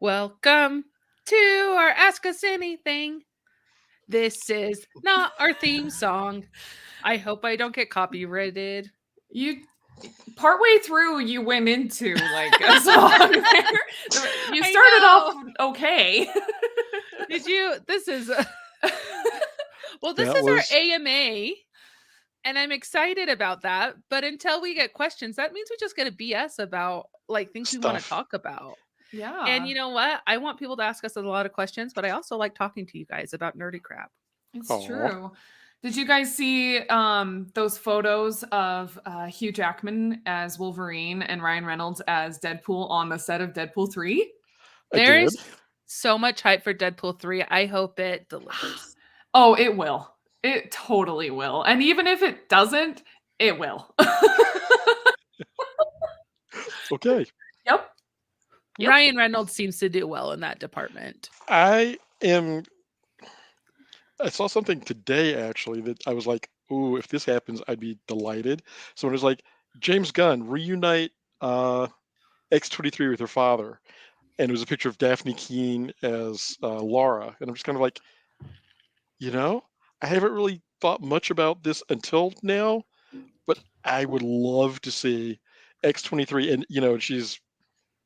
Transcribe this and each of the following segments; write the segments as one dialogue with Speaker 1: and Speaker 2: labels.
Speaker 1: Welcome to our Ask Us Anything. This is not our theme song. I hope I don't get copyrighted.
Speaker 2: You partway through you went into like a song there. You
Speaker 1: I
Speaker 2: started off
Speaker 1: know.
Speaker 2: okay.
Speaker 1: Did you? This is well, this
Speaker 3: That
Speaker 1: is our
Speaker 3: was
Speaker 1: AMA, and I'm excited about that. But until we get questions, that means we just get a BS about like things we want to
Speaker 3: stuff.
Speaker 1: talk about. And
Speaker 2: Yeah,
Speaker 1: you know what? I want people to ask us a lot of questions, but I also like talking to you guys about nerdy crap.
Speaker 2: it's
Speaker 3: Oh,
Speaker 2: true. Did you guys see those photos of Hugh Jackman as Wolverine and Ryan Reynolds as Deadpool on the set of Deadpool 3?
Speaker 3: I
Speaker 1: There
Speaker 3: did.
Speaker 1: is so much hype for Deadpool 3. I hope it delivers.
Speaker 2: Oh, it will. It totally will. And even if it doesn't, it will.
Speaker 3: Okay.
Speaker 2: Yep. Yep.
Speaker 1: Ryan Reynolds seems to do well in that department.
Speaker 3: I am. I saw something today actually that I was like, "Ooh, if this happens, I'd be delighted." Someone was like, "James Gunn reunite X-23 with her father," and it was a picture of Daphne Keane as Laura, and I'm just kind of like, you know, I haven't really thought much about this until now, but I would love to see X-23, and she's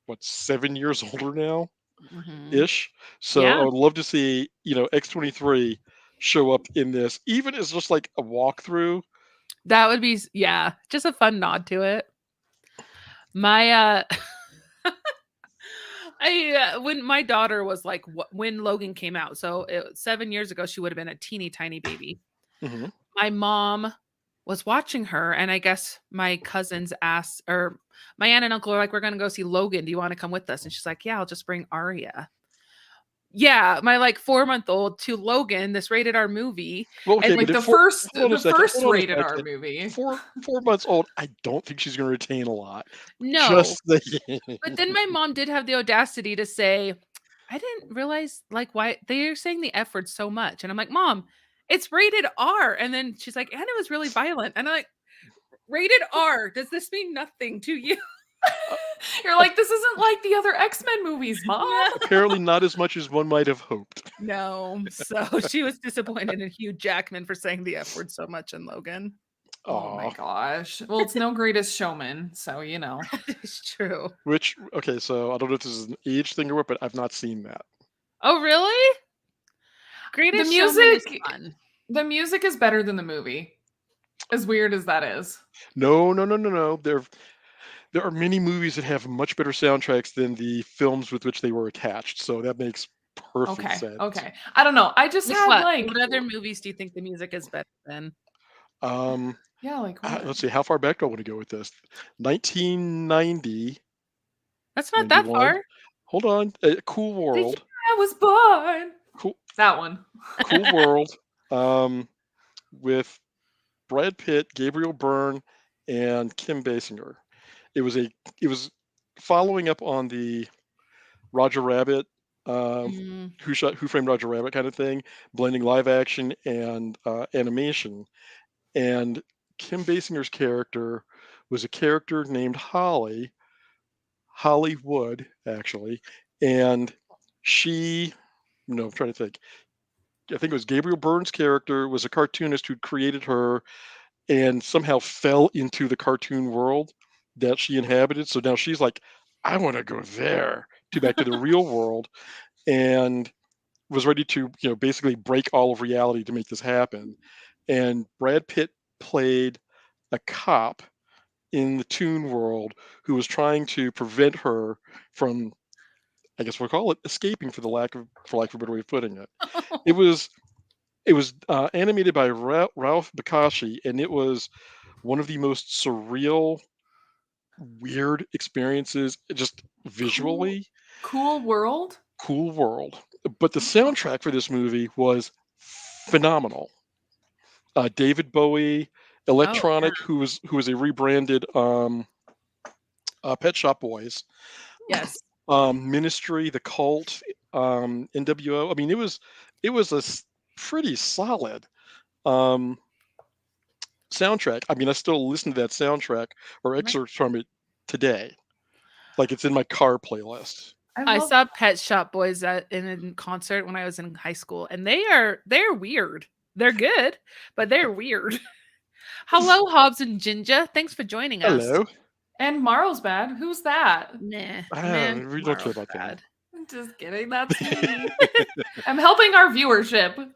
Speaker 3: what 7 years older now
Speaker 1: Mhm.
Speaker 3: ish. So I
Speaker 1: Yeah,
Speaker 3: would love to see X-23 show up in this, even as just like a walkthrough.
Speaker 1: that would be yeah, just a fun nod to it. My when my daughter was like when Logan came out, so 7 years ago she would have been a teeny tiny baby.
Speaker 3: Hmm.
Speaker 1: My mom was watching her, and I guess my cousins asked, or my aunt and uncle are like, "We're gonna go see Logan. Do you want to come with us?" And she's like, "Yeah, I'll just bring Aria." Yeah, my like 4-month-old to Logan, this rated R movie,
Speaker 3: Well,
Speaker 1: and
Speaker 3: okay,
Speaker 2: Like
Speaker 3: but
Speaker 2: the
Speaker 3: if four,
Speaker 2: first
Speaker 3: hold on a
Speaker 2: the
Speaker 3: second,
Speaker 2: first
Speaker 3: hold on a
Speaker 2: rated R
Speaker 3: second.
Speaker 2: movie.
Speaker 3: Four months old, I don't think she's going to retain a lot.
Speaker 1: no.
Speaker 3: Just saying.
Speaker 1: But then my mom did have the audacity to say, "I didn't realize like why they're saying the F word so much." And I'm like, "Mom, it's rated R." And then she's like, "And it was really violent." And I'm like, "Rated R, does this mean nothing to you?"
Speaker 3: Uh,
Speaker 2: You're like, this isn't like the other X-Men movies, Mom.
Speaker 1: No.
Speaker 3: Apparently, not as much as one might have hoped.
Speaker 1: No. So she was disappointed in Hugh Jackman for saying the F word so much in Logan.
Speaker 2: Oh my
Speaker 3: Aw.
Speaker 2: gosh. Well, it's no Greatest Showman, so you know.
Speaker 1: It's true.
Speaker 3: Which, okay, so I don't know if this is an age thing or what, but I've not seen that.
Speaker 1: Oh, really?
Speaker 2: The
Speaker 1: Greatest Showman is
Speaker 2: music
Speaker 1: fun.
Speaker 2: the music is better than the movie. As weird as that is.
Speaker 3: No, no, no, no, no. There are many movies that have much better soundtracks than the films with which they were attached. So that makes perfect
Speaker 2: Okay.
Speaker 3: sense.
Speaker 2: Okay. I don't know. I just
Speaker 1: Like
Speaker 2: had
Speaker 1: what?
Speaker 2: like
Speaker 1: What other movies do you think the music is better than?
Speaker 3: Um,
Speaker 2: yeah, like what?
Speaker 3: let's see, how far back do I want to go with this? 1990,
Speaker 1: That's not that
Speaker 3: 91.
Speaker 1: far.
Speaker 3: Hold on. Cool
Speaker 2: The year
Speaker 3: World.
Speaker 2: I was born.
Speaker 3: Cool,
Speaker 2: That one.
Speaker 3: cool World. Um, with Brad Pitt, Gabriel Byrne, and Kim Basinger. It was a. It was following up on the Roger Rabbit, um,
Speaker 1: Mm.
Speaker 3: Who Framed Roger Rabbit kind of thing, blending live action and animation. And Kim Basinger's character was a character named Hollywood, actually, and she. No, I'm trying to think. I think it was Gabriel Byrne's character was a cartoonist who'd created her and somehow fell into the cartoon world that she inhabited. So now she's like, I want to go there to back to the real world, and was ready to basically break all of reality to make this happen. And Brad Pitt played a cop in the Toon world who was trying to prevent her from, I guess we'll call it, escaping, for lack of a better way of putting it. It was animated by Ralph Bakshi, and it was one of the most surreal, weird experiences, just
Speaker 2: Cool
Speaker 3: visually.
Speaker 2: Cool World?
Speaker 3: Cool World. But the soundtrack for this movie was phenomenal. David Bowie,
Speaker 1: Oh, yeah.
Speaker 3: Electronic, who was a rebranded Pet Shop Boys,
Speaker 1: Yes.
Speaker 3: Ministry, The Cult, NWO. I mean, it was pretty solid um, soundtrack. I mean, I still listen to that soundtrack or
Speaker 1: Right.
Speaker 3: excerpts from it today. Like it's in my car playlist.
Speaker 1: I saw Pet Shop Boys in a concert when I was in high school, and they're weird. They're good, but they're weird. Hello, Hobbs and Ginger. Thanks for joining us.
Speaker 3: Hello.
Speaker 2: And Marlsbad. Who's that?
Speaker 1: Nah,
Speaker 3: We don't care about that.
Speaker 2: I'm just kidding. That's me. I'm helping our viewership.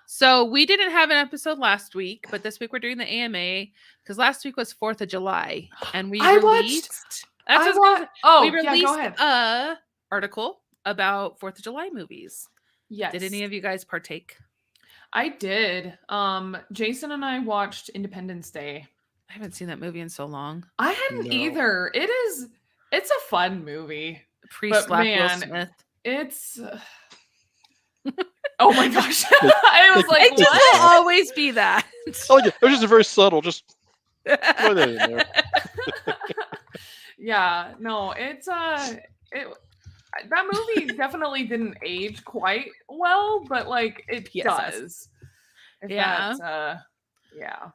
Speaker 1: So we didn't have an episode last week, but this week we're doing the AMA because last week was 4th of July, and we released. We released
Speaker 2: go ahead.
Speaker 1: a article about 4th of July movies.
Speaker 2: Yes.
Speaker 1: Did any of you guys partake?
Speaker 2: I did. Jason and I watched Independence Day.
Speaker 1: I haven't seen that movie in so long.
Speaker 2: I hadn't either. It's a fun movie.
Speaker 1: Pre-slap Will Smith.
Speaker 2: It's oh my gosh. I was like,
Speaker 1: it just will always be that.
Speaker 3: Oh yeah, it was just a very subtle, just throw that in there.
Speaker 2: Yeah, no, that movie definitely didn't age quite well, but like it does.
Speaker 1: Yeah.
Speaker 2: Yeah.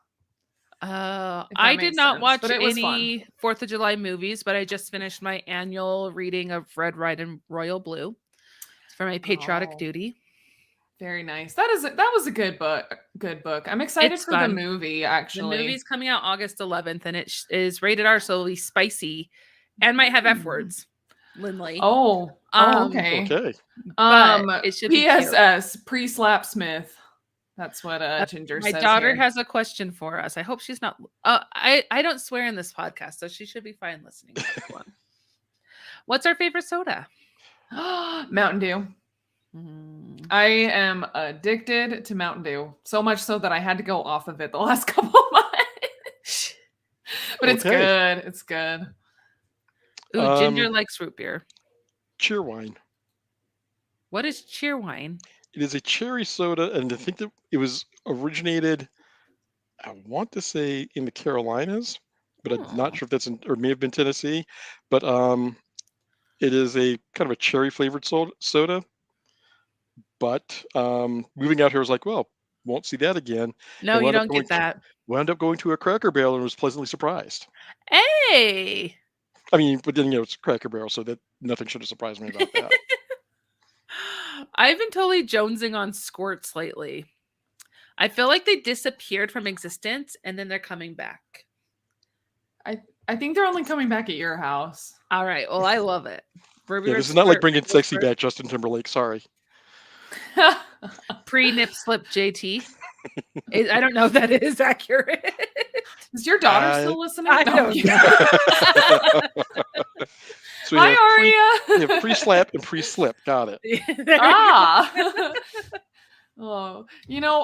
Speaker 1: I did not watch any 4th of July movies, but I just finished my annual reading of Red, White, and Royal Blue for my patriotic duty.
Speaker 2: Very nice. That was a good book. Good book. I'm excited for the movie. Actually,
Speaker 1: the movie's coming out August 11th, and it is rated R, so it'll be spicy, and might have F words. Lindley.
Speaker 2: Oh, okay.
Speaker 3: Okay.
Speaker 1: It should be
Speaker 2: PSS pre-slap Smith. That's what Ginger says.
Speaker 1: My daughter
Speaker 2: here.
Speaker 1: has a question for us. I hope she's not. I don't swear in this podcast, so she should be fine listening to this one. What's our favorite soda?
Speaker 2: Mountain Dew. I am addicted to Mountain Dew, so much so that I had to go off of it the last couple of months. But it's good. It's good.
Speaker 1: Ooh, Ginger likes root beer.
Speaker 3: Cheerwine.
Speaker 1: What is Cheerwine?
Speaker 3: It is a cherry soda, and I think that it was originated, I want to say, in the Carolinas, but I'm not sure if that's or may have been Tennessee. But it is a kind of a cherry flavored soda. But moving out here was like, well, won't see that again.
Speaker 1: No, you don't get that.
Speaker 3: Wound up going to a Cracker Barrel and was pleasantly surprised.
Speaker 1: Hey!
Speaker 3: I mean, but then it's Cracker Barrel, so that nothing should have surprised me about that.
Speaker 1: I've been totally jonesing on squirts lately. I feel like they disappeared from existence and then they're coming back.
Speaker 2: I think they're only coming back at your house.
Speaker 1: All right. Well, I love it.
Speaker 3: This is not like bringing sexy back, Justin Timberlake. Sorry.
Speaker 1: Pre-nip slip JT. I don't know if that is accurate.
Speaker 2: Is your daughter still listening?
Speaker 1: I don't know.
Speaker 3: So
Speaker 2: hi, Aria.
Speaker 3: We have pre-slap and pre-slip. Got it.
Speaker 2: Oh,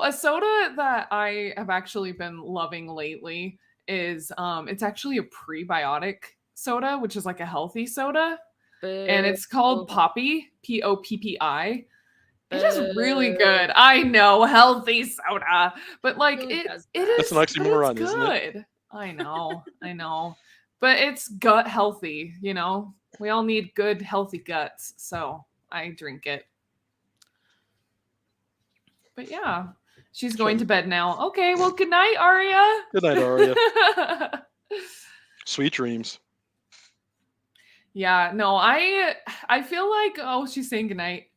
Speaker 2: a soda that I have actually been loving lately is it's actually a prebiotic soda, which is like a healthy soda, and it's called Poppy, Poppi. It is really good. I know, healthy soda, but like it is.
Speaker 3: That's an oxymoron, isn't it?
Speaker 2: I know, but it's gut healthy. We all need good, healthy guts, so I drink it. But yeah, she's going to bed now. Okay, well, good night, Aria.
Speaker 3: Good night, Aria. Sweet dreams.
Speaker 2: Yeah, no, I feel like, she's saying good night.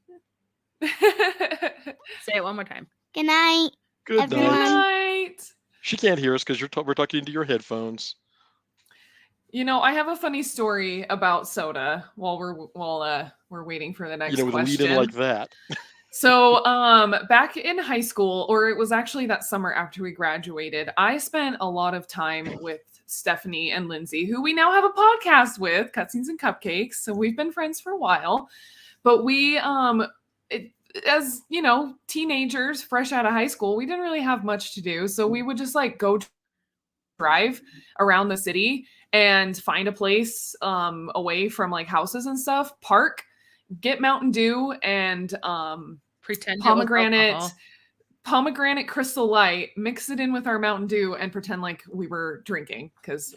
Speaker 1: Say it one more time.
Speaker 4: Good night.
Speaker 3: Good
Speaker 2: night.
Speaker 3: She can't hear us because we're talking into your headphones.
Speaker 2: I have a funny story about soda while we're waiting for the next question.
Speaker 3: With a lead in like that.
Speaker 2: So, back in high school, or it was actually that summer after we graduated, I spent a lot of time with Stephanie and Lindsay, who we now have a podcast with, Cutscenes and Cupcakes. So we've been friends for a while, but we, as teenagers fresh out of high school, we didn't really have much to do. So we would just go drive around the city and find a place away from houses and stuff, park, get Mountain Dew and
Speaker 1: pretend
Speaker 2: pomegranate Crystal Light, mix it in with our Mountain Dew and pretend like we were drinking, because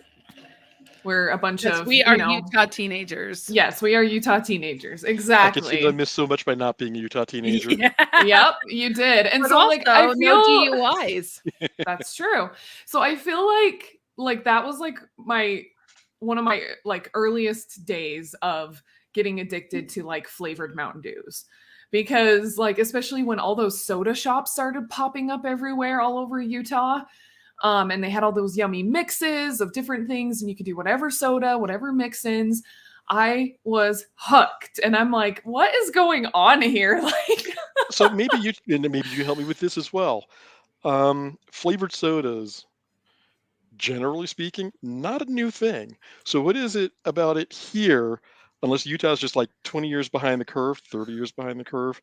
Speaker 2: we're a bunch of
Speaker 1: Utah teenagers.
Speaker 2: Yes, we are Utah teenagers. Exactly.
Speaker 3: I can see I missed so much by not being a Utah teenager.
Speaker 2: Yeah. Yep, you did. And
Speaker 1: but
Speaker 2: so
Speaker 1: also,
Speaker 2: I feel
Speaker 1: no DUIs.
Speaker 2: That's true. So I feel like that was one of my earliest days of getting addicted to like flavored Mountain Dews. Because like, especially when all those soda shops started popping up everywhere all over Utah, and they had all those yummy mixes of different things, and you could do whatever soda, whatever mix-ins. I was hooked, and I'm like, what is going on here? Like,
Speaker 3: So maybe you help me with this as well. Flavored sodas, generally speaking, not a new thing. So what is it about it here, unless Utah's just like 20 years behind the curve, 30 years behind the curve,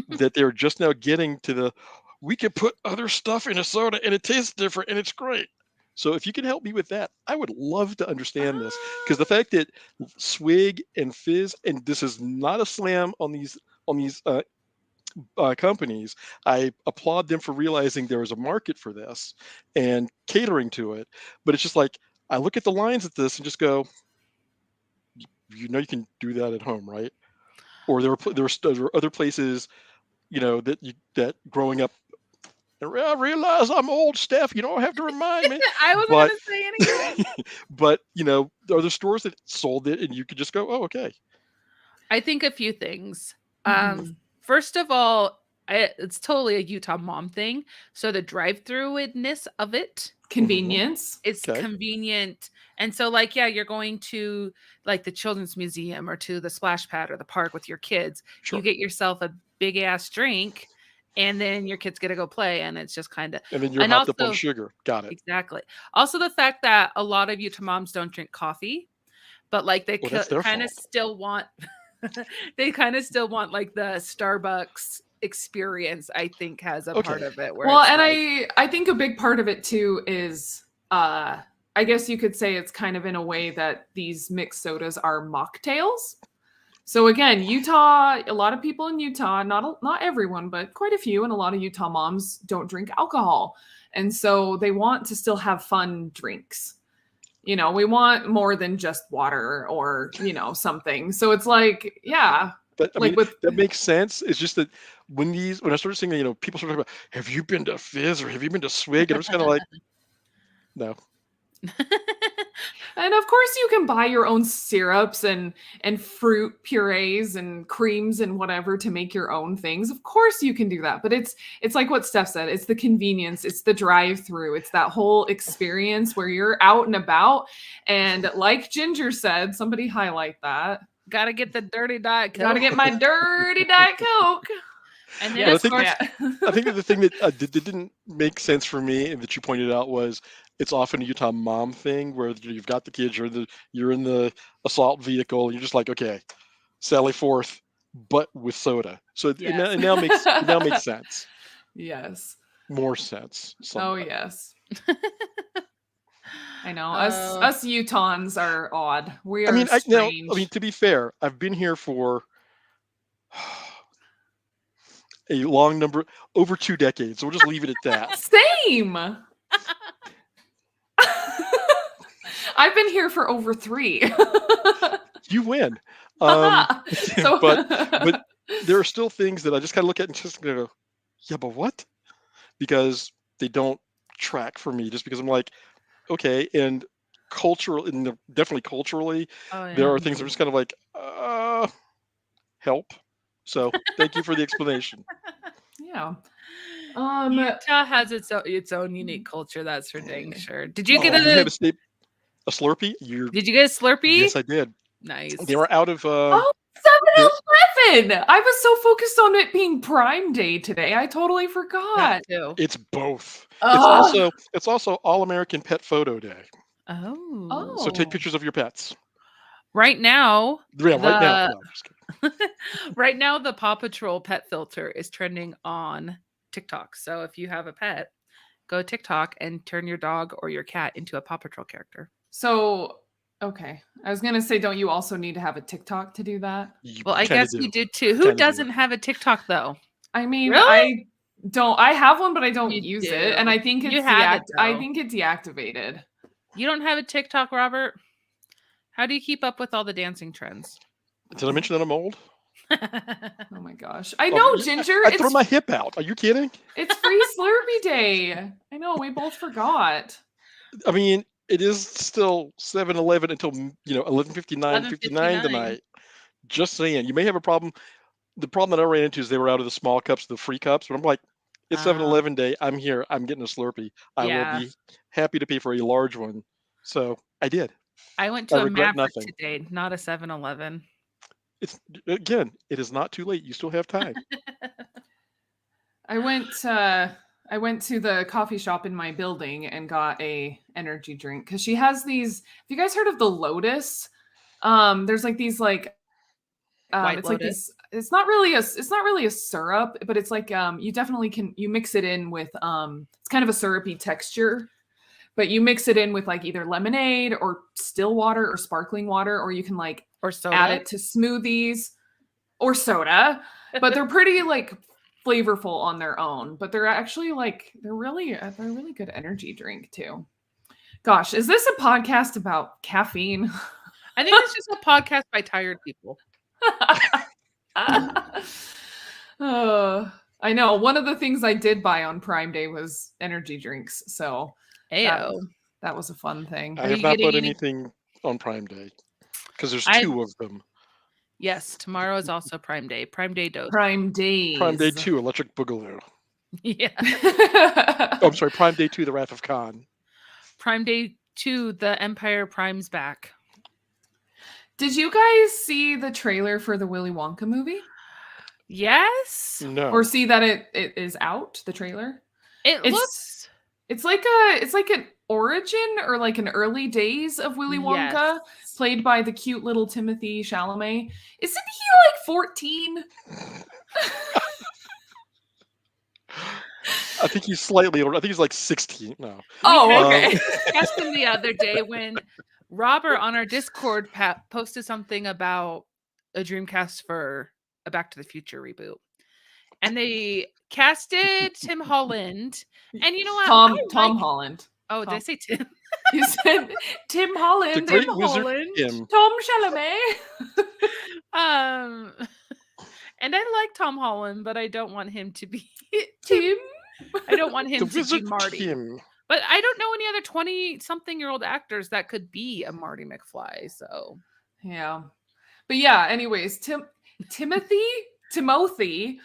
Speaker 3: that they're just now getting to we can put other stuff in a soda and it tastes different and it's great. So if you can help me with that, I would love to understand this, because the fact that Swig and Fizz, and this is not a slam on these companies, I applaud them for realizing there is a market for this and catering to it. But it's just like, I look at the lines at this and just go, you can do that at home, right? Or there were other places, that growing up. I realize I'm old, Steph. You don't have to remind me.
Speaker 1: I wasn't going to say anything.
Speaker 3: But there are the stores that sold it, and you could just go, oh, okay.
Speaker 1: I think a few things. First of all, it's totally a Utah mom thing. So the drive-through-ness of it.
Speaker 2: Convenience.
Speaker 1: It's convenient. And so like, yeah, you're going to like the Children's Museum or to the splash pad or the park with your kids. Sure. You get yourself a big ass drink, and then your kids get to go play, and it's just kind of.
Speaker 3: And then you're hopped up on sugar. Got it.
Speaker 1: Exactly. Also, the fact that a lot of Utah moms don't drink coffee, but like they kind of still want, they kind of still want like the Starbucks experience. I think has a part of it.
Speaker 2: Well, and like, I think a big part of it too is, I guess you could say it's kind of in a way that these mixed sodas are mocktails. So again, Utah, a lot of people in Utah, not everyone, but quite a few, and a lot of Utah moms don't drink alcohol. And so they want to still have fun drinks. We want more than just water or, something. So it's like, yeah.
Speaker 3: But I mean, that makes sense. It's just that when I started seeing, people started talking about, have you been to Fizz or have you been to Swig? And I'm just kind of like, no.
Speaker 2: And of course you can buy your own syrups and fruit purees and creams and whatever to make your own things. Of course you can do that. But it's like what Steph said. It's the convenience. It's the drive-through. It's that whole experience where you're out and about. And like Ginger said, somebody highlight that.
Speaker 1: Gotta get the dirty Diet Coke.
Speaker 2: Gotta get my dirty Diet Coke.
Speaker 1: And then
Speaker 3: I think that the thing that didn't make sense for me and that you pointed out was it's often a Utah mom thing where you've got the kids, you're in the assault vehicle, and you're just like, okay, sally forth, but with soda. So it now makes sense.
Speaker 2: Yes.
Speaker 3: More sense.
Speaker 2: Oh yes. I know us Utahns are odd. We are strange.
Speaker 3: To be fair, I've been here for a long number, over 2 decades. So we'll just leave it at that.
Speaker 2: Same. I've been here for over 3.
Speaker 3: You win. But there are still things that I just kind of look at and just go, yeah, but what? Because they don't track for me. Just because I'm like, okay, and definitely culturally, there are things that are just kind of like, help. So thank you for the explanation.
Speaker 2: Yeah.
Speaker 1: Utah has its own unique culture. That's for dang sure. Did you get
Speaker 3: a Slurpee?
Speaker 1: Did you get a Slurpee?
Speaker 3: Yes, I did.
Speaker 1: Nice.
Speaker 3: They were out of
Speaker 2: 7-Eleven. I was so focused on it being Prime Day today. I totally forgot.
Speaker 3: It's both. It's also All American Pet Photo Day.
Speaker 1: Oh.
Speaker 3: So take pictures of your pets.
Speaker 1: Right now.
Speaker 3: Yeah, right now. No, I'm just kidding.
Speaker 1: Right now, the Paw Patrol pet filter is trending on TikTok. So if you have a pet, go TikTok and turn your dog or your cat into a Paw Patrol character.
Speaker 2: So, okay. I was going to say, don't you also need to have a TikTok to do that?
Speaker 1: Well, I guess you did too. Who doesn't have a TikTok though?
Speaker 2: I mean, really? I have one, but I don't use it. And I think
Speaker 1: I
Speaker 2: think it's deactivated.
Speaker 1: You don't have a TikTok, Robert? How do you keep up with all the dancing trends?
Speaker 3: Did I mention that I'm old?
Speaker 2: Oh my gosh. I know, Ginger.
Speaker 3: I throw my hip out. Are you kidding?
Speaker 2: It's free Slurpee Day. I know, we both forgot.
Speaker 3: I mean, it is still 7-Eleven until 11:59 tonight. Just saying, you may have a problem. The problem that I ran into is they were out of the small cups, the free cups. But I'm like, it's
Speaker 1: Um,
Speaker 3: 7-Eleven day. I'm here. I'm getting a Slurpee. I will
Speaker 1: yeah.
Speaker 3: be happy to pay for a large one. So I did.
Speaker 1: I went
Speaker 3: I
Speaker 1: to a
Speaker 3: regret
Speaker 1: Maverick
Speaker 3: nothing.
Speaker 1: today, not a 7-Eleven.
Speaker 3: It's again, it is not too late. You still have time.
Speaker 2: I went to the coffee shop in my building and got a energy drink because she has these. Have you guys heard of the Lotus? There's like these like
Speaker 1: White
Speaker 2: it's like
Speaker 1: Lotus.
Speaker 2: these. It's not really a syrup, but it's like you definitely can you mix it in with it's kind of a syrupy texture, but you mix it in with like either lemonade or still water or sparkling water, or you can like
Speaker 1: Or
Speaker 2: add
Speaker 1: soda.
Speaker 2: it to smoothies or soda. But they're pretty like flavorful on their own, but they're actually like they're a really good energy drink too. Gosh, is this a podcast about caffeine?
Speaker 1: I think it's just a podcast by tired people.
Speaker 2: I know. One of the things I did buy on Prime Day was energy drinks, so
Speaker 1: Ayo.
Speaker 2: that was a fun thing.
Speaker 3: I
Speaker 1: Are
Speaker 3: have
Speaker 1: you
Speaker 3: not
Speaker 1: getting
Speaker 3: bought
Speaker 1: any?
Speaker 3: anything on Prime Day because there's
Speaker 1: I
Speaker 3: 2 of them.
Speaker 1: Yes, tomorrow is also Prime Day. Prime Day dose.
Speaker 2: Prime
Speaker 3: Prime Day
Speaker 2: days.
Speaker 3: 2, Electric Boogaloo.
Speaker 1: Yeah.
Speaker 3: Oh, I'm sorry, Prime Day 2, The Wrath of Khan.
Speaker 1: Prime Day 2, the Empire Prime's back.
Speaker 2: Did you guys see the trailer for the Willy Wonka movie?
Speaker 1: Yes.
Speaker 3: No.
Speaker 2: Or see that it is out, the trailer?
Speaker 1: It
Speaker 2: It's-
Speaker 1: looks
Speaker 2: It's like an origin or like an early days of Willy Wonka,
Speaker 1: yes.
Speaker 2: played by the cute little Timothy Chalamet. Isn't he like 14?
Speaker 3: I think he's slightly older. I think he's like 16 now.
Speaker 2: Oh, okay.
Speaker 1: Asked him the other day when Robert on our Discord posted something about a Dreamcast for a Back to the Future reboot. And they casted Tim Holland. And you know what?
Speaker 2: Tom Holland.
Speaker 1: Oh, did I say Tim?
Speaker 2: You said Tim Holland.
Speaker 3: The great
Speaker 2: Tim
Speaker 3: wizard
Speaker 2: Holland.
Speaker 3: Tim.
Speaker 2: Tom Chalamet.
Speaker 1: And I like Tom Holland, but I don't want him to be
Speaker 2: Tim.
Speaker 1: I don't want him
Speaker 3: The
Speaker 1: to be
Speaker 3: wizard
Speaker 1: Marty.
Speaker 3: Tim.
Speaker 1: But I don't know any other 20-something-year-old actors that could be a Marty McFly. So
Speaker 2: Yeah. But yeah, anyways, Timothy Chalamet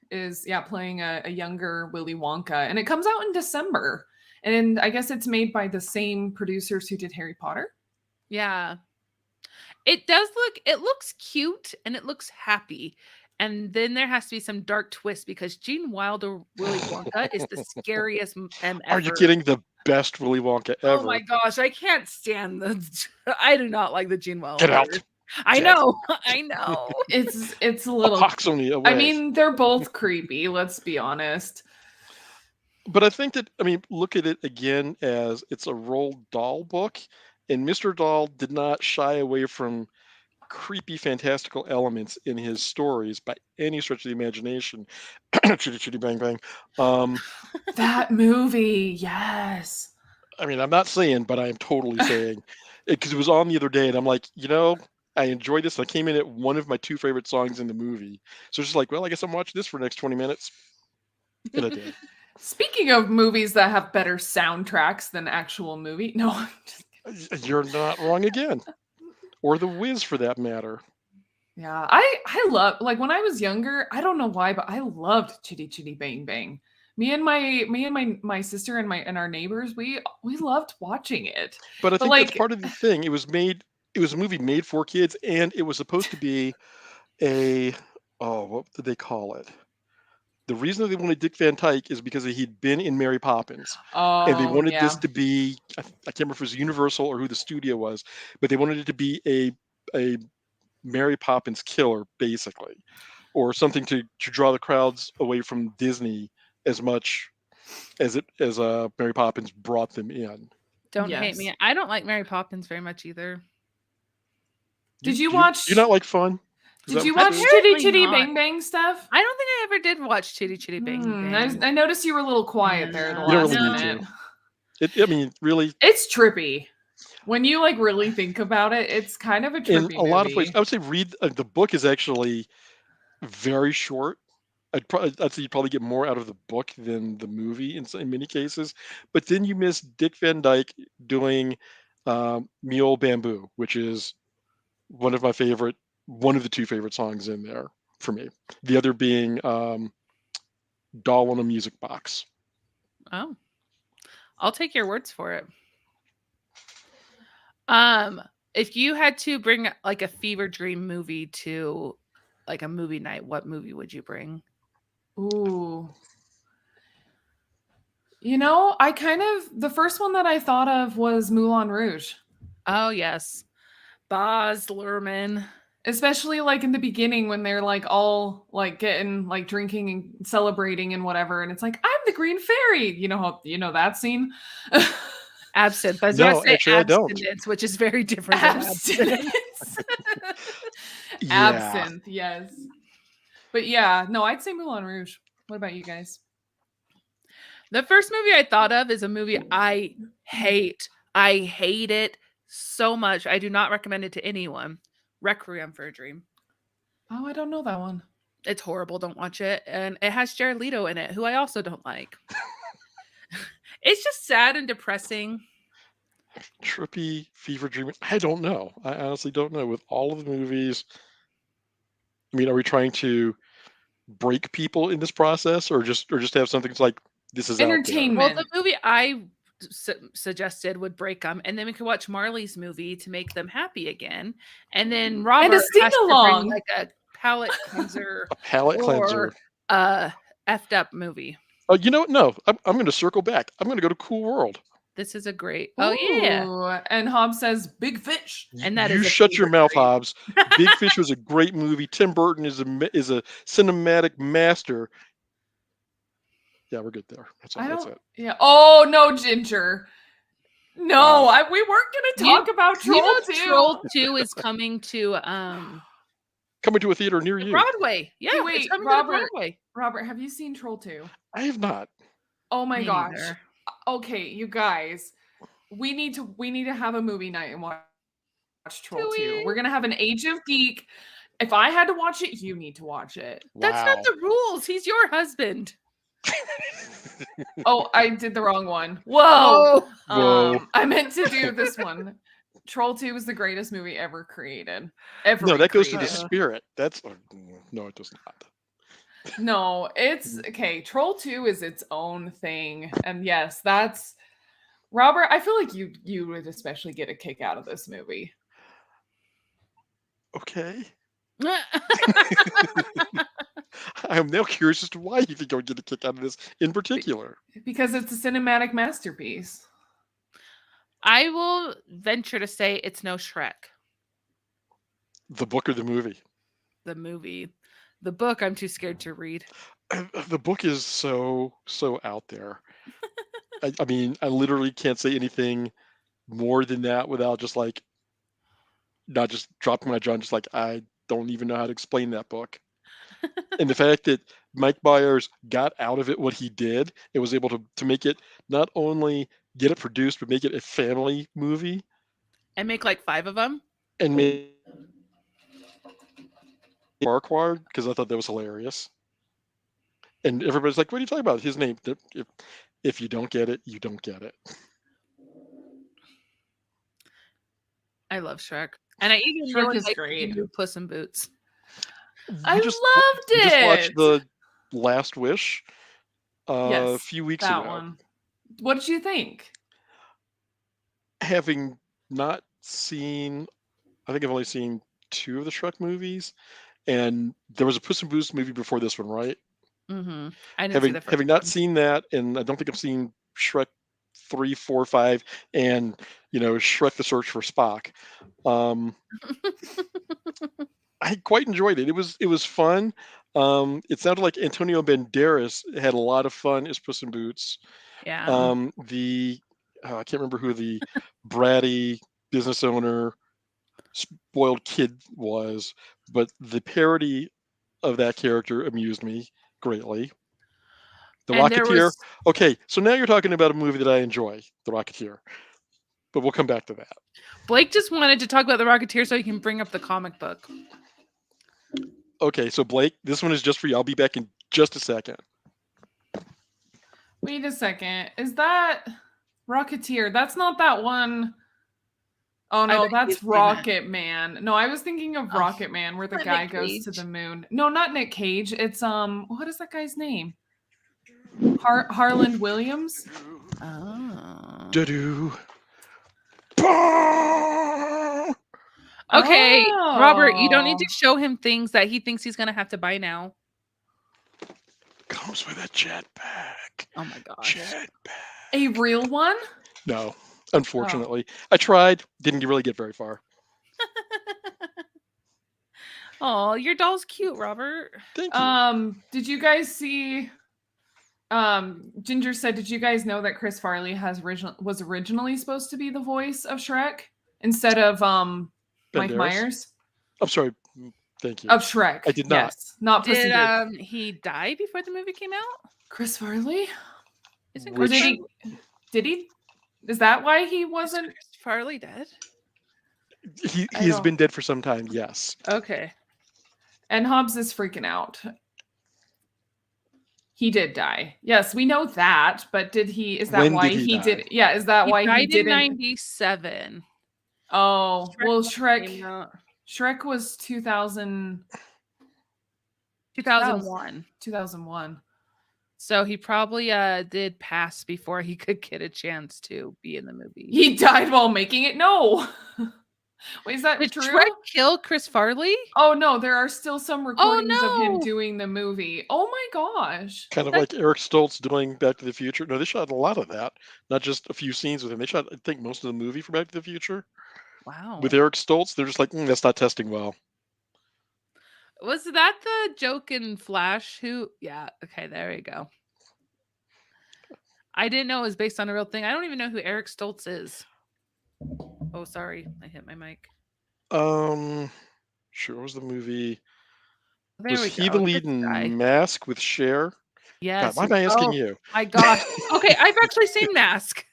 Speaker 2: is playing a younger Willy Wonka, and it comes out in December. And I guess it's made by the same producers who did Harry Potter.
Speaker 1: yeah, it looks cute and it looks happy. And then there has to be some dark twist because Gene Wilder Willy Wonka is the scariest ever.
Speaker 3: Are you kidding? The best Willy Wonka ever.
Speaker 1: Oh my gosh, I can't stand I do not like the Gene Wilder.
Speaker 3: Get out.
Speaker 1: I
Speaker 3: Get
Speaker 1: know. I know.
Speaker 2: It's a little.
Speaker 3: Approximately away.
Speaker 2: I mean, they're both creepy. Let's be honest.
Speaker 3: But I think that, look at it again as it's a Roald Dahl book, and Mr. Dahl did not shy away from creepy, fantastical elements in his stories by any stretch of the imagination. Chitty chitty bang bang.
Speaker 2: That movie, yes.
Speaker 3: I'm not saying, but I am totally saying, because it was on the other day, and I'm like, I enjoyed this. I came in at one of my 2 favorite songs in the movie, so it's just like, well, I guess I'm watching this for the next 20 minutes. And I did.
Speaker 2: Speaking of movies that have better soundtracks than actual movie, no, I'm just
Speaker 3: You're not wrong again. Or The Wiz, for that matter.
Speaker 2: yeah, I love, like, when I was younger, I don't know why, but I loved Chitty Chitty Bang Bang. Me and my sister and our neighbors, we loved watching it.
Speaker 3: But I think
Speaker 2: like-
Speaker 3: that's part of the thing. It was a movie made for kids, and it was supposed to be what did they call it? The reason that they wanted Dick Van Dyke is because he'd been in Mary Poppins.
Speaker 2: Oh,
Speaker 3: And they wanted
Speaker 2: yeah.
Speaker 3: this to be, I can't remember if it was Universal or who the studio was, but they wanted it to be a Mary Poppins killer, basically, or something to draw the crowds away from Disney as much as Mary Poppins brought them in.
Speaker 1: Don't hate
Speaker 2: Yes.
Speaker 1: me. I don't like Mary Poppins very much either.
Speaker 2: Did you watch?
Speaker 3: You not like fun? Is
Speaker 2: Did
Speaker 3: that
Speaker 2: you
Speaker 3: what
Speaker 2: watch
Speaker 3: it is?
Speaker 2: Chitty
Speaker 1: Apparently
Speaker 2: Chitty
Speaker 1: not.
Speaker 2: Bang Bang stuff?
Speaker 1: I don't think I ever did watch Chitty Chitty Bang Bang.
Speaker 2: I noticed you were a little quiet there the
Speaker 1: You
Speaker 3: don't
Speaker 2: last
Speaker 3: really need
Speaker 2: minute.
Speaker 3: to. Really,
Speaker 2: It's trippy. When you like really think about it, it's kind of a trippy
Speaker 3: in a lot of
Speaker 2: movie.
Speaker 3: ways, I would say read the book is actually very short. I'd say you'd probably get more out of the book than the movie in many cases. But then you miss Dick Van Dyke doing Me Old Bamboo, which is one of the two favorite songs in there for me. The other being Doll on a Music Box.
Speaker 1: Oh, I'll take your words for it. If you had to bring like a fever dream movie to like a movie night, what movie would you bring?
Speaker 2: Ooh. The first one that I thought of was Moulin Rouge.
Speaker 1: Oh yes, Baz Luhrmann.
Speaker 2: Especially like in the beginning when they're like all like getting like drinking and celebrating and whatever, and it's like, I'm the Green Fairy. You know that scene?
Speaker 1: Absinthe. I was
Speaker 3: No,
Speaker 1: going to say
Speaker 3: actually, I don't.
Speaker 1: abstinence, which is very different than abstinence.
Speaker 2: Abstinence.
Speaker 3: Yeah.
Speaker 2: Absinthe, yes. But yeah, no, I'd say Moulin Rouge. What about you guys?
Speaker 1: The first movie I thought of is a movie I hate. I hate it so much. I do not recommend it to anyone. Requiem for a Dream.
Speaker 2: Oh, I don't know that one.
Speaker 1: It's horrible. Don't watch it. And it has Jared Leto in it, who I also don't like. It's just sad and depressing.
Speaker 3: Trippy fever dream. I don't know. I honestly don't know. With all of the movies, I mean, are we trying to break people in this process, or just have something that's like, this is
Speaker 2: Entertainment.
Speaker 1: Well, the movie I suggested would break them, and then we could watch Marley's movie to make them happy again, and then Robert
Speaker 2: And a
Speaker 1: has to bring
Speaker 2: sing-along.
Speaker 1: like a palate cleanser
Speaker 3: A palate cleanser.
Speaker 1: or a effed up movie.
Speaker 3: Oh, you know what? No, I'm going to circle back. I'm going to go to Cool World.
Speaker 1: This is a great. Oh yeah,
Speaker 2: Ooh, and Hobbs says Big Fish.
Speaker 1: and that
Speaker 3: you
Speaker 1: is a
Speaker 3: shut your
Speaker 1: fever
Speaker 3: mouth,
Speaker 1: dream.
Speaker 3: Hobbs. Big Fish was a great movie. Tim Burton is a cinematic master. Yeah, we're good there. That's it.
Speaker 2: Yeah. Oh no, Ginger. No, we weren't going to talk about Troll 2.
Speaker 1: Troll 2 is coming to
Speaker 3: Coming to a theater near you.
Speaker 1: Broadway. Yeah,
Speaker 2: Hey, wait,
Speaker 1: it's coming
Speaker 2: Robert.
Speaker 1: to Broadway.
Speaker 2: Robert, have you seen Troll 2?
Speaker 3: I have not.
Speaker 2: Oh my
Speaker 1: Me
Speaker 2: gosh.
Speaker 1: neither.
Speaker 2: Okay, you guys. We need to have a movie night and watch Troll 2. We're going to have an Age of Geek. If I had to watch it, you need to watch it.
Speaker 1: That's not the rules. He's your husband.
Speaker 2: Oh, I did the wrong one. Whoa.
Speaker 3: Whoa.
Speaker 2: I meant to do this one. Troll 2 is the greatest movie ever created.
Speaker 3: No, that goes to the spirit. No, it does not.
Speaker 2: No, it's okay. Troll 2 is its own thing. And yes, that's Robert. I feel like you would especially get a kick out of this movie.
Speaker 3: Okay. I'm now curious as to why you think I would get a kick out of this in particular.
Speaker 2: Because it's a cinematic masterpiece.
Speaker 1: I will venture to say it's no Shrek.
Speaker 3: The book or the movie?
Speaker 1: The movie. The book I'm too scared to read.
Speaker 3: The book is so out there. I mean, I literally can't say anything more than that without just like not just dropping my jaw, just like I don't even know how to explain that book. And the fact that Mike Myers got out of it what he did, it was able to make it not only get it produced, but make it a family movie.
Speaker 1: And make like 5 of them?
Speaker 3: And make Marquard, because I thought that was hilarious. And everybody's like, what are you talking about? His name. If you don't get it, you don't get it.
Speaker 1: I love Shrek. And I even
Speaker 2: Shrek
Speaker 1: really
Speaker 2: is
Speaker 1: like
Speaker 2: great.
Speaker 1: Puss in Boots.
Speaker 2: I loved
Speaker 3: We
Speaker 2: it.
Speaker 3: just watched The Last Wish
Speaker 2: Yes,
Speaker 3: a few weeks
Speaker 2: that
Speaker 3: ago.
Speaker 2: one. What did you think?
Speaker 3: Having not seen, I think I've only seen 2 of the Shrek movies, and there was a Puss in Boots movie before this one, right?
Speaker 1: Mm-hmm. I didn't see the first
Speaker 3: Having not
Speaker 1: one.
Speaker 3: seen that, and I don't think I've seen Shrek 3, 4, 5, and Shrek: The Search for Spock. I quite enjoyed it. It was fun. It sounded like Antonio Banderas had a lot of fun as Puss in Boots.
Speaker 1: Yeah.
Speaker 3: I can't remember who the bratty business owner spoiled kid was, but the parody of that character amused me greatly. The
Speaker 1: And there
Speaker 3: Rocketeer.
Speaker 1: was-
Speaker 3: Okay, so now you're talking about a movie that I enjoy, The Rocketeer. But we'll come back to that.
Speaker 1: Blake just wanted to talk about the Rocketeer so he can bring up the comic book.
Speaker 3: Okay, so Blake, this one is just for you. I'll be back in just a second.
Speaker 2: Wait a second. Is that Rocketeer? That's not that one. Oh
Speaker 1: I
Speaker 2: no,
Speaker 1: bet
Speaker 2: that's
Speaker 1: you've seen that.
Speaker 2: Rocket Man. No, I was thinking of
Speaker 1: Oh,
Speaker 2: Rocket Man, where the
Speaker 1: not
Speaker 2: guy
Speaker 1: Nick
Speaker 2: goes to
Speaker 1: Cage.
Speaker 2: the moon. No, not Nick Cage. It's what is that guy's name? Harland Williams.
Speaker 1: Oh.
Speaker 3: Do-do.
Speaker 1: Okay, Robert, you don't need
Speaker 2: Oh.
Speaker 1: to show him things that he thinks he's gonna have to buy now.
Speaker 3: Comes with a jetpack.
Speaker 1: Oh my gosh.
Speaker 3: Jetpack.
Speaker 2: A real one?
Speaker 3: No, unfortunately. I tried. Didn't really get very far.
Speaker 1: Oh, your doll's cute, Robert.
Speaker 3: Thank you.
Speaker 2: Did you guys see? Ginger said, did you guys know that Chris Farley was originally supposed to be the voice of Shrek instead of Mike
Speaker 3: Banderas?
Speaker 2: Myers?
Speaker 3: I'm sorry. Thank you.
Speaker 2: Of Shrek.
Speaker 3: I did not.
Speaker 2: Yes, not Puss in
Speaker 1: Did
Speaker 2: Boots.
Speaker 1: he die before the movie came out?
Speaker 2: Chris Farley?
Speaker 1: Isn't
Speaker 2: Or
Speaker 1: Chris
Speaker 2: did
Speaker 1: Farley,
Speaker 2: he? Did he? Is that why he
Speaker 1: is
Speaker 2: wasn't?
Speaker 1: Chris Farley dead?
Speaker 3: He
Speaker 2: I
Speaker 3: has
Speaker 2: don't-
Speaker 3: been dead for some time, yes.
Speaker 1: Okay.
Speaker 2: And Hobbs is freaking out. He did die. Yes, we know that. But did he? Is that
Speaker 3: When
Speaker 2: why
Speaker 3: did he
Speaker 2: he
Speaker 3: die?
Speaker 2: did? Yeah, is that
Speaker 1: He
Speaker 2: why he
Speaker 1: died in
Speaker 2: didn't?
Speaker 1: 97.
Speaker 2: Oh, well,
Speaker 1: came
Speaker 2: Shrek.
Speaker 1: out
Speaker 2: Shrek was 2000.
Speaker 1: 2001.
Speaker 2: 2001.
Speaker 1: So he probably did pass before he could get a chance to be in the movie.
Speaker 2: He died while making it. No. Wait, is that
Speaker 1: Did
Speaker 2: true?
Speaker 1: Shrek kill Chris Farley?
Speaker 2: Oh no, there are still some recordings of him
Speaker 1: no.
Speaker 2: doing the movie. Oh my gosh.
Speaker 3: Kind of like Eric Stoltz doing Back to the Future. No, they shot a lot of that, not just a few scenes with him. They shot, I think, most of the movie for Back to the Future.
Speaker 1: Wow.
Speaker 3: With Eric Stoltz, they're just like, that's not testing well.
Speaker 1: Was that the joke in Flash? Yeah, okay, there you go. I didn't know it was based on a real thing. I don't even know who Eric Stoltz is. Oh, sorry. I hit my mic.
Speaker 3: Sure, what was the movie?
Speaker 1: There
Speaker 3: Was
Speaker 1: we
Speaker 3: he
Speaker 1: go.
Speaker 3: the lead
Speaker 1: This
Speaker 3: in
Speaker 1: guy.
Speaker 3: Mask with Cher?
Speaker 1: Yes.
Speaker 3: God, why am I asking
Speaker 1: Oh,
Speaker 3: you?
Speaker 1: my gosh. Okay, I've actually seen Mask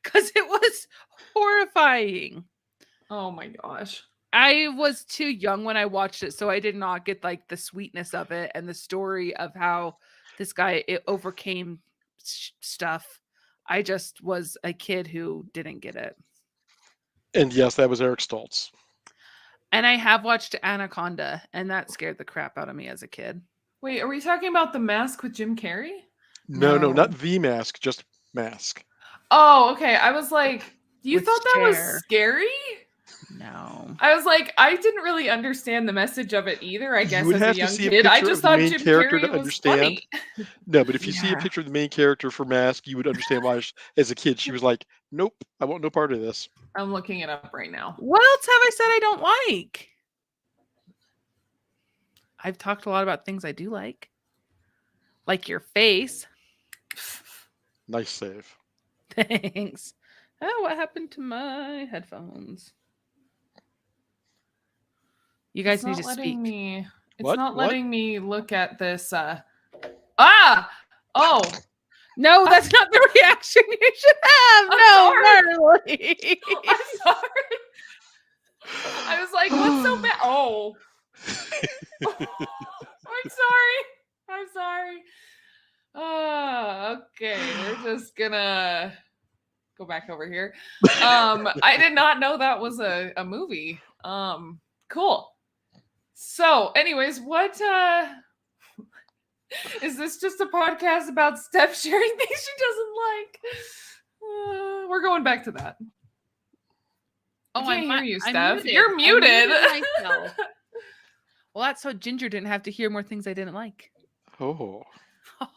Speaker 1: because it was horrifying.
Speaker 2: Oh my gosh.
Speaker 1: I was too young when I watched it, so I did not get like the sweetness of it and the story of how this guy overcame stuff. I just was a kid who didn't get it.
Speaker 3: And yes, that was Eric Stoltz.
Speaker 1: And I have watched Anaconda, and that scared the crap out of me as a kid.
Speaker 2: Wait, are we talking about The Mask with Jim Carrey?
Speaker 3: No,
Speaker 1: No.
Speaker 3: not The Mask, just Mask.
Speaker 2: Oh, okay. I was like, you
Speaker 1: With
Speaker 2: thought that
Speaker 1: Cher.
Speaker 2: was scary?
Speaker 1: No.
Speaker 2: I was like, I didn't really understand the message of it either. I guess
Speaker 3: would
Speaker 2: as a
Speaker 3: have to
Speaker 2: young
Speaker 3: see a
Speaker 2: kid, I
Speaker 3: picture
Speaker 2: just
Speaker 3: of the
Speaker 2: thought
Speaker 3: main
Speaker 2: Jim
Speaker 3: character
Speaker 2: Carrey
Speaker 3: to
Speaker 2: was
Speaker 3: understand.
Speaker 2: funny.
Speaker 3: No, but if you see a
Speaker 1: Yeah.
Speaker 3: picture of the main character for Mask, you would understand why, as a kid, she was like, nope, I want no part of this.
Speaker 2: I'm looking it up right now.
Speaker 1: What else have I said I don't like? I've talked a lot about things I do like your face.
Speaker 3: Nice save.
Speaker 1: Thanks. Oh, what happened to my headphones? You guys
Speaker 2: It's
Speaker 1: need
Speaker 2: not
Speaker 1: to
Speaker 2: letting
Speaker 1: speak.
Speaker 2: me. It's
Speaker 3: What?
Speaker 2: not
Speaker 3: What?
Speaker 2: letting me look at this. Oh,
Speaker 1: No, that's not the reaction you should have.
Speaker 2: I'm
Speaker 1: No, Marley.
Speaker 2: I'm sorry. I was like, what's so bad? Oh, I'm sorry. I'm sorry. Okay. We're just gonna go back over here. I did not know that was a movie. Cool. So, anyways, what is this just a podcast about Steph sharing things she doesn't like? We're going back to that.
Speaker 1: Oh,
Speaker 2: I can't hear you,
Speaker 1: I'm
Speaker 2: Steph.
Speaker 1: muted.
Speaker 2: You're
Speaker 1: I
Speaker 2: muted.
Speaker 1: myself. Well, that's so Ginger didn't have to hear more things I didn't like.
Speaker 3: Oh.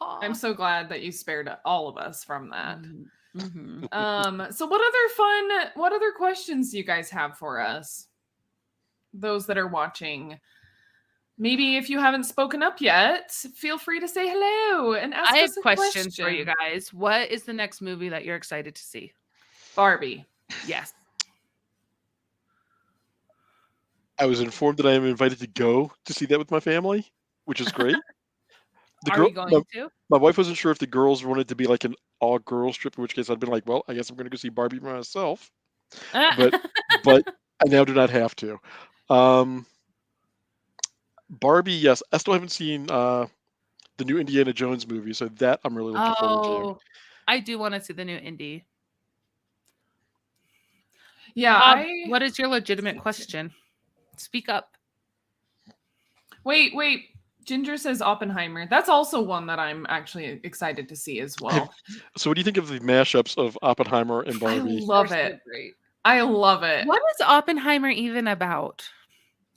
Speaker 2: I'm so glad that you spared all of us from that.
Speaker 1: Mm-hmm.
Speaker 2: So what other questions do you guys have for us? Those that are watching. Maybe if you haven't spoken up yet, feel free to say hello and ask
Speaker 1: I have
Speaker 2: us a
Speaker 1: questions
Speaker 2: question.
Speaker 1: for you guys. What is the next movie that you're excited to see?
Speaker 2: Barbie.
Speaker 1: Yes.
Speaker 3: I was informed that I am invited to go to see that with my family, which is great.
Speaker 1: Are you going to?
Speaker 3: My wife wasn't sure if the girls wanted to be like an all-girls trip, in which case I'd been like, well, I guess I'm going to go see Barbie by myself. But I now do not have to. Barbie, yes. I still haven't seen the new Indiana Jones movie, so that I'm really looking forward to.
Speaker 1: I do want to see the new Indy.
Speaker 2: Yeah,
Speaker 1: Bob, what is your legitimate question? Speak up.
Speaker 2: Wait. Ginger says Oppenheimer. That's also one that I'm actually excited to see as well.
Speaker 3: So what do you think of the mashups of Oppenheimer and
Speaker 2: I
Speaker 3: Barbie?
Speaker 2: love
Speaker 1: They're so
Speaker 2: it.
Speaker 1: great.
Speaker 2: I love it.
Speaker 1: What is Oppenheimer even about?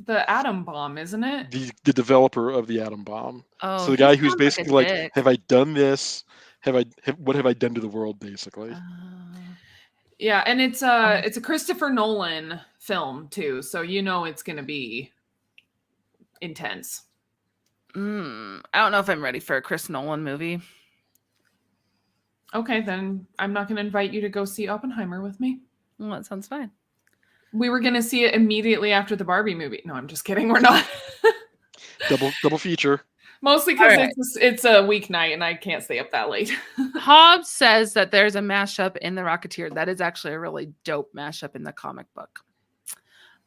Speaker 2: The atom bomb, isn't it?
Speaker 3: The developer of the atom bomb.
Speaker 1: Oh,
Speaker 3: So the
Speaker 1: he
Speaker 3: guy who's
Speaker 1: sounds like a
Speaker 3: basically like,
Speaker 1: dick.
Speaker 3: have I done this? What have I done to the world, basically?
Speaker 2: Yeah, and it's a Christopher Nolan film too, so you know it's gonna be intense.
Speaker 1: I don't know if I'm ready for a Chris Nolan movie.
Speaker 2: Okay, then I'm not gonna invite you to go see Oppenheimer with me.
Speaker 1: Well, that sounds fine.
Speaker 2: We were gonna see it immediately after the Barbie movie. No, I'm just kidding. We're not.
Speaker 3: Double feature.
Speaker 2: Mostly because
Speaker 1: Right.
Speaker 2: it's a weeknight and I can't stay up that late.
Speaker 1: Hobbs says that there's a mashup in The Rocketeer. That is actually a really dope mashup in the comic book.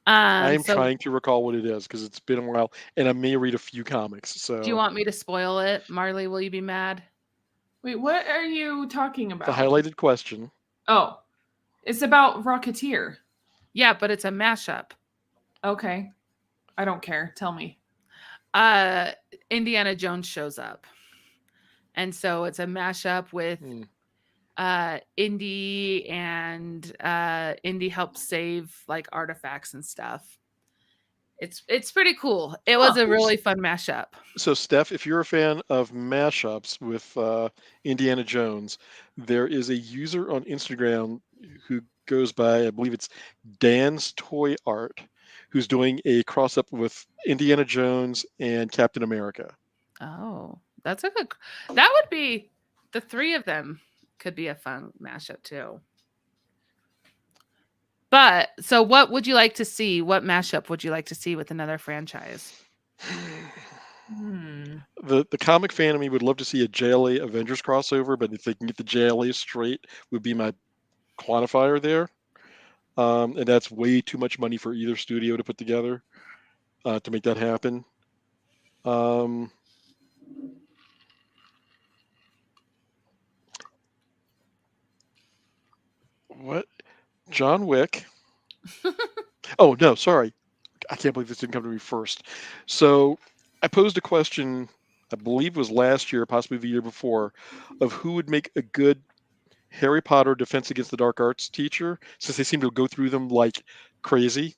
Speaker 3: I'm
Speaker 1: So
Speaker 3: trying to recall what it is because it's been a while, and I may read a few comics. So
Speaker 1: do you want me to spoil it? Marley, will you be mad?
Speaker 2: Wait, what are you talking about?
Speaker 3: the highlighted question?
Speaker 2: Oh, it's about Rocketeer.
Speaker 1: Yeah, but it's a mashup.
Speaker 2: Okay. I don't care. Tell me.
Speaker 1: Indiana Jones shows up. And so it's a mashup with Indy, and Indy helps save like artifacts and stuff. It's pretty cool. It was a really fun mashup.
Speaker 3: So, Steph, if you're a fan of mashups with Indiana Jones, there is a user on Instagram who goes by, I believe it's Dan's Toy Art, who's doing a cross up with Indiana Jones and Captain America.
Speaker 1: Oh, that's a good. That would be the three of them could be a fun mashup too. But so, what would you like to see? What mashup would you like to see with another franchise?
Speaker 3: The comic fan of me would love to see a JLA Avengers crossover, but if they can get the JLA straight, would be my quantifier there. And that's way too much money for either studio to put together to make that happen. What? John Wick. Oh, no, sorry. I can't believe this didn't come to me first. So I posed a question, I believe it was last year, possibly the year before, of who would make a good Harry Potter Defense Against the Dark Arts teacher, since they seem to go through them like crazy.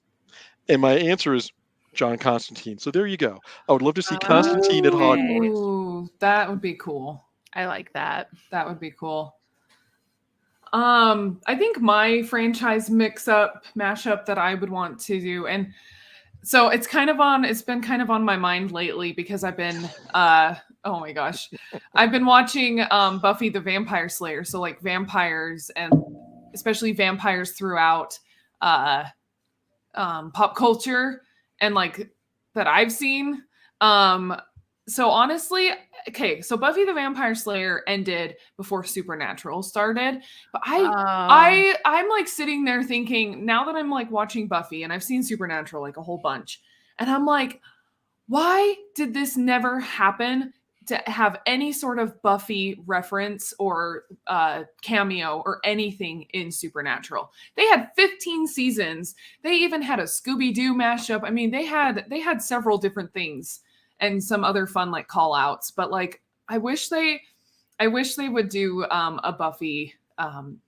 Speaker 3: And my answer is John Constantine. So there you go. I would love to see Constantine at Hogwarts.
Speaker 2: Ooh, that would be cool.
Speaker 1: I like that.
Speaker 2: That would be cool. I think my franchise mashup that I would want to do, and so it's been kind of on my mind lately because I've been oh my gosh. I've been watching Buffy the Vampire Slayer, so like vampires, and especially vampires throughout pop culture and like that I've seen. So honestly, okay, so Buffy the Vampire Slayer ended before Supernatural started, but I'm like sitting there thinking, now that I'm like watching Buffy and I've seen Supernatural like a whole bunch, and I'm like, why did this never happen to have any sort of Buffy reference or cameo or anything in Supernatural? They had 15 seasons. They even had a Scooby-Doo mashup. I mean, they had several different things and some other fun like call outs, but like I wish they would do a Buffy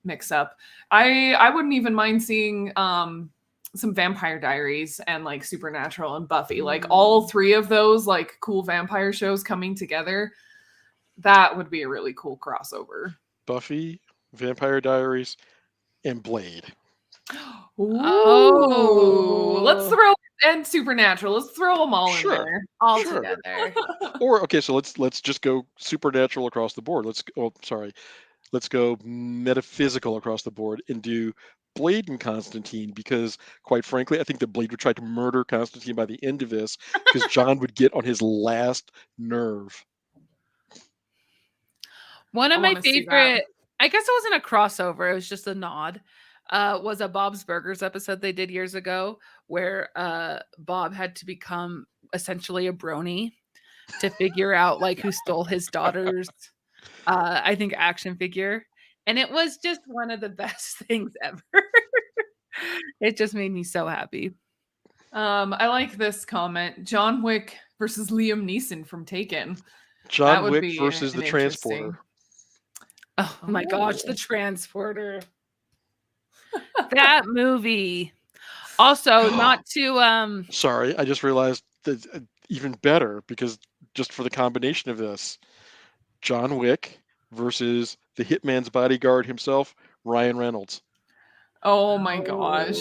Speaker 2: mix up. I wouldn't even mind seeing some Vampire Diaries and like Supernatural and Buffy, like all three of those like cool vampire shows coming together. That would be a really cool crossover.
Speaker 3: Buffy, Vampire Diaries, and Blade.
Speaker 2: Ooh, let's throw and Supernatural. Let's throw them all in there,
Speaker 1: all together.
Speaker 3: Or okay, so let's just go Supernatural across the board. Let's go metaphysical across the board and do Blade and Constantine, because quite frankly, I think that Blade would try to murder Constantine by the end of this because John would get on his last nerve.
Speaker 1: One of my favorite, I guess it wasn't a crossover, it was just a nod, was a Bob's Burgers episode they did years ago where Bob had to become essentially a brony to figure out like who stole his daughter's I think action figure, and it was just one of the best things ever. It just made me so happy.
Speaker 2: I like this comment. John Wick versus Liam Neeson from Taken. That
Speaker 3: John
Speaker 2: would
Speaker 3: Wick
Speaker 2: be
Speaker 3: versus
Speaker 2: an
Speaker 3: the Transporter.
Speaker 2: interesting.
Speaker 1: Oh my gosh, the
Speaker 2: Oh.
Speaker 1: Transporter. That movie. Also, not to
Speaker 3: Sorry, I just realized that even better because just for the combination of this, John Wick versus the Hitman's bodyguard himself, Ryan Reynolds.
Speaker 2: Oh my gosh.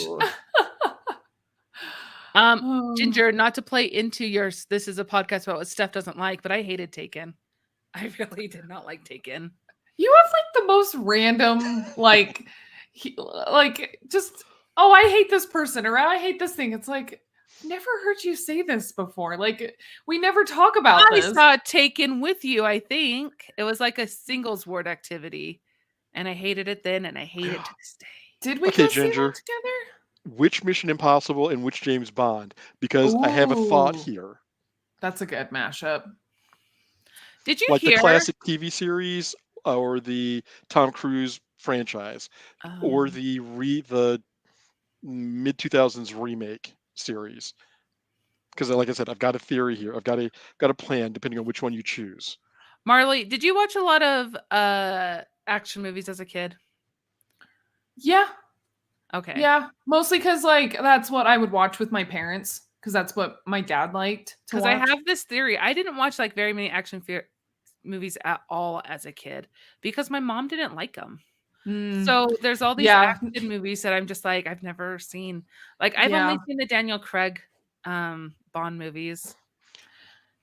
Speaker 1: Oh. Ginger, not to play into yours. This is a podcast about what Steph doesn't like, but I hated Taken. I really did not like Taken.
Speaker 2: You have like the most random, like just, oh, I hate this person or I hate this thing. It's like, never heard you say this before. Like, we never talk about
Speaker 1: I
Speaker 2: this.
Speaker 1: saw Taken with you, I think. It was like a singles ward activity. And I hated it then, and I hate it to this day.
Speaker 2: Did we
Speaker 3: Okay,
Speaker 2: go see
Speaker 3: Ginger.
Speaker 2: that together?
Speaker 3: Which Mission Impossible and which James Bond? Because I have a thought
Speaker 2: Ooh.
Speaker 3: here.
Speaker 2: That's a good mashup.
Speaker 1: Did you
Speaker 3: Like
Speaker 1: hear
Speaker 3: the classic TV series or the Tom Cruise franchise or the mid 2000s remake series? Because like I said, I've got a theory here. I've got a plan depending on which one you choose.
Speaker 1: Marley, did you watch a lot of action movies as a kid?
Speaker 2: Yeah.
Speaker 1: Okay.
Speaker 2: Yeah. Mostly because like that's what I would watch with my parents. Because that's what my dad liked to watch.
Speaker 1: Because I have this theory. I didn't watch like very many action movies at all as a kid because my mom didn't like them. So there's all these action movies that I'm just like, I've never seen. Like I've only seen the Daniel Craig Bond movies.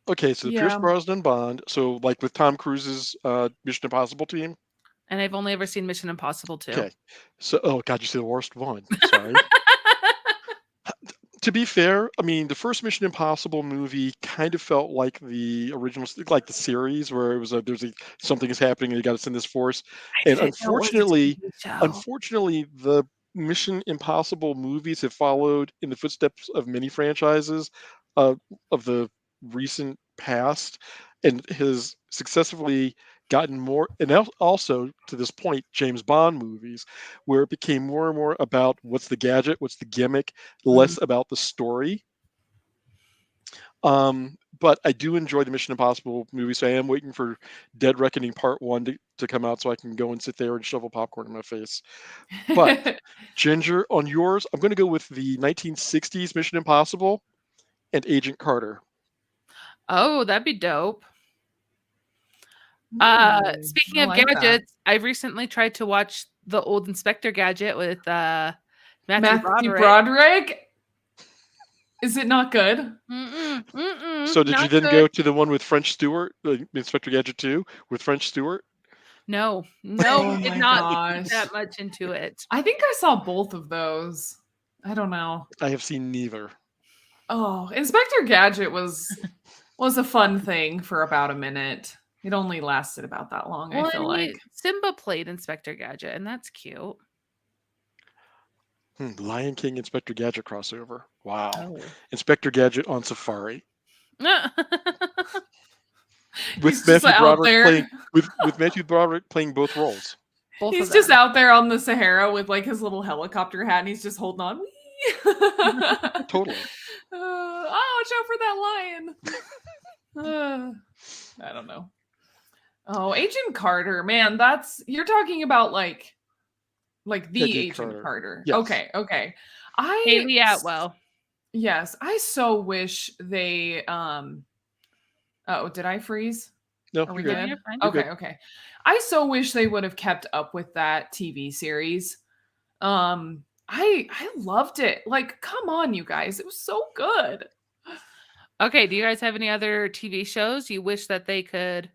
Speaker 3: Okay, so the Pierce Brosnan Bond. So like with Tom Cruise's Mission Impossible team.
Speaker 1: And I've only ever seen Mission Impossible 2.
Speaker 3: Okay. So, oh God, you said the worst one. Sorry. To be fair, I mean, the first Mission Impossible movie kind of felt like the original, like the series, where it was something is happening and you got to send this force. And unfortunately, the Mission Impossible movies have followed in the footsteps of many franchises of the recent past, and has successively gotten more, and also to this point, James Bond movies, where it became more and more about what's the gadget, what's the gimmick, less about the story. But I do enjoy the Mission Impossible movies, so I am waiting for Dead Reckoning Part 1 to come out so I can go and sit there and shovel popcorn in my face. But Ginger, on yours, I'm going to go with the 1960s Mission Impossible and Agent Carter.
Speaker 1: Oh, that'd be dope. Speaking of gadgets, I've recently tried to watch the old Inspector Gadget with Matthew
Speaker 2: Broderick. Is it not good?
Speaker 3: So did you then go to the one with French Stewart, Inspector Gadget 2 with French Stewart?
Speaker 1: No, did not get that much into it.
Speaker 2: I think I saw both of those. I don't know.
Speaker 3: I have seen neither.
Speaker 2: Oh, Inspector Gadget was a fun thing for about a minute. It only lasted about that long, I feel like.
Speaker 1: Simba played Inspector Gadget, and that's cute.
Speaker 3: Lion King Inspector Gadget crossover. Wow. Oh. Inspector Gadget on Safari. with Matthew Broderick playing both roles.
Speaker 2: He's just out there on the Sahara with like his little helicopter hat, and he's just holding on.
Speaker 3: Totally.
Speaker 2: Watch out for that lion. I don't know. Oh, Agent Carter, man, you're talking about like the Agent Carter. Yes. Okay.
Speaker 1: Haley Atwell.
Speaker 2: Yes, I so wish they. Oh, did I freeze?
Speaker 3: No,
Speaker 2: are we good? Okay. I so wish they would have kept up with that TV series. I loved it. Like, come on, you guys, it was so good.
Speaker 1: Okay, do you guys have any other TV shows you wish that they could?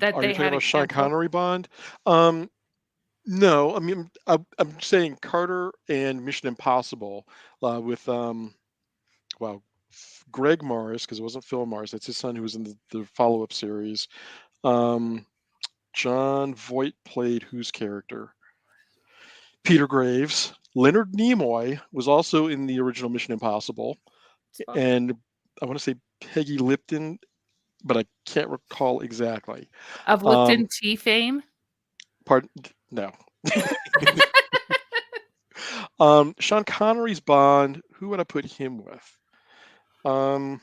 Speaker 3: Are you talking about Sean Connery Bond? No, I mean I'm saying Carter and Mission Impossible with Greg Morris, because it wasn't Phil Morris. That's his son who was in the follow-up series. John Voight played whose character? Peter Graves. Leonard Nimoy was also in the original Mission Impossible, and I want to say Peggy Lipton, but I can't recall exactly.
Speaker 1: Of Lipton tea fame?
Speaker 3: Pardon? No. Sean Connery's Bond. Who would I put him with? Um,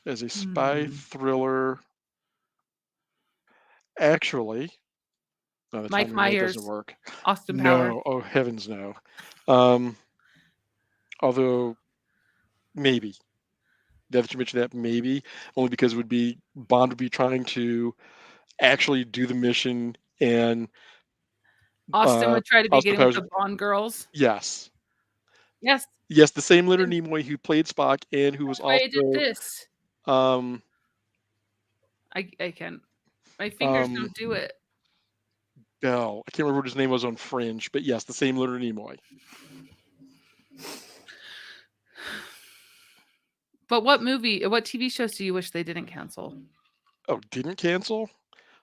Speaker 3: as a spy
Speaker 2: Hmm.
Speaker 3: thriller, actually, no, the
Speaker 1: Mike
Speaker 3: timing of that doesn't
Speaker 1: Myers,
Speaker 3: work.
Speaker 1: Austin Powers.
Speaker 3: No, oh heavens, no. Um, although maybe. Now that you mentioned that, maybe only because it would be Bond would be trying to actually do the mission, and
Speaker 1: Austin would try to be
Speaker 3: Austin
Speaker 1: getting with
Speaker 3: Powers.
Speaker 1: the Bond girls.
Speaker 3: Yes,
Speaker 1: Yes,
Speaker 3: yes, the same Leonard
Speaker 1: and
Speaker 3: Nimoy who played Spock and who was
Speaker 1: that's why I did
Speaker 3: also
Speaker 1: this.
Speaker 3: um
Speaker 1: I can. My fingers
Speaker 3: um
Speaker 1: don't do it.
Speaker 3: Bell. I can't remember what his name was on Fringe, but yes, the same Leonard Nimoy.
Speaker 1: But what TV shows do you wish they didn't cancel?
Speaker 3: Oh, didn't cancel?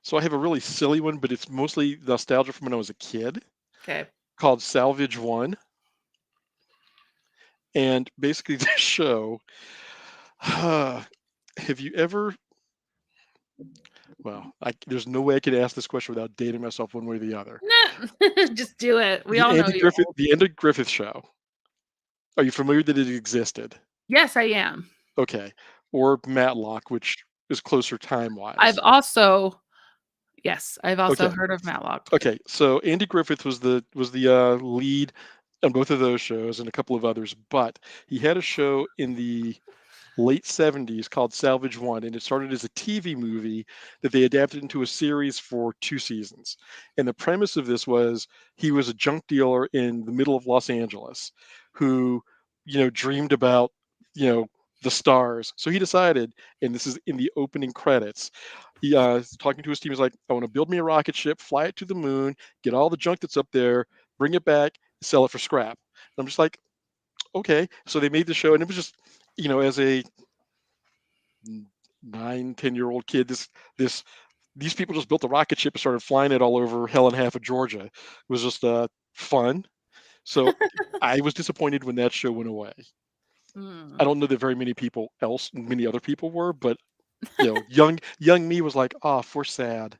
Speaker 3: So I have a really silly one, but it's mostly nostalgia from when I was a kid,
Speaker 1: Okay.
Speaker 3: called Salvage One. And basically, this show. Have you ever? Well, there's no way I could ask this question without dating myself one way or the other.
Speaker 1: Nah, just do it. We all know you're old.
Speaker 3: The Andy Griffith Show. Are you familiar that it existed?
Speaker 1: Yes, I am.
Speaker 3: Okay, or Matlock, which is closer time
Speaker 1: I've
Speaker 3: wise.
Speaker 1: also I've also
Speaker 3: Okay,
Speaker 1: heard of Matlock.
Speaker 3: okay. So Andy Griffith was the lead on both of those shows and a couple of others, but he had a show in the late 70s called Salvage One, and it started as a TV movie that they adapted into a series for 2 seasons. And the premise of this was he was a junk dealer in the middle of Los Angeles who, dreamed about, you know, the stars. So he decided, and this is in the opening credits, he talking to his team, he's like, I want to build me a rocket ship, fly it to the moon, get all the junk that's up there, bring it back, sell it for scrap. And I'm just like, okay. So they made the show, and it was just, as a 9, 10-year-old kid, this these people just built a rocket ship and started flying it all over hell and half of Georgia. It was just fun. So I was disappointed when that show went away.
Speaker 1: Hmm.
Speaker 3: I don't know that many other people were, but young me was like, oh, for sad.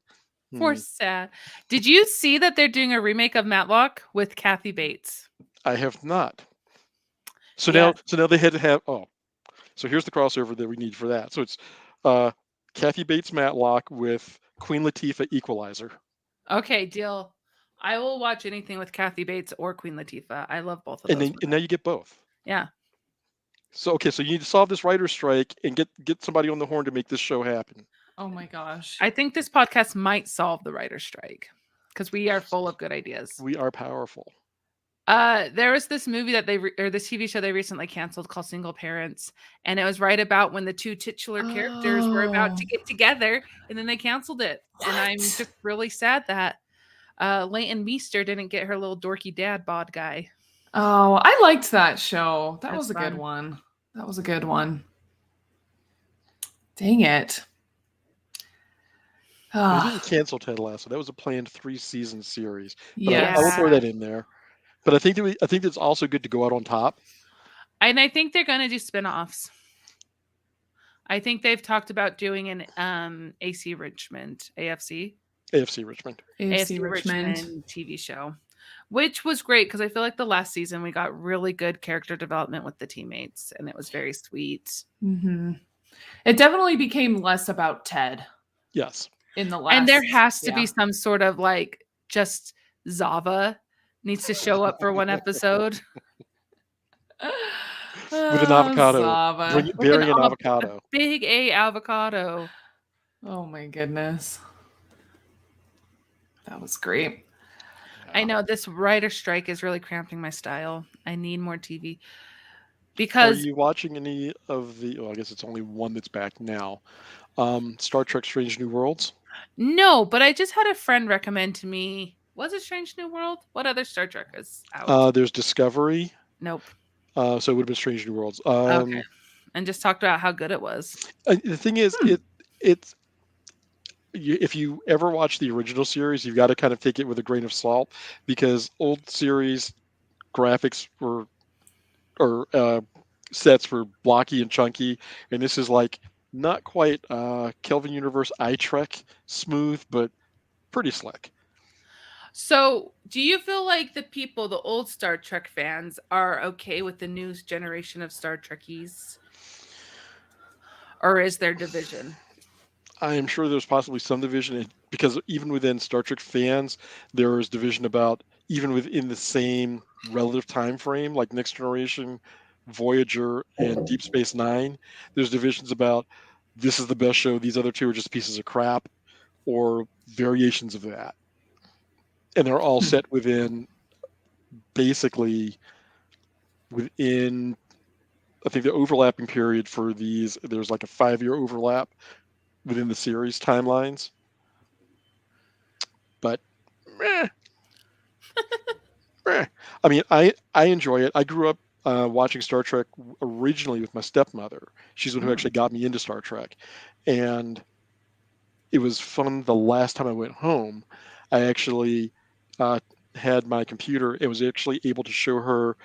Speaker 1: Poor sad. Did you see that they're doing a remake of Matlock with Kathy Bates?
Speaker 3: I have not. So
Speaker 1: Yes.
Speaker 3: now they had to have. Oh, so here's the crossover that we need for that. So it's uh, Kathy Bates Matlock with Queen Latifah Equalizer.
Speaker 1: Okay, deal. I will watch anything with Kathy Bates or Queen Latifah. I love both of
Speaker 3: And
Speaker 1: those
Speaker 3: then and now you get both.
Speaker 1: Yeah.
Speaker 3: So okay, so you need to solve this writer's strike and get somebody on the horn to make this show happen.
Speaker 2: Oh my gosh.
Speaker 1: I think this podcast might solve the writer's strike because we are full of good ideas.
Speaker 3: We are powerful.
Speaker 1: There was this movie that or this TV show they recently canceled called Single Parents, and it was right about when the two titular characters were about to get together, and then they canceled it. And I'm just really sad that Leighton Meester didn't get her little dorky dad bod guy.
Speaker 2: Oh, I liked that show. That
Speaker 1: That's
Speaker 2: was a good
Speaker 1: fun.
Speaker 2: one. That was a good one. Dang it.
Speaker 3: They didn't cancel Ted Lasso. That was a planned 3-season series. But
Speaker 2: Yes.
Speaker 3: I will throw that in there. But I think it's also good to go out on top.
Speaker 1: And I think they're going to do spinoffs. I think they've talked about doing an AFC Richmond
Speaker 3: AFC Richmond
Speaker 1: TV show, which was great because I feel like the last season we got really good character development with the teammates, and it was very sweet.
Speaker 2: Mm-hmm. It definitely became less about Ted.
Speaker 3: Yes.
Speaker 2: In the last,
Speaker 1: and there has to be some sort of like just Zava needs to show up for one episode.
Speaker 3: With an avocado. Bearing an avocado.
Speaker 1: Big A avocado.
Speaker 2: Oh my goodness. That was great.
Speaker 1: I know this writer strike is really cramping my style. I need more TV. Because
Speaker 3: are you watching any of the I guess it's only one that's back now. Star Trek Strange New Worlds?
Speaker 1: No, but I just had a friend recommend to me. Was it Strange New World? What other Star Trek is out?
Speaker 3: There's Discovery.
Speaker 1: Nope.
Speaker 3: So it would have been Strange New Worlds.
Speaker 1: Okay. And just talked about how good it was.
Speaker 3: The thing is, it's if you ever watch the original series, you've got to kind of take it with a grain of salt because old series graphics sets were blocky and chunky, and this is like not quite Kelvin Universe iTrek smooth, but pretty slick.
Speaker 1: So, do you feel like the old Star Trek fans, are okay with the new generation of Star Trekkies? Or is there division?
Speaker 3: I am sure there's possibly some division because even within Star Trek fans, there is division about even within the same relative time frame, like Next Generation, Voyager, and Deep Space Nine. There's divisions about this is the best show; these other two are just pieces of crap, or variations of that, and they're all set within basically within. I think the overlapping period for these there's like a 5-year overlap within the series timelines, but meh, meh. I mean, I enjoy it. I grew up watching Star Trek originally with my stepmother. She's the one who actually got me into Star Trek, and it was fun. The last time I went home, I actually uh, had my computer. It was actually able to show her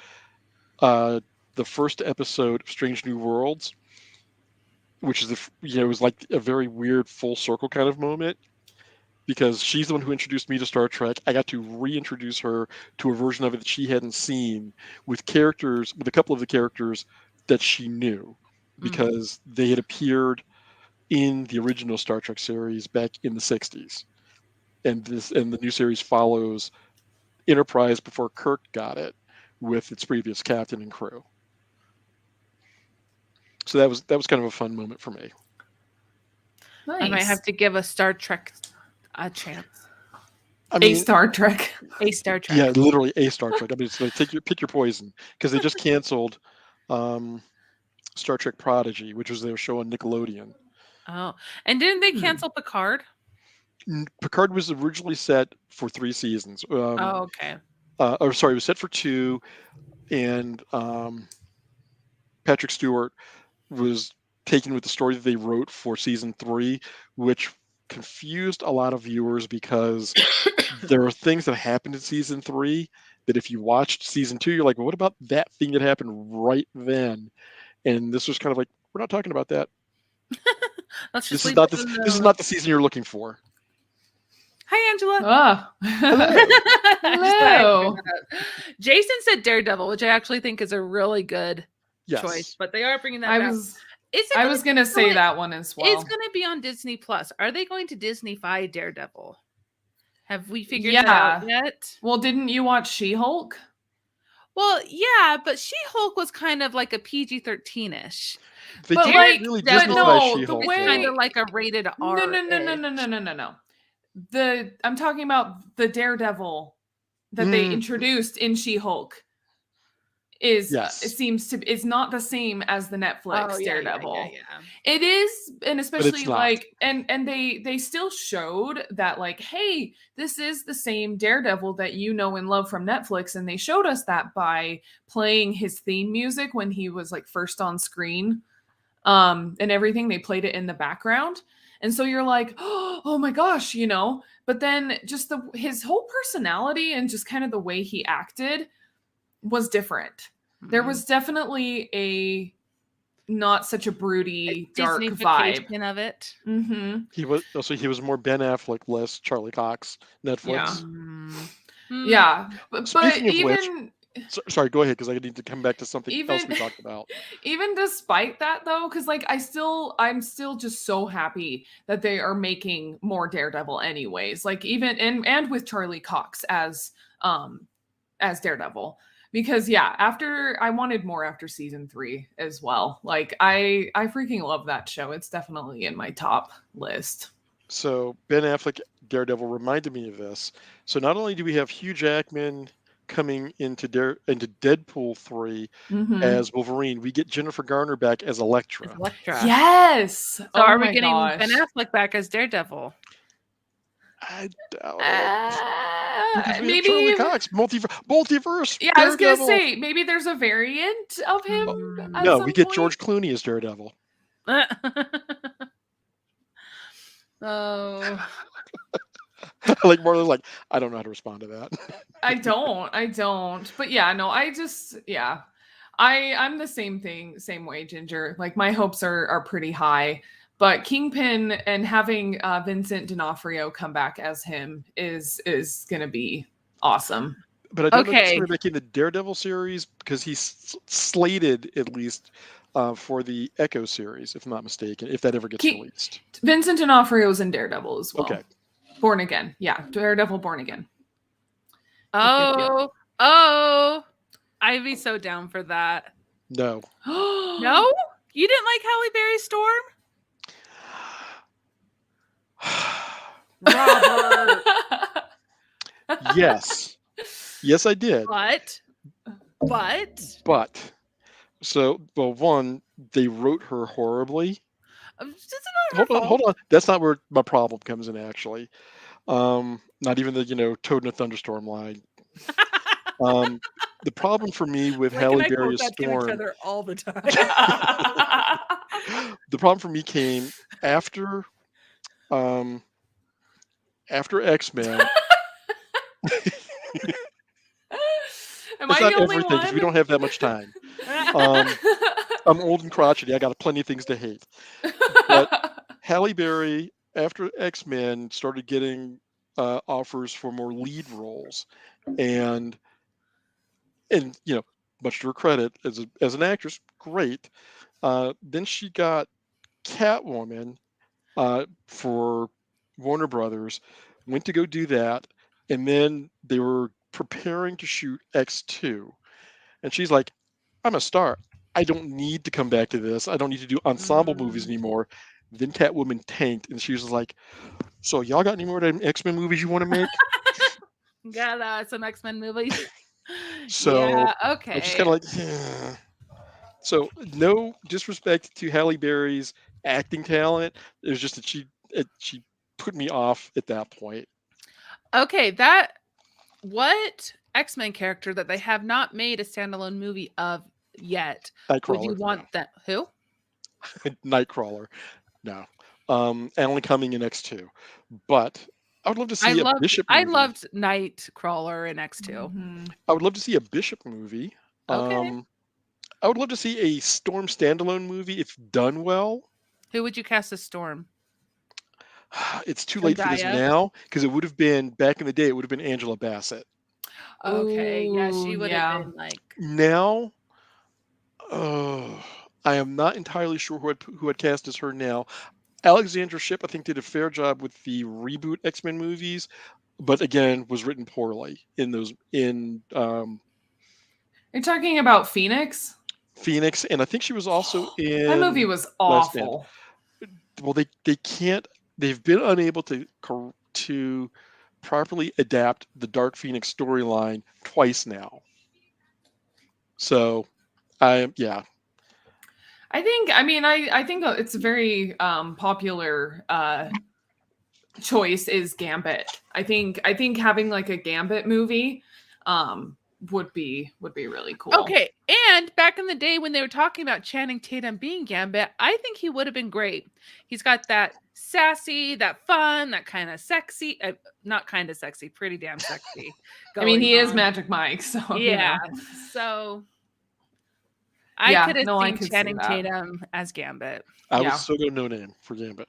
Speaker 3: uh, the first episode of Strange New Worlds, which is it was like a very weird full circle kind of moment because she's the one who introduced me to Star Trek. I got to reintroduce her to a version of it that she hadn't seen with a couple of the characters that she knew because they had appeared in the original Star Trek series back in the 60s. And the new series follows Enterprise before Kirk got it with its previous captain and crew. So that was kind of a fun moment for me.
Speaker 2: Nice.
Speaker 1: I might have to give a Star Trek a chance.
Speaker 3: I mean,
Speaker 2: a Star Trek.
Speaker 1: A Star Trek.
Speaker 3: Yeah, literally a Star Trek. I mean, it's like pick your poison because they just canceled Star Trek Prodigy, which was their show on Nickelodeon.
Speaker 1: Oh, and didn't they cancel Picard?
Speaker 3: Picard was originally set for 3 seasons.
Speaker 1: Oh, okay.
Speaker 3: Or sorry, it was set for 2, and Patrick Stewart was taken with the story that they wrote for season 3, which confused a lot of viewers because there are things that happened in season 3 that if you watched season 2, you're like, well, what about that thing that happened right then? And this was kind of like, we're not talking about that.
Speaker 1: Let's just
Speaker 3: This is not the season you're looking for.
Speaker 1: Hi, Angela.
Speaker 2: Oh. Hello.
Speaker 1: Jason said Daredevil, which I actually think is a really good choice, but they are bringing that back.
Speaker 2: I was going to say that one as well.
Speaker 1: It's going to be on Disney Plus. Are they going to Disney-fy Daredevil? Have we figured that out yet?
Speaker 2: Well, didn't you watch She-Hulk?
Speaker 1: Well, yeah, but She-Hulk was kind of like a PG-13-ish.
Speaker 3: They didn't really Disney-fy She-Hulk.
Speaker 1: It's kind of like a rated R.
Speaker 2: No. I'm talking about the Daredevil that they introduced in She-Hulk. Is not the same as the Netflix Daredevil.
Speaker 1: Yeah.
Speaker 2: It is, and especially like and they still showed that like, hey, this is the same Daredevil that you know and love from Netflix, and they showed us that by playing his theme music when he was like first on screen, and everything. They played it in the background, and so you're like, oh my gosh, you know. But then just his whole personality and just kind of the way he acted was different. There was definitely a not such a broody, dark vibe
Speaker 1: of it.
Speaker 2: Mm-hmm.
Speaker 3: He was more Ben Affleck, less Charlie Cox. Netflix.
Speaker 2: Yeah. But even
Speaker 3: sorry, go ahead because I need to come back to something else we talked about.
Speaker 2: Even despite that, though, because like I'm still just so happy that they are making more Daredevil, anyways. Like even and with Charlie Cox as Daredevil. Because I wanted more after season 3 as well. Like I freaking love that show. It's definitely in my top list.
Speaker 3: So Ben Affleck Daredevil reminded me of this. So not only do we have Hugh Jackman coming into Deadpool 3 as Wolverine, we get Jennifer Garner back as Elektra.
Speaker 2: Yes.
Speaker 1: So are we getting Ben Affleck back as Daredevil?
Speaker 3: I doubt it. Maybe Charlie Cox, multiverse.
Speaker 2: Yeah, Daredevil. I was gonna say maybe there's a variant of him.
Speaker 3: No, we get George Clooney as Daredevil.
Speaker 1: Oh.
Speaker 3: Like Marlon's like, I don't know how to respond to that.
Speaker 2: I don't. But yeah, no, I'm the same way, Ginger. Like my hopes are pretty high. But Kingpin and having Vincent D'Onofrio come back as him is going to be awesome.
Speaker 3: But I don't know if he's
Speaker 1: Okay.
Speaker 3: coming back in the Daredevil series because he's slated at least for the Echo series, if I'm not mistaken, if that ever gets released.
Speaker 2: Vincent D'Onofrio's in Daredevil as well.
Speaker 3: Okay.
Speaker 2: Born Again. Yeah, Daredevil Born Again.
Speaker 1: Oh, I'd be so down for that.
Speaker 3: No.
Speaker 1: No? You didn't like Halle Berry's Storm? Robert.
Speaker 3: Yes. Yes, I did.
Speaker 1: But.
Speaker 3: So, well, one, they wrote her horribly.
Speaker 1: Hold
Speaker 3: on. That's not where my problem comes in, actually. Not even the, Toad in a Thunderstorm line. The problem for me with Halle Berry's Storm,
Speaker 1: each other all the time.
Speaker 3: the problem for me came after X-Men.
Speaker 2: Am
Speaker 3: it's
Speaker 2: I
Speaker 3: not
Speaker 2: the only
Speaker 3: everything because
Speaker 2: one?
Speaker 3: we don't have that much time. I'm old and crotchety. I got plenty of things to hate. But Halle Berry, after X-Men, started getting offers for more lead roles, and much to her credit as an actress, great. Then she got Catwoman for Warner Brothers, went to go do that, and then they were preparing to shoot X2, and she's like, "I'm a star. I don't need to come back to this. I don't need to do ensemble movies anymore." Then Catwoman tanked, and she was like, "So y'all got any more X-Men movies you want to make?"
Speaker 1: Got some X-Men movies.
Speaker 3: So
Speaker 1: yeah, okay.
Speaker 3: I'm just kind of like, yeah. So no disrespect to Halle Berry's acting talent. It was just that she put me off at that point.
Speaker 1: Okay, what X-Men character that they have not made a standalone movie of yet would you want that? Who?
Speaker 3: Nightcrawler. No. Only coming in X2. But I would love to see a Bishop movie.
Speaker 1: I loved Nightcrawler in X2.
Speaker 2: Mm-hmm.
Speaker 3: I would love to see a Bishop movie.
Speaker 1: Okay.
Speaker 3: I would love to see a Storm standalone movie if done well.
Speaker 1: Who would you cast as Storm?
Speaker 3: It's too late for this now because it would have been back in the day. It would have been Angela Bassett.
Speaker 1: Okay, yeah, she would have been like.
Speaker 3: Now, I am not entirely sure who I'd cast as her now. Alexandra Shipp, I think, did a fair job with the reboot X-Men movies, but again, was written poorly in those.
Speaker 2: You're talking about Phoenix?
Speaker 3: Phoenix, and I think she was also in.
Speaker 2: That movie was awful.
Speaker 3: Well, they can't. They've been unable to properly adapt the Dark Phoenix storyline twice now. So, I think it's a very popular choice is Gambit. I think having like a Gambit movie would be really cool.
Speaker 1: Okay, and back in the day when they were talking about Channing Tatum being Gambit, I think he would have been great. He's got that sassy, that fun, that kind of sexy, not kind of sexy, pretty damn sexy.
Speaker 2: I mean, he is Magic Mike, so
Speaker 1: yeah. So I could have seen Channing Tatum as Gambit.
Speaker 3: I would still go no name for Gambit.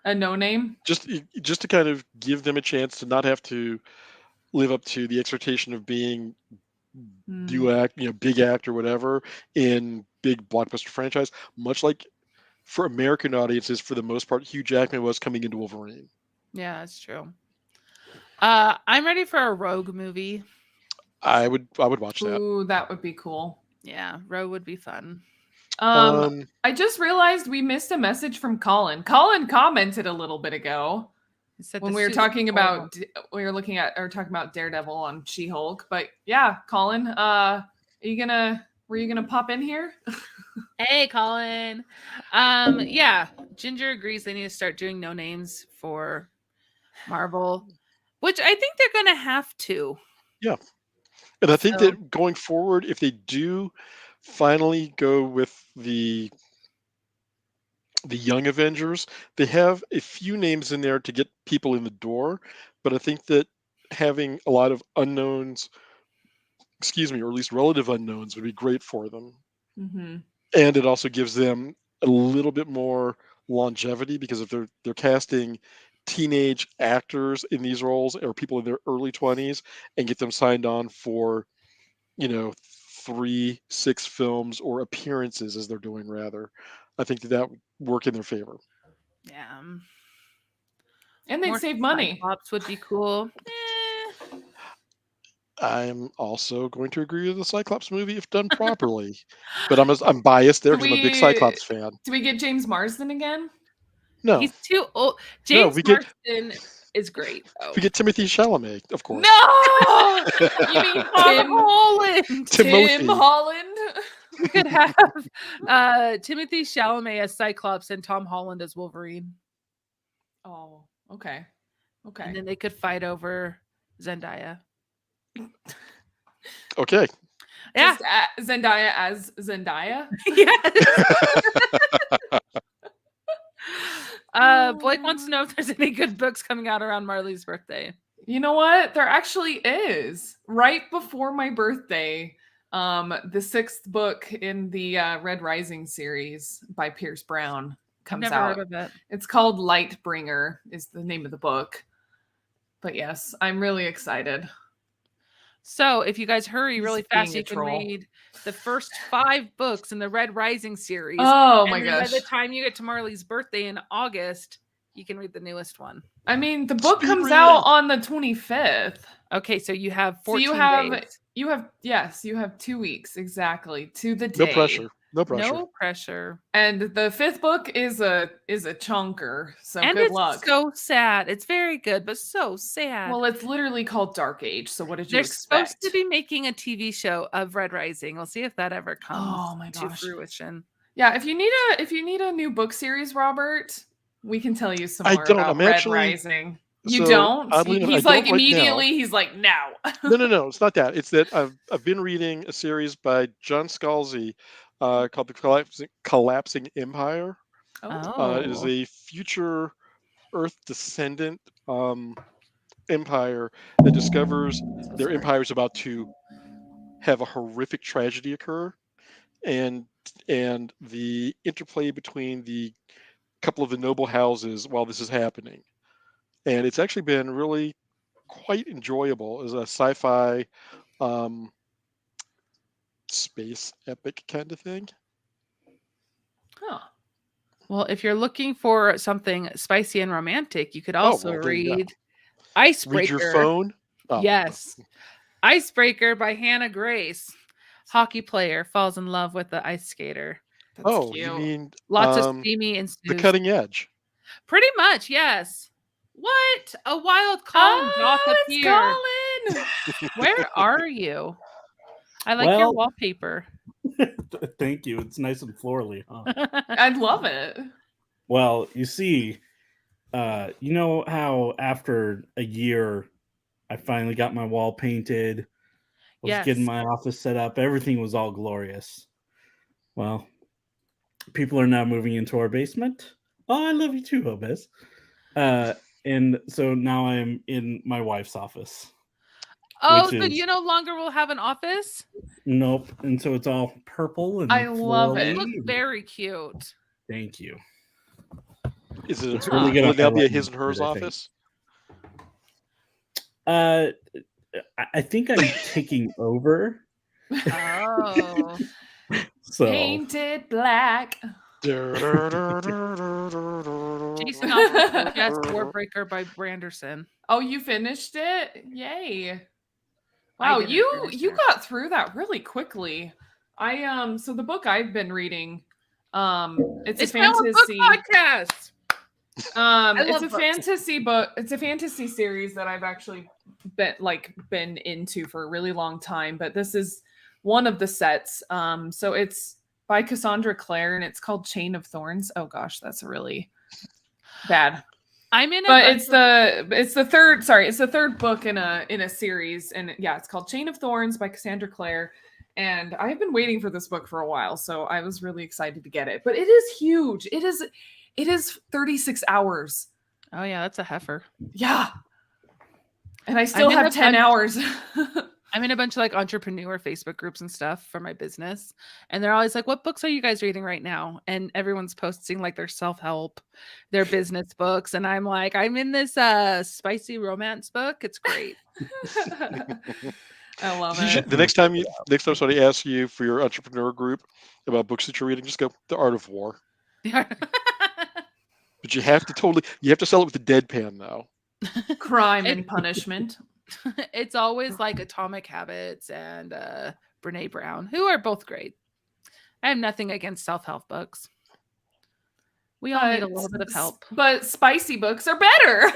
Speaker 2: A no name?
Speaker 3: Just to kind of give them a chance to not have to live up to the expectation of being big act or whatever in big blockbuster franchise, much like for American audiences, for the most part, Hugh Jackman was coming into Wolverine.
Speaker 1: Yeah, that's true. I'm ready for a Rogue movie.
Speaker 3: I would watch that.
Speaker 2: Ooh, that would be cool.
Speaker 1: Yeah, Rogue would be fun.
Speaker 2: I just realized we missed a message from Colin. Colin commented a little bit ago when we were talking about talking about Daredevil on She-Hulk. But yeah, Colin, were you gonna pop in here?
Speaker 1: Hey, Colin. Yeah, Ginger agrees they need to start doing no names for Marvel, which I think they're gonna have to.
Speaker 3: Yeah, and I think that going forward, if they do finally go with the Young Avengers, they have a few names in there to get people in the door, but I think that having a lot of unknowns, or at least relative unknowns, would be great for them.
Speaker 2: Mm-hmm.
Speaker 3: And it also gives them a little bit more longevity, because if they're casting teenage actors in these roles or people in their early 20s and get them signed on for, 3, 6 films or appearances as they're doing rather, I think that would work in their favor.
Speaker 1: Yeah.
Speaker 2: And they'd
Speaker 1: More
Speaker 2: save money.
Speaker 1: Cyclops would be cool.
Speaker 3: I'm also going to agree with the Cyclops movie if done properly, but I'm biased there because I'm a big Cyclops fan.
Speaker 2: Do we get James Marsden again?
Speaker 3: No,
Speaker 1: He's too old.
Speaker 3: No,
Speaker 1: James
Speaker 3: we get-
Speaker 1: Marsden is great. Though.
Speaker 3: we get Timothy Chalamet, of course.
Speaker 2: No! You mean
Speaker 1: Tom
Speaker 2: Tim
Speaker 1: Holland.
Speaker 3: Timothy.
Speaker 2: Tim Holland?
Speaker 1: We could have Timothy Chalamet as Cyclops and Tom Holland as Wolverine.
Speaker 2: Oh, okay. Okay.
Speaker 1: And then they could fight over Zendaya.
Speaker 3: Okay.
Speaker 1: Yeah.
Speaker 2: Just Zendaya as Zendaya?
Speaker 1: Blake wants to know if there's any good books coming out around Marley's birthday.
Speaker 2: You know what? There actually is. Right before my birthday, the 6th book in the Red Rising series by Pierce Brown comes
Speaker 1: I've never
Speaker 2: out.
Speaker 1: heard of it.
Speaker 2: It's called Lightbringer is the name of the book. But yes, I'm really excited.
Speaker 1: So if you guys hurry
Speaker 2: He's
Speaker 1: really fast,
Speaker 2: being a
Speaker 1: you can
Speaker 2: troll.
Speaker 1: read the first 5 books in the Red Rising series.
Speaker 2: Oh my
Speaker 1: and then
Speaker 2: gosh.
Speaker 1: by the time you get to Marley's birthday in August, you can read the newest one.
Speaker 2: I mean, the book
Speaker 3: Speed
Speaker 2: comes
Speaker 3: reading.
Speaker 2: out on the 25th.
Speaker 1: Okay, so you have
Speaker 2: So
Speaker 1: 14 days.
Speaker 2: you have 2 weeks exactly to the day.
Speaker 3: No pressure. No pressure.
Speaker 1: No pressure.
Speaker 2: And the 5th book is a chunker. So
Speaker 1: And
Speaker 2: good
Speaker 1: it's
Speaker 2: luck.
Speaker 1: so sad. It's very good, but so sad.
Speaker 2: Well, it's literally called Dark Age. So what did you
Speaker 1: They're
Speaker 2: expect?
Speaker 1: supposed to be making a TV show of Red Rising. We'll see if that ever comes
Speaker 2: Oh my
Speaker 1: to
Speaker 2: gosh.
Speaker 1: fruition.
Speaker 2: Yeah, if you need a new book series, Robert, we can tell you some
Speaker 3: I
Speaker 2: more
Speaker 3: don't.
Speaker 2: about
Speaker 3: I'm
Speaker 2: Red
Speaker 3: actually-
Speaker 2: Rising. You
Speaker 3: so,
Speaker 2: don't?
Speaker 3: oddly enough, I
Speaker 2: He's
Speaker 3: don't
Speaker 2: like
Speaker 3: right now.
Speaker 2: immediately, he's like, now.
Speaker 3: No. It's not that. It's that I've been reading a series by John Scalzi called The Collapsing Empire. It is a future Earth descendant empire that discovers their empire is about to have a horrific tragedy occur, and the interplay between the couple of the noble houses while this is happening. And it's actually been really quite enjoyable as a sci-fi space epic kind of thing.
Speaker 2: Huh.
Speaker 1: Well, if you're looking for something spicy and romantic, you could also
Speaker 3: well, there you go.
Speaker 1: read Icebreaker.
Speaker 3: Read your phone. Oh.
Speaker 1: Yes. Icebreaker by Hannah Grace. Hockey player falls in love with the ice skater.
Speaker 2: That's
Speaker 3: Oh,
Speaker 2: cute.
Speaker 3: you mean
Speaker 1: Lots of steamy and
Speaker 3: The Cutting Edge?
Speaker 1: Pretty much, yes. What? A wild Colin doth
Speaker 2: it's
Speaker 1: appear.
Speaker 2: Colin!
Speaker 1: Where are you? I like your
Speaker 4: Well-
Speaker 1: wallpaper.
Speaker 4: Thank you. It's nice and florally, huh?
Speaker 2: I love it.
Speaker 4: Well, you see, you know how after a year, I finally got my wall painted, was
Speaker 1: Yes.
Speaker 4: getting my office set up. Everything was all glorious. Well, people are now moving into our basement. Oh, I love you too, Hobez. And so now I'm in my wife's office.
Speaker 1: Oh,
Speaker 4: Which
Speaker 1: so
Speaker 4: is-
Speaker 1: you no longer will have an office?
Speaker 4: Nope. And so it's all purple and
Speaker 2: I love
Speaker 4: florally.
Speaker 2: it.
Speaker 1: You look very cute.
Speaker 4: Thank you.
Speaker 3: Is it
Speaker 4: It's really good
Speaker 3: will
Speaker 4: on
Speaker 3: it now be a
Speaker 4: highlight
Speaker 3: his and hers
Speaker 4: mode, I think.
Speaker 3: office?
Speaker 4: I think I'm taking over.
Speaker 1: Oh.
Speaker 4: So
Speaker 2: Painted black.
Speaker 1: Jason also suggests Warbreaker by Branderson.
Speaker 2: Oh, you finished it? Yay. Wow,
Speaker 1: didn't
Speaker 2: you
Speaker 1: finish
Speaker 2: you
Speaker 1: it.
Speaker 2: got through that really quickly. So the book I've been reading, it's a
Speaker 1: now a book
Speaker 2: fantasy
Speaker 1: podcast.
Speaker 2: it's
Speaker 1: love
Speaker 2: a
Speaker 1: books.
Speaker 2: fantasy book. It's a fantasy series that I've actually been into for a really long time, but this is one of the sets. So it's by Cassandra Clare and it's called Chain of Thorns. Oh gosh, that's really bad.
Speaker 1: I'm in a
Speaker 2: But
Speaker 1: bunch
Speaker 2: it's the third book in a series, and yeah, it's called Chain of Thorns by Cassandra Clare. And I've been waiting for this book for a while, so I was really excited to get it. But it is huge. It is 36 hours.
Speaker 1: Oh yeah, that's a heifer.
Speaker 2: Yeah. And I still
Speaker 1: in
Speaker 2: have
Speaker 1: a
Speaker 2: 10
Speaker 1: bunch-
Speaker 2: hours.
Speaker 1: I'm in a bunch of like entrepreneur Facebook groups and stuff for my business. And they're always like, what books are you guys reading right now? And everyone's posting like their self-help, their business books. And I'm like, I'm in this spicy romance book. It's great.
Speaker 2: I love
Speaker 3: You
Speaker 2: it.
Speaker 3: should, the next time somebody asks you for your entrepreneur group about books that you're reading, just go The Art of War. But you have to sell it with a deadpan though.
Speaker 2: Crime and Punishment.
Speaker 1: It's always like Atomic Habits and Brene Brown, who are both great. I have nothing against self-help books. We all need a little bit of help.
Speaker 2: But spicy books are better.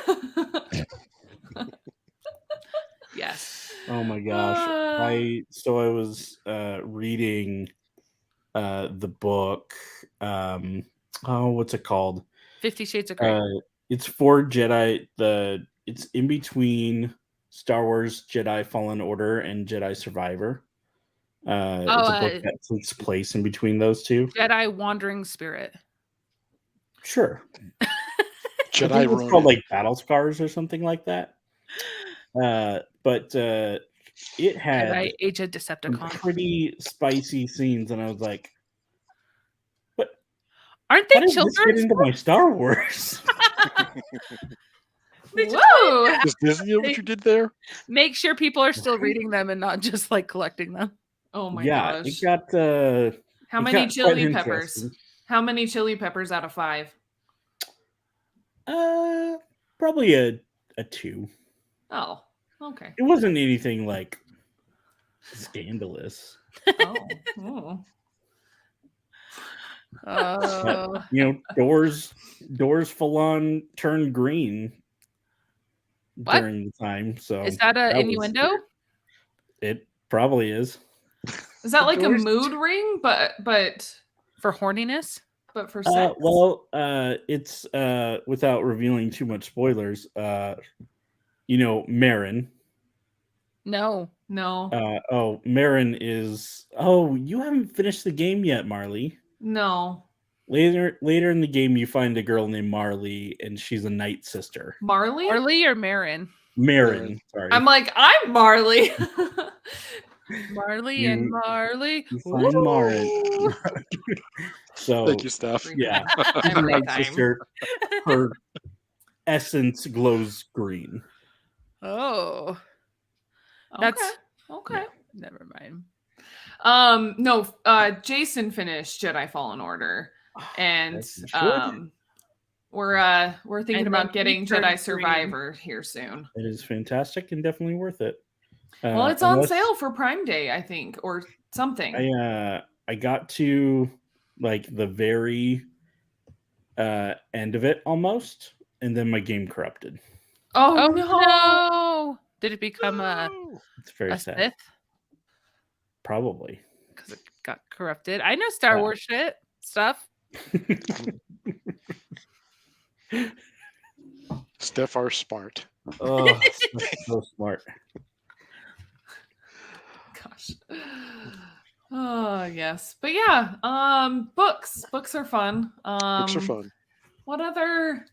Speaker 1: Yes.
Speaker 4: Oh my gosh. I was reading the book. What's it called?
Speaker 1: 50 Shades of Grey.
Speaker 4: It's for Jedi. It's in between Star Wars Jedi Fallen Order and Jedi Survivor. It's a book that takes place in between those two.
Speaker 1: Jedi Wandering Spirit.
Speaker 4: Sure.
Speaker 3: Jedi
Speaker 4: it's called like Battle Scars or something like that. But it had
Speaker 1: Jedi Age of Decepticon.
Speaker 4: Pretty spicy scenes, and I was like, "What?
Speaker 1: Aren't they
Speaker 4: How did
Speaker 1: children's
Speaker 4: this get into my Star Wars?"
Speaker 2: Whoa!
Speaker 3: Does Disney know what you did there?
Speaker 1: Make sure people are still reading them and not just like collecting them.
Speaker 2: Oh my
Speaker 4: Yeah,
Speaker 2: gosh!
Speaker 4: it got.
Speaker 2: How
Speaker 4: it
Speaker 2: many
Speaker 4: got
Speaker 2: chili
Speaker 4: quite
Speaker 2: peppers?
Speaker 4: interesting.
Speaker 2: How many chili peppers out of 5?
Speaker 4: Probably a 2.
Speaker 2: Oh, okay.
Speaker 4: It wasn't anything like scandalous.
Speaker 2: Oh.
Speaker 4: But, doors full on turned green
Speaker 1: What?
Speaker 4: during the time. So
Speaker 1: Is that an innuendo?
Speaker 4: It probably is.
Speaker 2: Is that like a
Speaker 1: Doors-
Speaker 2: mood ring, but
Speaker 1: For horniness?
Speaker 2: for sex?
Speaker 4: It's without revealing too much spoilers. Marin.
Speaker 1: No.
Speaker 2: No,
Speaker 4: Marin is. Oh, you haven't finished the game yet, Marley.
Speaker 2: no.
Speaker 4: Later in the game, you find a girl named Marley, and she's a Night Sister.
Speaker 2: Marley?
Speaker 1: Marley or Marin?
Speaker 4: Marin, sorry.
Speaker 2: I'm like, I'm Marley.
Speaker 1: Marley and Marley.
Speaker 4: You find Marin. So
Speaker 3: Thank you, Steph.
Speaker 4: yeah,
Speaker 2: Every
Speaker 4: Night
Speaker 2: time.
Speaker 4: Sister. Her essence glows green.
Speaker 1: Oh. That's
Speaker 2: Okay.
Speaker 1: never mind.
Speaker 2: No, Jason finished Jedi Fallen Order, and
Speaker 4: As you should.
Speaker 2: we're thinking
Speaker 1: And
Speaker 2: about
Speaker 1: then
Speaker 2: getting
Speaker 1: he turned
Speaker 2: Jedi
Speaker 1: green.
Speaker 2: Survivor here soon.
Speaker 4: It is fantastic and definitely worth it.
Speaker 2: Well, it's on
Speaker 4: unless-
Speaker 2: sale for Prime Day, I think, or something.
Speaker 4: I got to like the very end of it almost, and then my game corrupted.
Speaker 2: Oh,
Speaker 1: Oh
Speaker 2: no.
Speaker 1: no! Did it become
Speaker 4: It's very
Speaker 1: a
Speaker 4: sad.
Speaker 1: Sith?
Speaker 4: Probably.
Speaker 1: Because it got corrupted. I know Star
Speaker 4: Yeah.
Speaker 1: Wars shit stuff.
Speaker 3: Steph are smart.
Speaker 4: Oh, so smart.
Speaker 2: Gosh. Oh, yes. But yeah, books are fun.
Speaker 3: Books are fun.
Speaker 2: What other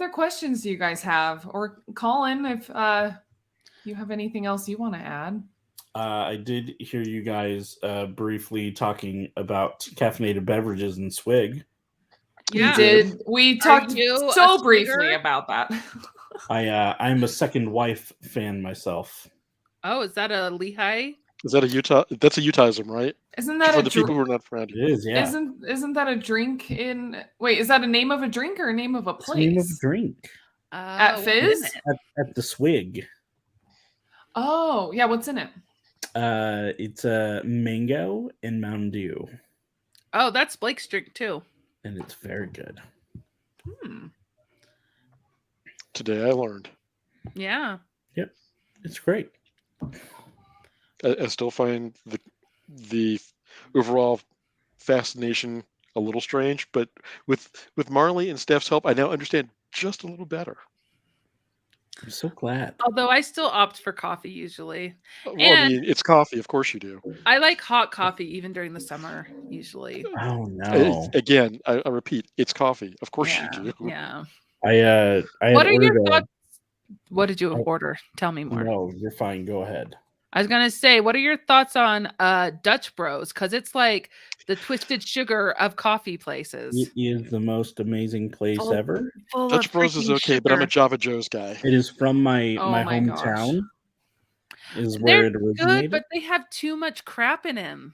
Speaker 2: questions do you guys have? Or call in if you have anything else you want to add.
Speaker 4: I did hear you guys briefly talking about caffeinated beverages and swig.
Speaker 1: Yeah.
Speaker 2: We talked
Speaker 1: you
Speaker 2: so
Speaker 1: a
Speaker 2: briefly
Speaker 1: swigger?
Speaker 2: about that.
Speaker 4: I'm a Second Wife fan myself.
Speaker 1: Oh, is that a Lehigh?
Speaker 3: Is that a Utah? That's a Utahism, right?
Speaker 2: Isn't that
Speaker 3: For
Speaker 2: a
Speaker 3: the people who are not around
Speaker 4: It
Speaker 3: here.
Speaker 4: is, yeah.
Speaker 2: Isn't that a drink in? Wait, is that a name of a drink or a name of a
Speaker 4: It's the name of a
Speaker 2: place?
Speaker 4: drink
Speaker 2: At
Speaker 1: what's in
Speaker 2: Fizz?
Speaker 1: it?
Speaker 4: at the swig.
Speaker 2: Oh, yeah. What's in it?
Speaker 4: It's a mango and Mountain Dew,
Speaker 1: Oh, that's Blake's drink too.
Speaker 4: and it's very good.
Speaker 3: Today I learned.
Speaker 1: Yeah.
Speaker 4: It's great.
Speaker 3: I still find the overall fascination a little strange, but with Marley and Steph's help, I now understand just a little better.
Speaker 4: I'm so glad.
Speaker 1: Although I still opt for coffee usually.
Speaker 3: Well,
Speaker 1: And-
Speaker 3: I mean, it's coffee, of course you do.
Speaker 1: I like hot coffee even during the summer usually.
Speaker 4: Oh no!
Speaker 3: Again, I repeat, it's coffee. Of course
Speaker 1: Yeah.
Speaker 3: you do.
Speaker 1: Yeah.
Speaker 4: I had
Speaker 1: What are your
Speaker 4: ordered
Speaker 1: thoughts? What did you
Speaker 4: Oh.
Speaker 1: order? Tell me more.
Speaker 4: No, you're fine. Go ahead.
Speaker 1: I was gonna say, what are your thoughts on Dutch Bros? Because it's like the twisted sugar of coffee places.
Speaker 4: It is the most amazing place
Speaker 1: Full-
Speaker 4: ever.
Speaker 1: Full
Speaker 3: Dutch
Speaker 1: of
Speaker 3: Bros is
Speaker 1: freaking
Speaker 3: okay, but I'm a
Speaker 1: sugar.
Speaker 3: Java Joe's guy.
Speaker 4: It is from my
Speaker 2: Oh my
Speaker 4: hometown. Is
Speaker 1: They're
Speaker 4: where it
Speaker 1: good,
Speaker 4: originated.
Speaker 1: but they have too much crap in them.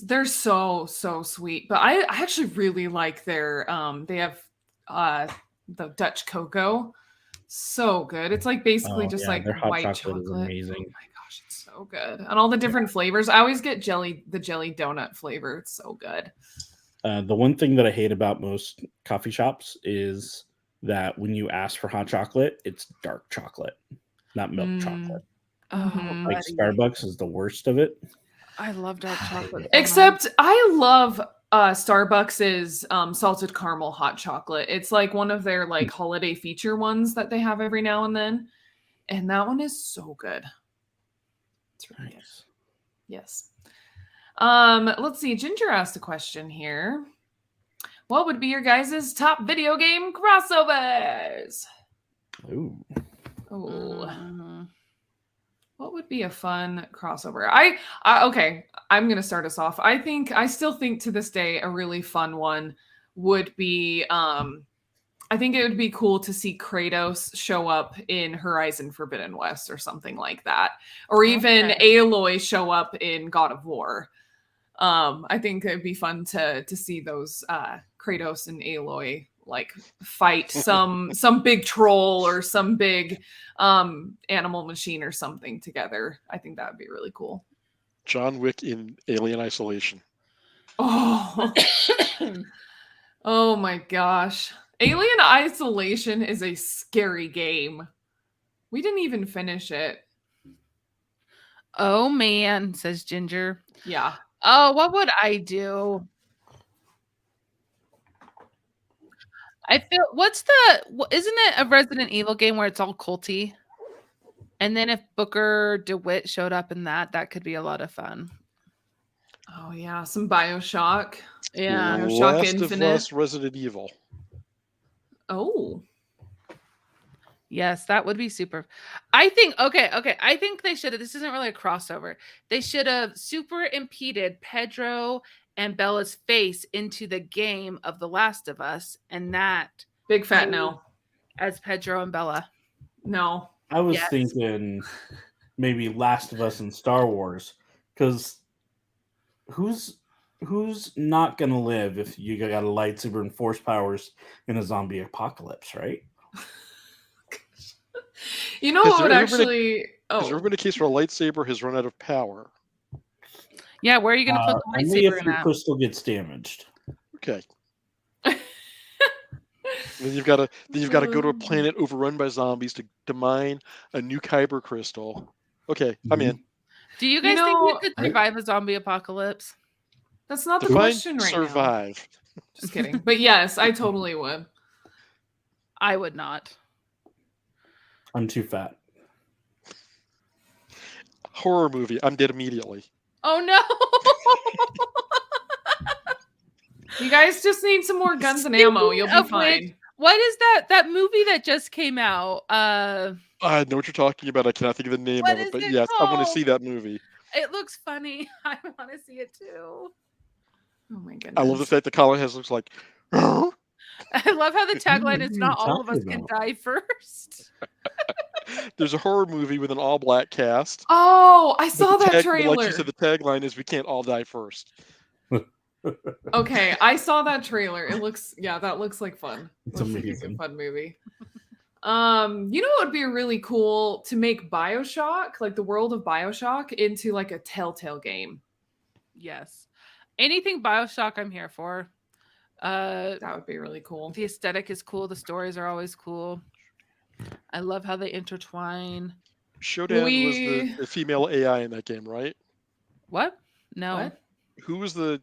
Speaker 2: They're so sweet, but I actually really like their they have the Dutch cocoa. So good. It's like basically just like
Speaker 4: their hot
Speaker 2: white
Speaker 4: chocolate is amazing.
Speaker 2: Oh my gosh, it's so good. And all the different flavors. I always get the jelly donut flavor. It's so good.
Speaker 4: The one thing that I hate about most coffee shops is that when you ask for hot chocolate, it's dark chocolate, not milk chocolate.
Speaker 1: Oh,
Speaker 2: Mhm.
Speaker 4: Like
Speaker 1: buddy.
Speaker 4: Starbucks is the worst of it.
Speaker 1: I love dark chocolate. so
Speaker 2: Except
Speaker 1: much.
Speaker 2: I love Starbucks's salted caramel hot chocolate. It's like one of their like holiday feature ones that they have every now and then. And that one is so good. It's really good.
Speaker 4: Nice.
Speaker 2: Yes. Let's see. Ginger asked a question here. What would be your guys' top video game crossovers?
Speaker 4: Ooh.
Speaker 2: Oh,
Speaker 1: Mhm.
Speaker 2: what would be a fun crossover? Okay, I'm gonna start us off. I still think to this day a really fun one would be I think it would be cool to see Kratos show up in Horizon Forbidden West or something like that, or even
Speaker 1: Okay.
Speaker 2: Aloy show up in God of War. I think it'd be fun to see those Kratos and Aloy like fight some big troll or some big animal machine or something together. I think that would be really cool.
Speaker 3: John Wick in Alien Isolation.
Speaker 2: Oh, oh my gosh. Alien Isolation is a scary game. We didn't even finish it.
Speaker 1: Oh man, says Ginger.
Speaker 2: Yeah.
Speaker 1: Oh, what would I do? I feel isn't it a Resident Evil game where it's all culty? And then if Booker DeWitt showed up in that could be a lot of fun.
Speaker 2: Oh yeah, some BioShock.
Speaker 1: Yeah.
Speaker 2: Bioshock
Speaker 3: Last of
Speaker 2: Infinite.
Speaker 3: Us, Resident Evil.
Speaker 2: Oh.
Speaker 1: Yes, that would be super. I think I think they should have, this isn't really a crossover. They should have super impeded Pedro and Bella's face into the game of The Last of Us, and that
Speaker 2: Big fat no.
Speaker 1: as Pedro and Bella.
Speaker 2: No.
Speaker 4: I was
Speaker 1: Yes.
Speaker 4: thinking maybe Last of Us and Star Wars, because who's not gonna live if you got a lightsaber and force powers in a zombie apocalypse, right?
Speaker 2: You know
Speaker 3: Has
Speaker 2: what would
Speaker 3: there ever been a-
Speaker 2: actually
Speaker 3: Has there ever been a case where a lightsaber has run out of power?
Speaker 1: Yeah, where are you gonna put the
Speaker 4: Only
Speaker 1: lightsaber
Speaker 4: if
Speaker 1: in
Speaker 4: your
Speaker 1: that?
Speaker 4: crystal gets damaged.
Speaker 3: Okay. Then you've got to go to a planet overrun by zombies to mine a new kyber crystal. Okay, I'm in.
Speaker 1: Do you
Speaker 2: You
Speaker 1: guys think you
Speaker 2: know,
Speaker 1: could survive a zombie apocalypse?
Speaker 2: That's not the
Speaker 3: Define
Speaker 2: question right now.
Speaker 3: survive.
Speaker 2: Just kidding. But yes, I totally would.
Speaker 1: I would not.
Speaker 4: I'm too fat.
Speaker 3: Horror movie. I'm dead immediately.
Speaker 1: Oh no.
Speaker 2: You guys just need some more guns and ammo. You'll be
Speaker 1: Of
Speaker 2: fine.
Speaker 1: which- What is that movie that just came out?
Speaker 3: I know what you're talking about. I cannot think of the name
Speaker 1: What
Speaker 3: of it,
Speaker 1: is
Speaker 3: but
Speaker 1: it
Speaker 3: yes, I want to
Speaker 1: called?
Speaker 3: see that movie.
Speaker 1: It looks funny. I want to see it too.
Speaker 2: Oh my goodness.
Speaker 3: I love the fact that Colin has looks like.
Speaker 1: I love how the tagline is
Speaker 4: What are
Speaker 1: not
Speaker 4: you
Speaker 1: all of us
Speaker 4: talking
Speaker 1: can
Speaker 4: about?
Speaker 1: die first.
Speaker 3: There's a horror movie with an all-black cast.
Speaker 2: Oh, I saw
Speaker 3: but the
Speaker 2: that
Speaker 3: tag- but
Speaker 2: trailer.
Speaker 3: Like you said, the tagline is "We can't all die first."
Speaker 2: Okay, I saw that trailer. That looks like fun.
Speaker 4: It's
Speaker 2: Looks like a
Speaker 4: amazing.
Speaker 2: fun movie. You know what would be really cool to make BioShock, like the world of BioShock, into like a Telltale game.
Speaker 1: Yes. Anything BioShock I'm here for.
Speaker 2: That would be really cool.
Speaker 1: The aesthetic is cool. The stories are always cool. I love how they intertwine.
Speaker 3: Showdown was
Speaker 2: We-
Speaker 3: the female AI in that game, right?
Speaker 1: What? No.
Speaker 2: What?
Speaker 3: Who was the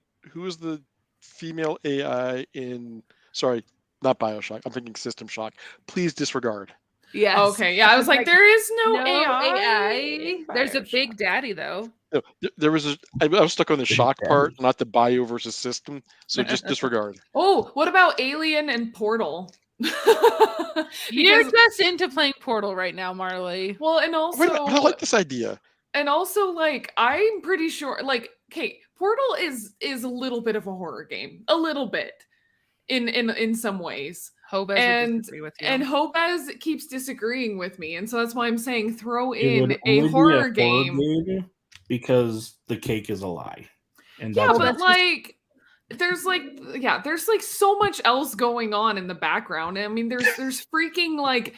Speaker 3: female AI in? Sorry, not BioShock. I'm thinking System Shock. Please disregard.
Speaker 1: Yes.
Speaker 2: Okay, yeah, I was like, there is no, AI. in
Speaker 1: There's a
Speaker 2: BioShock.
Speaker 1: Big Daddy though.
Speaker 3: No, there was I was stuck on the
Speaker 4: Big
Speaker 3: shock
Speaker 4: Daddy.
Speaker 3: part, not the bio versus system. So just disregard.
Speaker 2: Oh, what about Alien and Portal?
Speaker 1: You're
Speaker 2: Because-
Speaker 1: just into playing Portal right now, Marley.
Speaker 2: well, and also
Speaker 3: Wait a minute, I like this idea.
Speaker 2: And also, like, I'm pretty sure, like, okay, Portal is a little bit of a horror game, a little bit, in some ways.
Speaker 1: Hobez would
Speaker 2: And
Speaker 1: disagree with you.
Speaker 2: and Hobez keeps disagreeing with me, and so that's why I'm saying throw
Speaker 4: It
Speaker 2: in
Speaker 4: would
Speaker 2: a
Speaker 4: only be
Speaker 2: horror game.
Speaker 4: because the cake is a lie. And
Speaker 2: Yeah,
Speaker 4: that's
Speaker 2: but
Speaker 1: that's just-
Speaker 2: like there's like so much else going on in the background. I mean, there's freaking like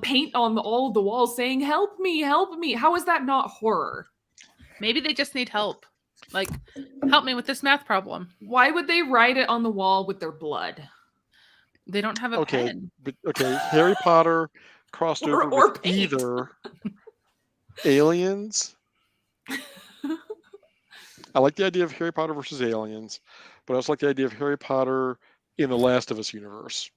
Speaker 2: paint on all of the walls saying help me, help me. How is that not horror?
Speaker 1: Maybe they just need help. Like, help me with this math problem.
Speaker 2: Why would they write it on the wall with their blood?
Speaker 1: They don't have a
Speaker 3: Okay,
Speaker 1: pen.
Speaker 3: but Harry Potter crossed
Speaker 2: Or
Speaker 3: over with
Speaker 2: paint.
Speaker 3: either aliens. I like the idea of Harry Potter versus aliens, but I also like the idea of Harry Potter in the Last of Us universe.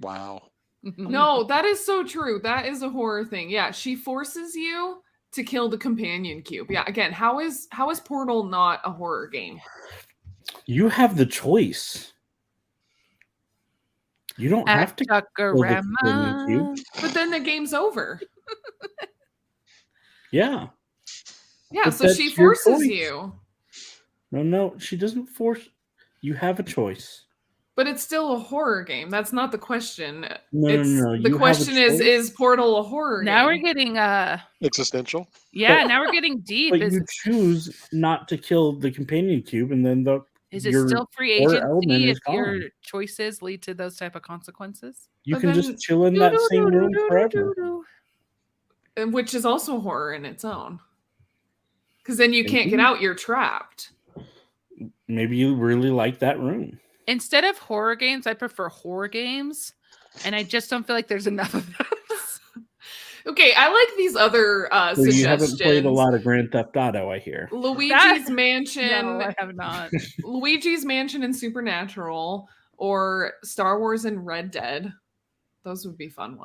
Speaker 3: Wow.
Speaker 2: No, that is so true. That is a horror thing. Yeah, she forces you to kill the companion cube. Yeah, again, how is Portal not a horror game?
Speaker 4: You have the choice. You don't have to kill the companion
Speaker 1: Chakarama.
Speaker 4: cube.
Speaker 2: But then the game's over.
Speaker 4: Yeah.
Speaker 2: Yeah,
Speaker 4: But
Speaker 2: so
Speaker 4: that's
Speaker 2: she
Speaker 4: your
Speaker 2: forces
Speaker 4: choice.
Speaker 2: you.
Speaker 4: No, she doesn't force. You have a choice.
Speaker 2: But it's still a horror game. That's not the question.
Speaker 4: No.
Speaker 2: The
Speaker 4: You have a
Speaker 2: question
Speaker 4: choice,
Speaker 2: is Portal a horror
Speaker 1: Now we're
Speaker 2: game?
Speaker 1: getting
Speaker 3: Existential.
Speaker 1: now we're getting deep.
Speaker 4: but you choose not to kill the companion cube, and then
Speaker 1: Is it
Speaker 4: your
Speaker 1: still free
Speaker 4: horror element
Speaker 1: agency
Speaker 4: is
Speaker 1: if your
Speaker 4: gone.
Speaker 1: choices lead to those type of consequences?
Speaker 4: You
Speaker 2: But
Speaker 4: can
Speaker 2: then-
Speaker 4: just chill in that same room forever.
Speaker 2: And which is also horror in its own. Because then you can't get
Speaker 4: Maybe.
Speaker 2: out, you're trapped.
Speaker 4: Maybe you really like that room.
Speaker 1: Instead of horror games, I prefer horror games, and I just don't feel like there's enough of those.
Speaker 2: Okay, I like these other
Speaker 4: So you
Speaker 2: suggestions.
Speaker 4: haven't played a lot of Grand Theft Auto, I hear.
Speaker 2: Luigi's Mansion.
Speaker 1: No, I have not.
Speaker 2: Luigi's Mansion and Supernatural, or Star Wars and Red Dead. Those would be fun.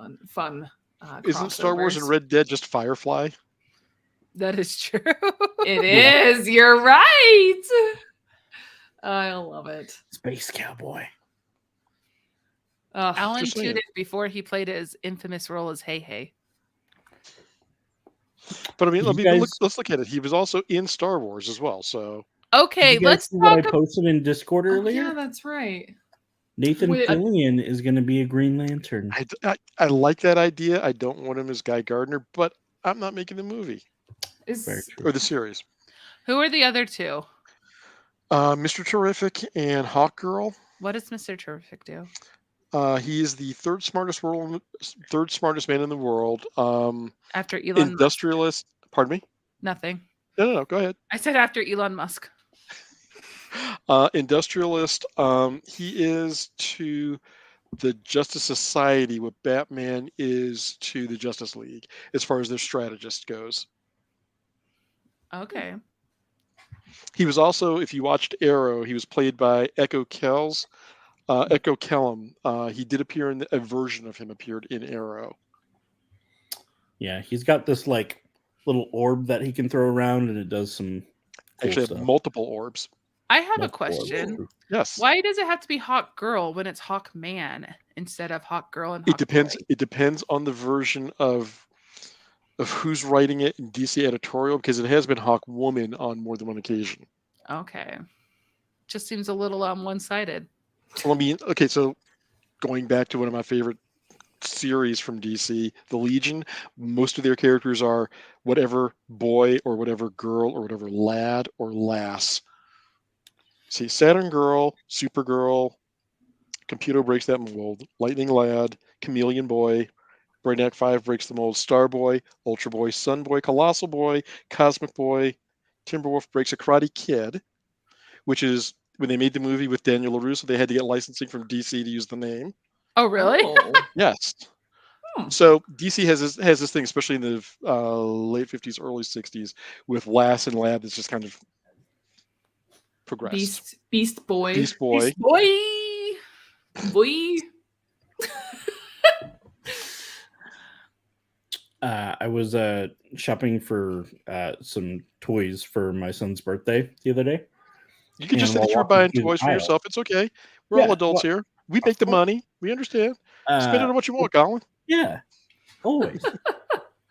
Speaker 3: Isn't Star Wars and
Speaker 2: crossovers.
Speaker 3: Red Dead just Firefly?
Speaker 1: That is true.
Speaker 2: It is. You're right. I love it.
Speaker 4: Space Cowboy.
Speaker 2: Ugh.
Speaker 1: Alan
Speaker 3: Just saying.
Speaker 1: Tudyk before he played his infamous role as Hey Hey.
Speaker 3: But I mean,
Speaker 4: You
Speaker 3: let's
Speaker 4: guys-
Speaker 3: look at it. He was also in Star Wars as well. So
Speaker 1: Okay,
Speaker 4: Did you guys
Speaker 1: let's
Speaker 4: see what I
Speaker 1: talk.
Speaker 4: posted in Discord
Speaker 2: Oh,
Speaker 4: earlier.
Speaker 2: yeah, that's right.
Speaker 4: Nathan
Speaker 2: Wait,
Speaker 4: Fillion is going to be a Green Lantern.
Speaker 3: I like that idea. I don't want him as Guy Gardner, but I'm not making the movie
Speaker 4: Very
Speaker 2: Is
Speaker 4: true.
Speaker 3: or the series.
Speaker 1: Who are the other two?
Speaker 3: Mr. Terrific and Hawk Girl.
Speaker 1: What does Mr. Terrific do?
Speaker 3: He is the third smartest man in the world.
Speaker 1: After Elon Musk?
Speaker 3: Industrialist. Pardon me.
Speaker 1: Nothing.
Speaker 3: No. Go ahead.
Speaker 1: I said after Elon Musk.
Speaker 3: Industrialist. He is to the Justice Society what Batman is to the Justice League as far as their strategist goes.
Speaker 1: Okay.
Speaker 3: He was also, if you watched Arrow, he was played by Echo Kellum. He did appear in a version of him appeared in Arrow.
Speaker 4: Yeah, he's got this like little orb that he can throw around, and it does some cool
Speaker 3: Actually,
Speaker 4: stuff.
Speaker 3: have multiple orbs.
Speaker 1: I have a
Speaker 4: Multiple orbs.
Speaker 1: question.
Speaker 3: Yes.
Speaker 1: Why does it have to be Hawk Girl when it's Hawk Man instead of Hawk Girl and Hawk
Speaker 3: It depends.
Speaker 1: Boy?
Speaker 3: It depends on the version of who's writing it in DC editorial, because it has been Hawk Woman on more than one occasion.
Speaker 1: Okay. Just seems a little one-sided.
Speaker 3: Well, I mean, okay, so going back to one of my favorite series from DC, the Legion, most of their characters are whatever boy or whatever girl or whatever lad or lass. See, Saturn Girl, Supergirl, Computer breaks that mold, Lightning Lad, Chameleon Boy, Brainiac 5 breaks the mold, Star Boy, Ultra Boy, Sun Boy, Colossal Boy, Cosmic Boy, Timberwolf breaks a Karate Kid, which is when they made the movie with Daniel LaRusso, they had to get licensing from DC to use the name.
Speaker 1: Oh, really?
Speaker 2: Oh.
Speaker 3: Yes.
Speaker 2: Hmm.
Speaker 3: So DC has this thing, especially in the late 50s, early 60s, with Lass and Lad that's just kind of progressed.
Speaker 2: Beast Boy.
Speaker 3: Beast Boy.
Speaker 1: Beast Boy.
Speaker 2: Boy.
Speaker 4: I was shopping for some toys for my son's birthday the other day.
Speaker 3: You can just say
Speaker 4: And
Speaker 3: that you were
Speaker 4: while walking
Speaker 3: buying
Speaker 4: through the
Speaker 3: toys for
Speaker 4: aisle-
Speaker 3: yourself. It's okay. We're all
Speaker 4: Yeah,
Speaker 3: adults here. We make the money. We understand. Spend it on what you want, Colin.
Speaker 4: Yeah, always.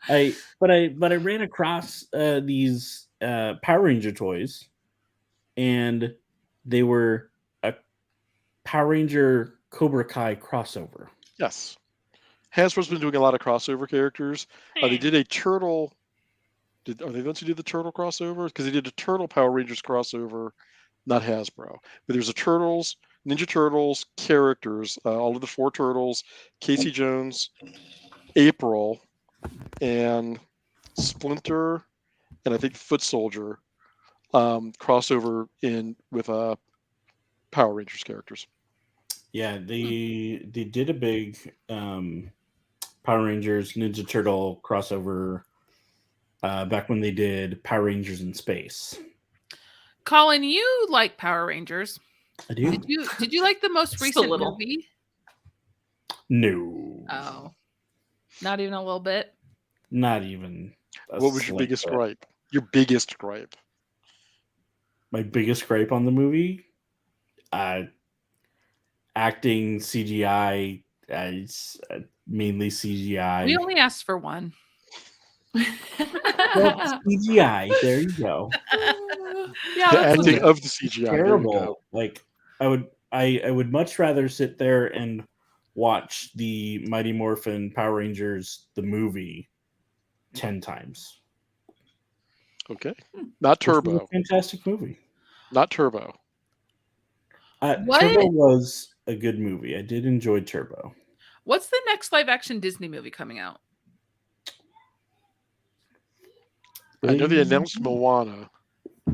Speaker 4: I ran across these Power Ranger toys, and they were a Power Ranger Cobra Kai crossover.
Speaker 3: Yes. Hasbro's been doing a lot of crossover characters. They did a turtle. Are they the ones who did the turtle crossover? Because they did a turtle Power Rangers crossover, not Hasbro. But there's a Turtles, Ninja Turtles characters, all of the 4 turtles, Casey Jones, April, and Splinter, and I think Foot Soldier crossover in with Power Rangers characters.
Speaker 4: Yeah, they did a big Power Rangers Ninja Turtle crossover back when they did Power Rangers in Space.
Speaker 1: Colin, you like Power Rangers.
Speaker 4: I do.
Speaker 1: Did you like the most recent movie?
Speaker 4: No.
Speaker 1: Oh. Not even a little bit?
Speaker 4: Not even.
Speaker 3: What was your biggest gripe? Your biggest gripe?
Speaker 4: My biggest gripe on the movie? Acting, CGI, mainly CGI.
Speaker 1: We only asked for one.
Speaker 4: Well, CGI, there you go.
Speaker 2: Yeah,
Speaker 3: The
Speaker 2: that's
Speaker 3: acting of the CGI.
Speaker 4: Terrible. Like I would much rather sit there and watch the Mighty Morphin Power Rangers the movie 10 times.
Speaker 3: Okay. Not Turbo.
Speaker 4: Fantastic movie.
Speaker 3: Not Turbo.
Speaker 4: Turbo was a good movie. I did enjoy Turbo.
Speaker 1: What's the next live action Disney movie coming out?
Speaker 3: I know they announced Moana.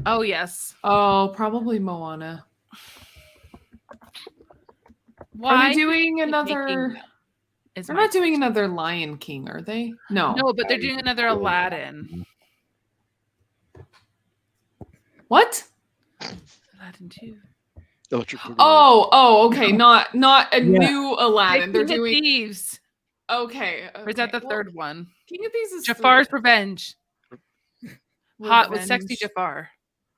Speaker 1: Oh, yes.
Speaker 2: Oh, probably Moana.
Speaker 1: Why
Speaker 2: are they doing another? They're not doing another Lion King, are they? No.
Speaker 1: No, but they're doing another Aladdin.
Speaker 2: What?
Speaker 1: Aladdin 2.
Speaker 2: Oh, okay. Not a new Aladdin. They're doing
Speaker 1: Thieves.
Speaker 2: Okay.
Speaker 1: Or is that the third one?
Speaker 2: King of Thieves is
Speaker 1: Jafar's Revenge. Hot with sexy Jafar.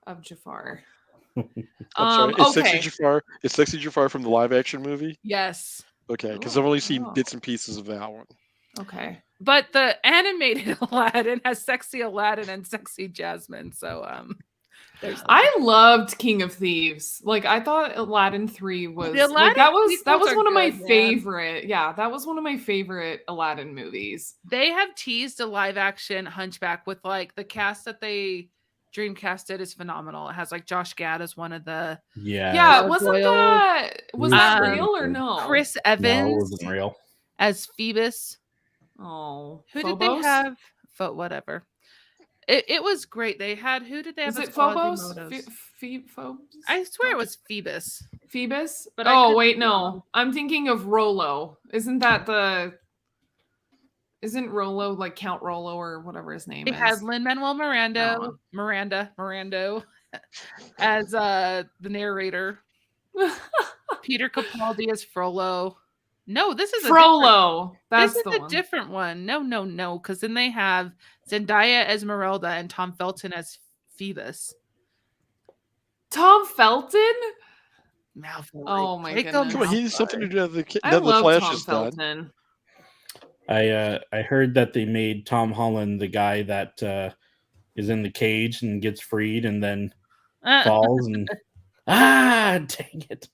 Speaker 2: Of Jafar.
Speaker 3: I'm sorry. Is
Speaker 2: okay.
Speaker 3: Sexy Jafar? Is Sexy Jafar from the live action movie?
Speaker 1: Yes.
Speaker 3: Okay, because I've only seen bits and pieces of that one.
Speaker 2: Okay.
Speaker 1: But the animated Aladdin has sexy Aladdin and sexy Jasmine. So
Speaker 2: I loved King of Thieves. Like I thought Aladdin 3 was
Speaker 1: that
Speaker 2: was one of my favorite. Yeah, that was one of my favorite Aladdin movies.
Speaker 1: They have teased a live action Hunchback with like the cast that they Dreamcasted is phenomenal. It has like Josh Gad as one of the
Speaker 2: was that real or no?
Speaker 1: Chris Evans
Speaker 4: No, it wasn't real.
Speaker 1: as Phoebus.
Speaker 2: Oh,
Speaker 1: who
Speaker 2: Phobos?
Speaker 1: did they have? Whatever. It was great. They had who did they have?
Speaker 2: Is
Speaker 1: as
Speaker 2: it Phobos?
Speaker 1: Phobos? I swear it was Phoebus.
Speaker 2: Phoebus?
Speaker 1: But
Speaker 2: wait, no. I'm thinking of Rollo. Isn't Rollo like Count Rollo or whatever his name is?
Speaker 1: They had Lin-Manuel Miranda as the narrator. Peter Capaldi as Frollo. No, this is
Speaker 2: Frollo. That's
Speaker 1: a different one. No, because then they have Zendaya as Esmeralda and Tom Felton as Phoebus.
Speaker 2: Tom Felton?
Speaker 1: Malfoy.
Speaker 2: Oh my goodness!
Speaker 3: Come on, he's something to do with
Speaker 2: I love
Speaker 3: Flash
Speaker 2: Tom
Speaker 3: is
Speaker 2: Felton.
Speaker 3: done.
Speaker 4: I heard that they made Tom Holland the guy that is in the cage and gets freed and then falls and dang it.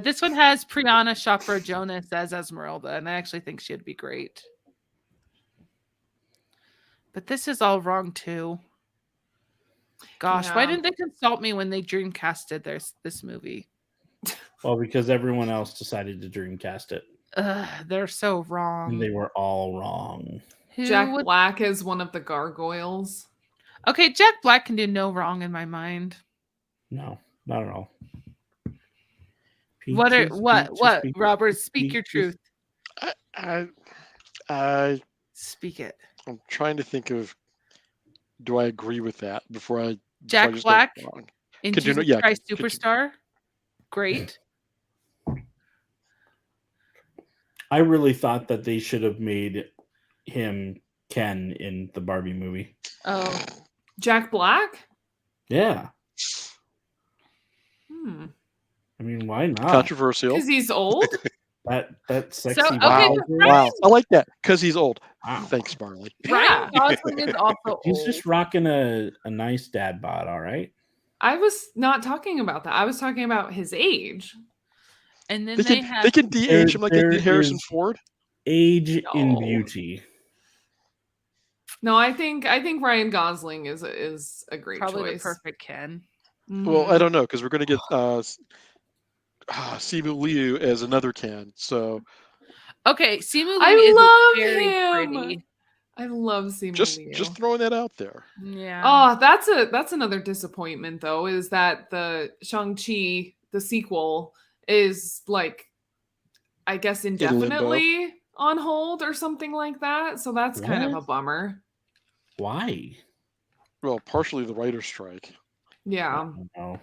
Speaker 1: This one has Priyana Chopra Jonas as Esmeralda, and I actually think she'd be great. But this is all wrong too. Gosh, why didn't they consult me when they Dreamcasted this movie?
Speaker 4: Well, because everyone else decided to Dreamcast it.
Speaker 1: They're so wrong.
Speaker 4: And they were all wrong.
Speaker 2: Jack Black is one of the gargoyles.
Speaker 1: Okay, Jack Black can do no wrong in my mind.
Speaker 4: No, not at all.
Speaker 1: What, Robert? Speak your truth.
Speaker 3: I
Speaker 1: speak it.
Speaker 3: I'm trying to think of. Do I agree with that before I?
Speaker 1: Jack Black in Jesus Christ Superstar. Great.
Speaker 4: I really thought that they should have made him Ken in the Barbie movie.
Speaker 2: Oh, Jack Black?
Speaker 4: Yeah. I mean, why not?
Speaker 3: Controversial.
Speaker 2: Because he's old.
Speaker 4: That sexy.
Speaker 1: okay,
Speaker 3: Wow.
Speaker 1: but
Speaker 4: Bowser-
Speaker 3: Wow. I like that because he's old.
Speaker 4: Wow.
Speaker 3: Thanks, Marley.
Speaker 2: Yeah.
Speaker 1: Ryan Gosling is also
Speaker 4: He's
Speaker 1: old.
Speaker 4: just rocking a nice dad bod, all right?
Speaker 2: I was not talking about that. I was talking about his age.
Speaker 1: And then
Speaker 3: They
Speaker 1: have
Speaker 3: can de-age him like they
Speaker 4: There
Speaker 3: did Harrison
Speaker 4: is-
Speaker 3: Ford.
Speaker 4: Age in
Speaker 2: No.
Speaker 4: beauty.
Speaker 2: No, I think Ryan Gosling is a great
Speaker 1: probably
Speaker 2: choice.
Speaker 1: the perfect Ken.
Speaker 3: Well, I
Speaker 2: Mhm.
Speaker 3: don't know because we're going to get Simu Liu as another Ken. So
Speaker 1: Okay, Simu
Speaker 2: I
Speaker 1: Liu is
Speaker 2: love
Speaker 1: very
Speaker 2: him.
Speaker 1: pretty.
Speaker 2: I love Simu
Speaker 3: just
Speaker 2: Liu.
Speaker 3: throwing that out there.
Speaker 1: Yeah.
Speaker 2: Oh, that's another disappointment though, is that the Shang-Chi, the sequel, is like, I guess
Speaker 3: limbo.
Speaker 2: indefinitely on hold or something like that. So that's kind of a
Speaker 4: What?
Speaker 2: bummer.
Speaker 4: Why?
Speaker 3: Well, partially the writer's strike.
Speaker 4: I
Speaker 2: Yeah.
Speaker 4: don't know.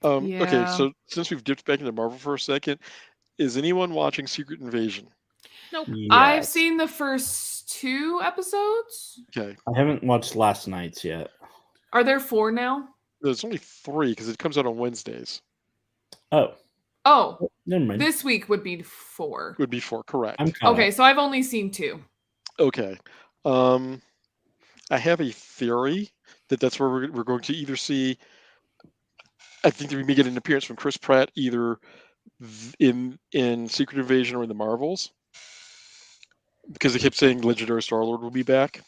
Speaker 3: Okay,
Speaker 2: Yeah.
Speaker 3: so since we've dipped back into Marvel for a second, is anyone watching Secret Invasion?
Speaker 1: Nope.
Speaker 2: I've
Speaker 4: Yes.
Speaker 2: seen the first 2 episodes.
Speaker 3: Okay,
Speaker 4: I haven't watched last night's yet.
Speaker 2: Are there 4 now?
Speaker 3: there's only 3 because it comes out on Wednesdays.
Speaker 4: Oh,
Speaker 2: Oh,
Speaker 4: never mind.
Speaker 2: this week would be 4.
Speaker 3: Would be 4, correct?
Speaker 4: I'm caught
Speaker 2: Okay,
Speaker 4: up.
Speaker 2: so I've only seen 2.
Speaker 3: Okay. I have a theory that's where we're going to either see. I think that we may get an appearance from Chris Pratt either in Secret Invasion or in the Marvels, because they kept saying Legendary Star-Lord will be back,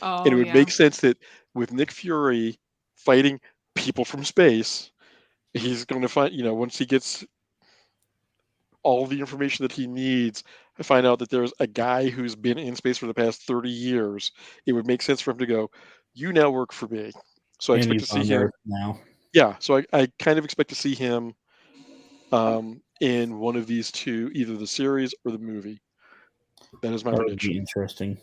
Speaker 2: Oh,
Speaker 3: and it would
Speaker 2: yeah.
Speaker 3: make sense that with Nick Fury fighting people from space, he's going to find, once he gets all the information that he needs, to find out that there's a guy who's been in space for the past 30 years. It would make sense for him to go, "You now work for me." So I
Speaker 4: And
Speaker 3: expect to
Speaker 4: he's
Speaker 3: see
Speaker 4: on
Speaker 3: him.
Speaker 4: Earth now.
Speaker 3: Yeah, so I kind of expect to see him in one of these two, either the series or the movie. That is my
Speaker 4: That would
Speaker 3: prediction.
Speaker 4: be interesting.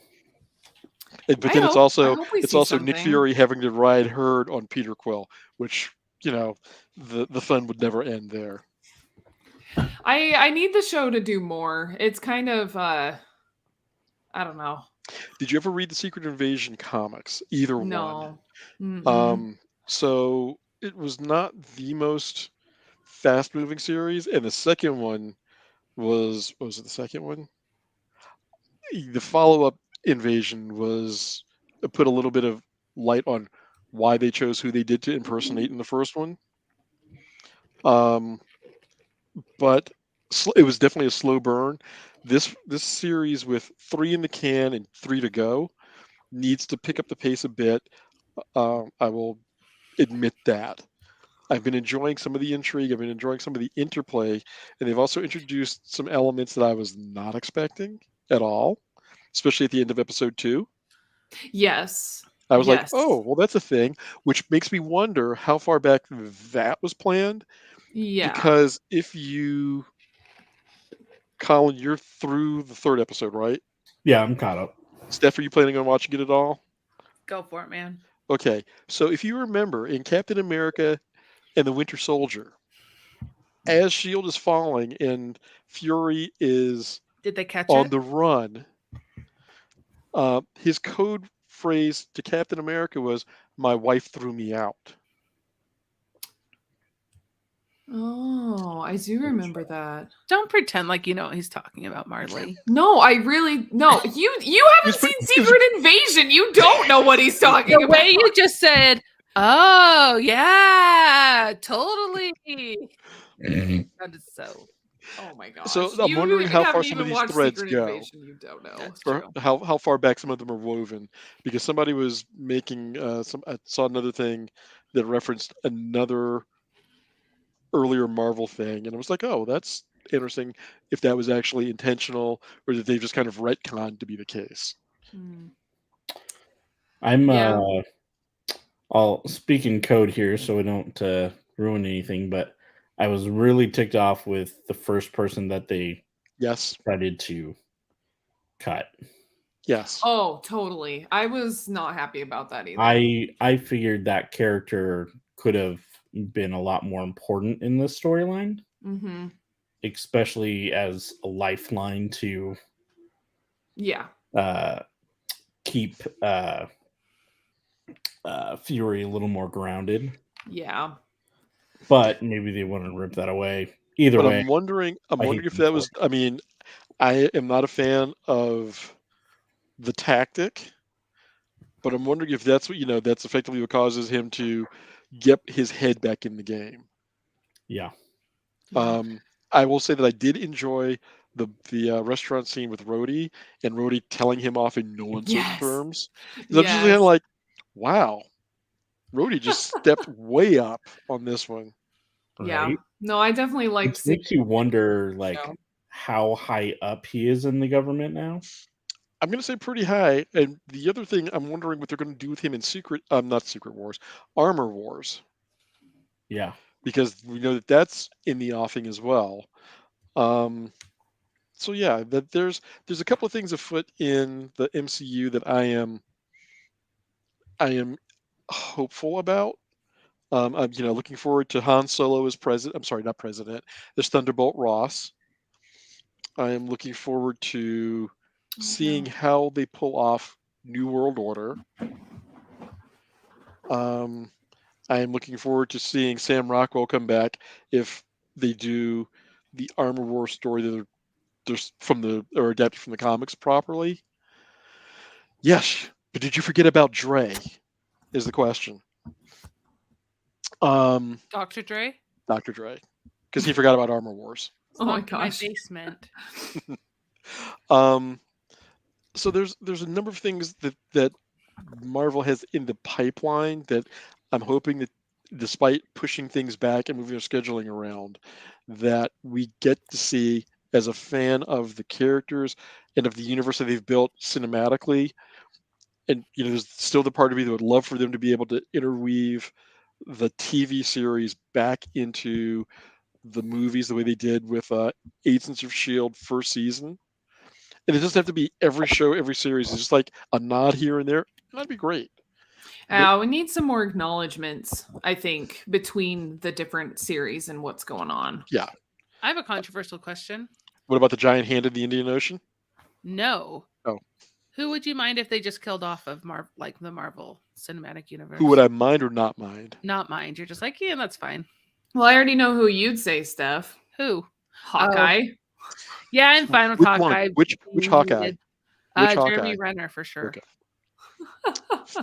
Speaker 3: But
Speaker 2: I
Speaker 3: then it's
Speaker 2: hope we
Speaker 3: it's
Speaker 2: see
Speaker 3: also Nick
Speaker 2: something.
Speaker 3: Fury having to ride herd on Peter Quill, which the fun would never end there.
Speaker 2: I need the show to do more. It's kind of I don't know.
Speaker 3: Did you ever read the Secret Invasion comics? Either one.
Speaker 2: No. Mm-mm.
Speaker 3: So it was not the most fast-moving series, and the second one was what was it? The second one, the follow-up Invasion was put a little bit of light on why they chose who they did to impersonate in the first one. But it was definitely a slow burn. This series with 3 in the can and 3 to go needs to pick up the pace a bit. I will admit that. I've been enjoying some of the intrigue. I've been enjoying some of the interplay, and they've also introduced some elements that I was not expecting at all, especially at the end of episode 2.
Speaker 2: Yes.
Speaker 3: I was like,
Speaker 2: Yes.
Speaker 3: "Oh, well, that's a thing," which makes me wonder how far back that was planned.
Speaker 2: Yeah.
Speaker 3: Because if you, Colin, you're through the 3rd episode, right?
Speaker 4: Yeah, I'm caught up.
Speaker 3: Steph, are you planning on watching it at all?
Speaker 1: Go for it, man.
Speaker 3: Okay, so if you remember in Captain America and the Winter Soldier, as Shield is falling and Fury is
Speaker 1: Did they catch
Speaker 3: on
Speaker 1: it?
Speaker 3: the run, his code phrase to Captain America was, "My wife threw me out."
Speaker 2: Oh, I do remember that.
Speaker 1: Don't pretend like you know what he's talking about, Marley.
Speaker 2: No, I really no. You haven't seen Secret Invasion. You don't know what he's talking
Speaker 1: The
Speaker 2: about.
Speaker 1: way you just said, "Oh yeah, totally." That is so.
Speaker 2: Oh my gosh.
Speaker 3: So I'm wondering how far
Speaker 2: haven't
Speaker 3: some of
Speaker 2: even
Speaker 3: these
Speaker 2: watched
Speaker 3: threads
Speaker 2: Secret
Speaker 3: go.
Speaker 2: Invasion. You don't know.
Speaker 1: That's
Speaker 3: Or
Speaker 1: true.
Speaker 3: how far back some of them are woven, because somebody was making I saw another thing that referenced another earlier Marvel thing, and I was like, "Oh, that's interesting." If that was actually intentional, or that they just kind of retconned to be the case.
Speaker 2: Hmm.
Speaker 4: I'm
Speaker 2: Yeah.
Speaker 4: I'll speak in code here so we don't ruin anything, but I was really ticked off with the first person that they
Speaker 3: Yes,
Speaker 4: decided to cut.
Speaker 3: yes.
Speaker 2: Oh, totally. I was not happy about that either.
Speaker 4: I figured that character could have been a lot more important in the storyline,
Speaker 2: Mm-hmm.
Speaker 4: especially as a lifeline to
Speaker 2: Yeah.
Speaker 4: keep Fury a little more grounded.
Speaker 2: Yeah.
Speaker 4: but maybe they want to rip that away. Either
Speaker 3: But
Speaker 4: way,
Speaker 3: I'm wondering
Speaker 4: I hate
Speaker 3: if
Speaker 4: them
Speaker 3: that
Speaker 4: for
Speaker 3: was. I mean, I am not a fan of the tactic, but I'm wondering if that's what that's effectively what causes him to get his head back in the game.
Speaker 4: yeah.
Speaker 1: Yeah.
Speaker 3: I will say that I did enjoy the restaurant scene with Rhodey and Rhodey telling him off in no uncertain
Speaker 2: Yes.
Speaker 3: terms. Because I'm just kind
Speaker 2: Yes.
Speaker 3: of like, wow, Rhodey just stepped way up on this one.
Speaker 2: Yeah.
Speaker 4: Right.
Speaker 2: No, I definitely liked
Speaker 4: Which
Speaker 2: seeing
Speaker 4: makes you wonder, like,
Speaker 2: show.
Speaker 4: how high up he is in the government now.
Speaker 3: I'm going to say pretty high. And the other thing, I'm wondering what they're going to do with him in not Secret Wars, Armor Wars,
Speaker 4: Yeah.
Speaker 3: because we know that that's in the offing as well. Um, so yeah, that there's a couple of things afoot in the MCU that I am hopeful about. I'm looking forward to Han Solo as president. I'm sorry, not president. As Thunderbolt Ross. I am looking forward to seeing how they pull off New World Order. Um, I am looking forward to seeing Sam Rockwell come back if they do the Armor War story that they're or adapted from the comics properly. Yes, but did you forget about Dre? Is the question.
Speaker 1: Dr. Dre?
Speaker 3: Dr. Dre, because he forgot about Armor Wars.
Speaker 2: Oh my
Speaker 1: Locked in my
Speaker 2: gosh.
Speaker 1: basement.
Speaker 3: Um, so there's a number of things that Marvel has in the pipeline that I'm hoping that, despite pushing things back and moving their scheduling around, that we get to see as a fan of the characters and of the universe that they've built cinematically. And there's still the part of me that would love for them to be able to interweave the TV series back into the movies the way they did with Agents of Shield first season. And it doesn't have to be every show, every series. It's just like a nod here and there. That'd be great.
Speaker 2: We need some more acknowledgments, I think, between the different series and what's going on.
Speaker 3: Yeah.
Speaker 1: I have a controversial question.
Speaker 3: What about the giant hand in the Indian Ocean?
Speaker 1: No.
Speaker 3: Oh.
Speaker 1: Who would you mind if they just killed off of the Marvel Cinematic Universe?
Speaker 3: Who would I mind or not mind?
Speaker 1: Not mind. You're just like, yeah, that's fine.
Speaker 2: Well, I already know who you'd say, Steph.
Speaker 1: Who?
Speaker 2: Hawkeye.
Speaker 1: Yeah, I'm fine with
Speaker 3: Which
Speaker 1: Hawkeye.
Speaker 3: one? Which Hawkeye? Which
Speaker 1: Jeremy
Speaker 3: Hawkeye?
Speaker 1: Renner for sure.
Speaker 3: Okay.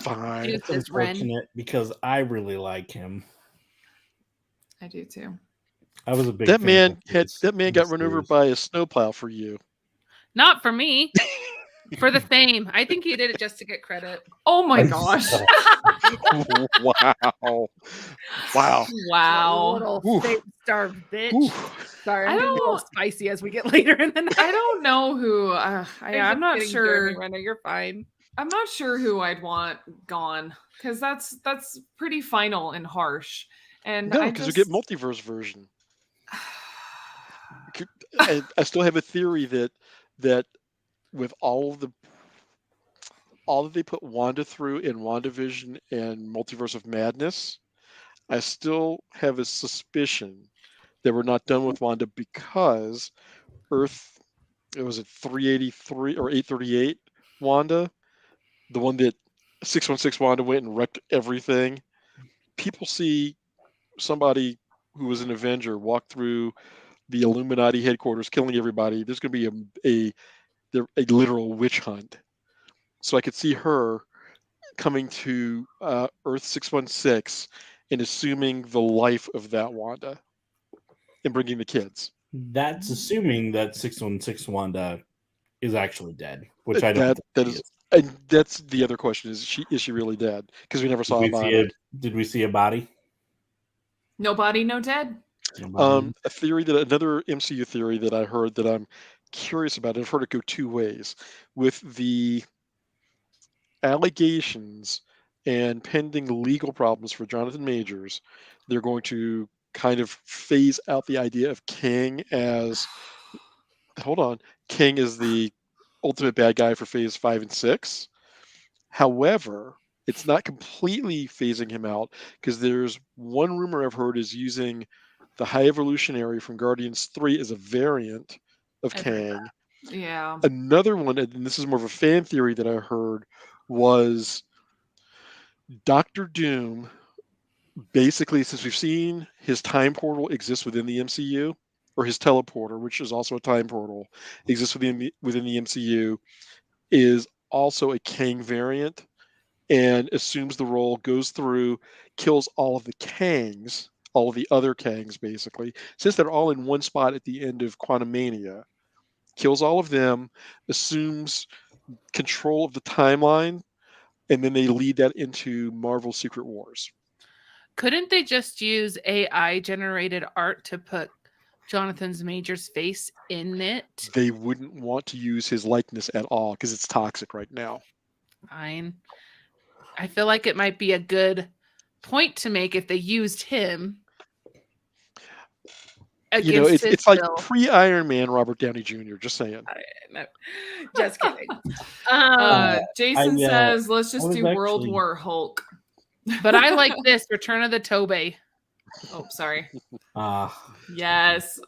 Speaker 3: Fine.
Speaker 1: Dude.
Speaker 4: It's
Speaker 1: Is Ren.
Speaker 4: unfortunate because I really like him.
Speaker 2: I do too.
Speaker 4: I was a big
Speaker 3: That
Speaker 4: fan
Speaker 3: man
Speaker 4: of
Speaker 3: had
Speaker 4: his
Speaker 3: that man
Speaker 4: in
Speaker 3: got
Speaker 4: the
Speaker 3: run over
Speaker 4: series.
Speaker 3: by a snowplow for you.
Speaker 1: Not for me. For the fame. I think he did it just to get credit.
Speaker 2: Oh my
Speaker 4: I'm
Speaker 2: gosh.
Speaker 4: sorry.
Speaker 3: Wow. Wow.
Speaker 2: Wow.
Speaker 1: Little
Speaker 3: Oof.
Speaker 1: fake-starved bitch.
Speaker 3: Oof.
Speaker 1: Sorry,
Speaker 2: I
Speaker 1: I'm getting a little
Speaker 2: don't-
Speaker 1: spicy as we get later in the night.
Speaker 2: I don't know who. I'm not
Speaker 1: just kidding,
Speaker 2: sure.
Speaker 1: Jeremy Renner, you're fine.
Speaker 2: I'm not sure who I'd want gone because that's pretty final and harsh. And
Speaker 3: No,
Speaker 2: I
Speaker 3: because you
Speaker 2: just
Speaker 3: get multiverse version. I still have a theory that with all that they put Wanda through in WandaVision and Multiverse of Madness, I still have a suspicion that we're not done with Wanda because Earth, it was at 383 or 838 Wanda, the one that 616 Wanda went and wrecked everything. People see somebody who was an Avenger walk through the Illuminati headquarters, killing everybody. There's going to be a literal witch hunt. So I could see her coming to Earth 616 and assuming the life of that Wanda and bringing the kids.
Speaker 4: That's assuming that 616 Wanda is actually dead, which I don't.
Speaker 3: That
Speaker 4: think she
Speaker 3: is, and that's the other question: is she really dead? Because we never saw a body.
Speaker 4: Did we see a body?
Speaker 2: no body, no dead.
Speaker 4: Nobody?
Speaker 3: A theory another MCU theory that I heard that I'm curious about. I've heard it go two ways with the allegations and pending legal problems for Jonathan Majors. They're going to kind of phase out the idea of King as King is the ultimate bad guy for phase 5 and 6. However, it's not completely phasing him out because there's one rumor I've heard is using the High Evolutionary from Guardians 3 as a variant of
Speaker 1: I've heard
Speaker 3: Kang.
Speaker 2: Yeah.
Speaker 3: Another one, and this is more of a fan theory that I heard, was Doctor Doom basically, since we've seen his time portal exist within the MCU, or his teleporter, which is also a time portal, exists within the MCU, is also a Kang variant and assumes the role, goes through, kills all of the Kangs, all of the other Kangs, basically, since they're all in one spot at the end of Quantumania, kills all of them, assumes control of the timeline, and then they lead that into Marvel's Secret Wars.
Speaker 1: Couldn't they just use AI generated art to put Jonathan Majors' face in it?
Speaker 3: They wouldn't want to use his likeness at all because it's toxic right now.
Speaker 1: Fine. I feel like it might be a good point to make if they used him.
Speaker 3: It's like pre-Iron Man Robert Downey Jr. Just saying.
Speaker 1: No, just kidding.
Speaker 2: Jason says, let's just do World
Speaker 4: actually...
Speaker 2: War Hulk.
Speaker 1: But I like this, Return of the Tobey.
Speaker 2: Oh, sorry.
Speaker 4: Ah.
Speaker 2: Yes.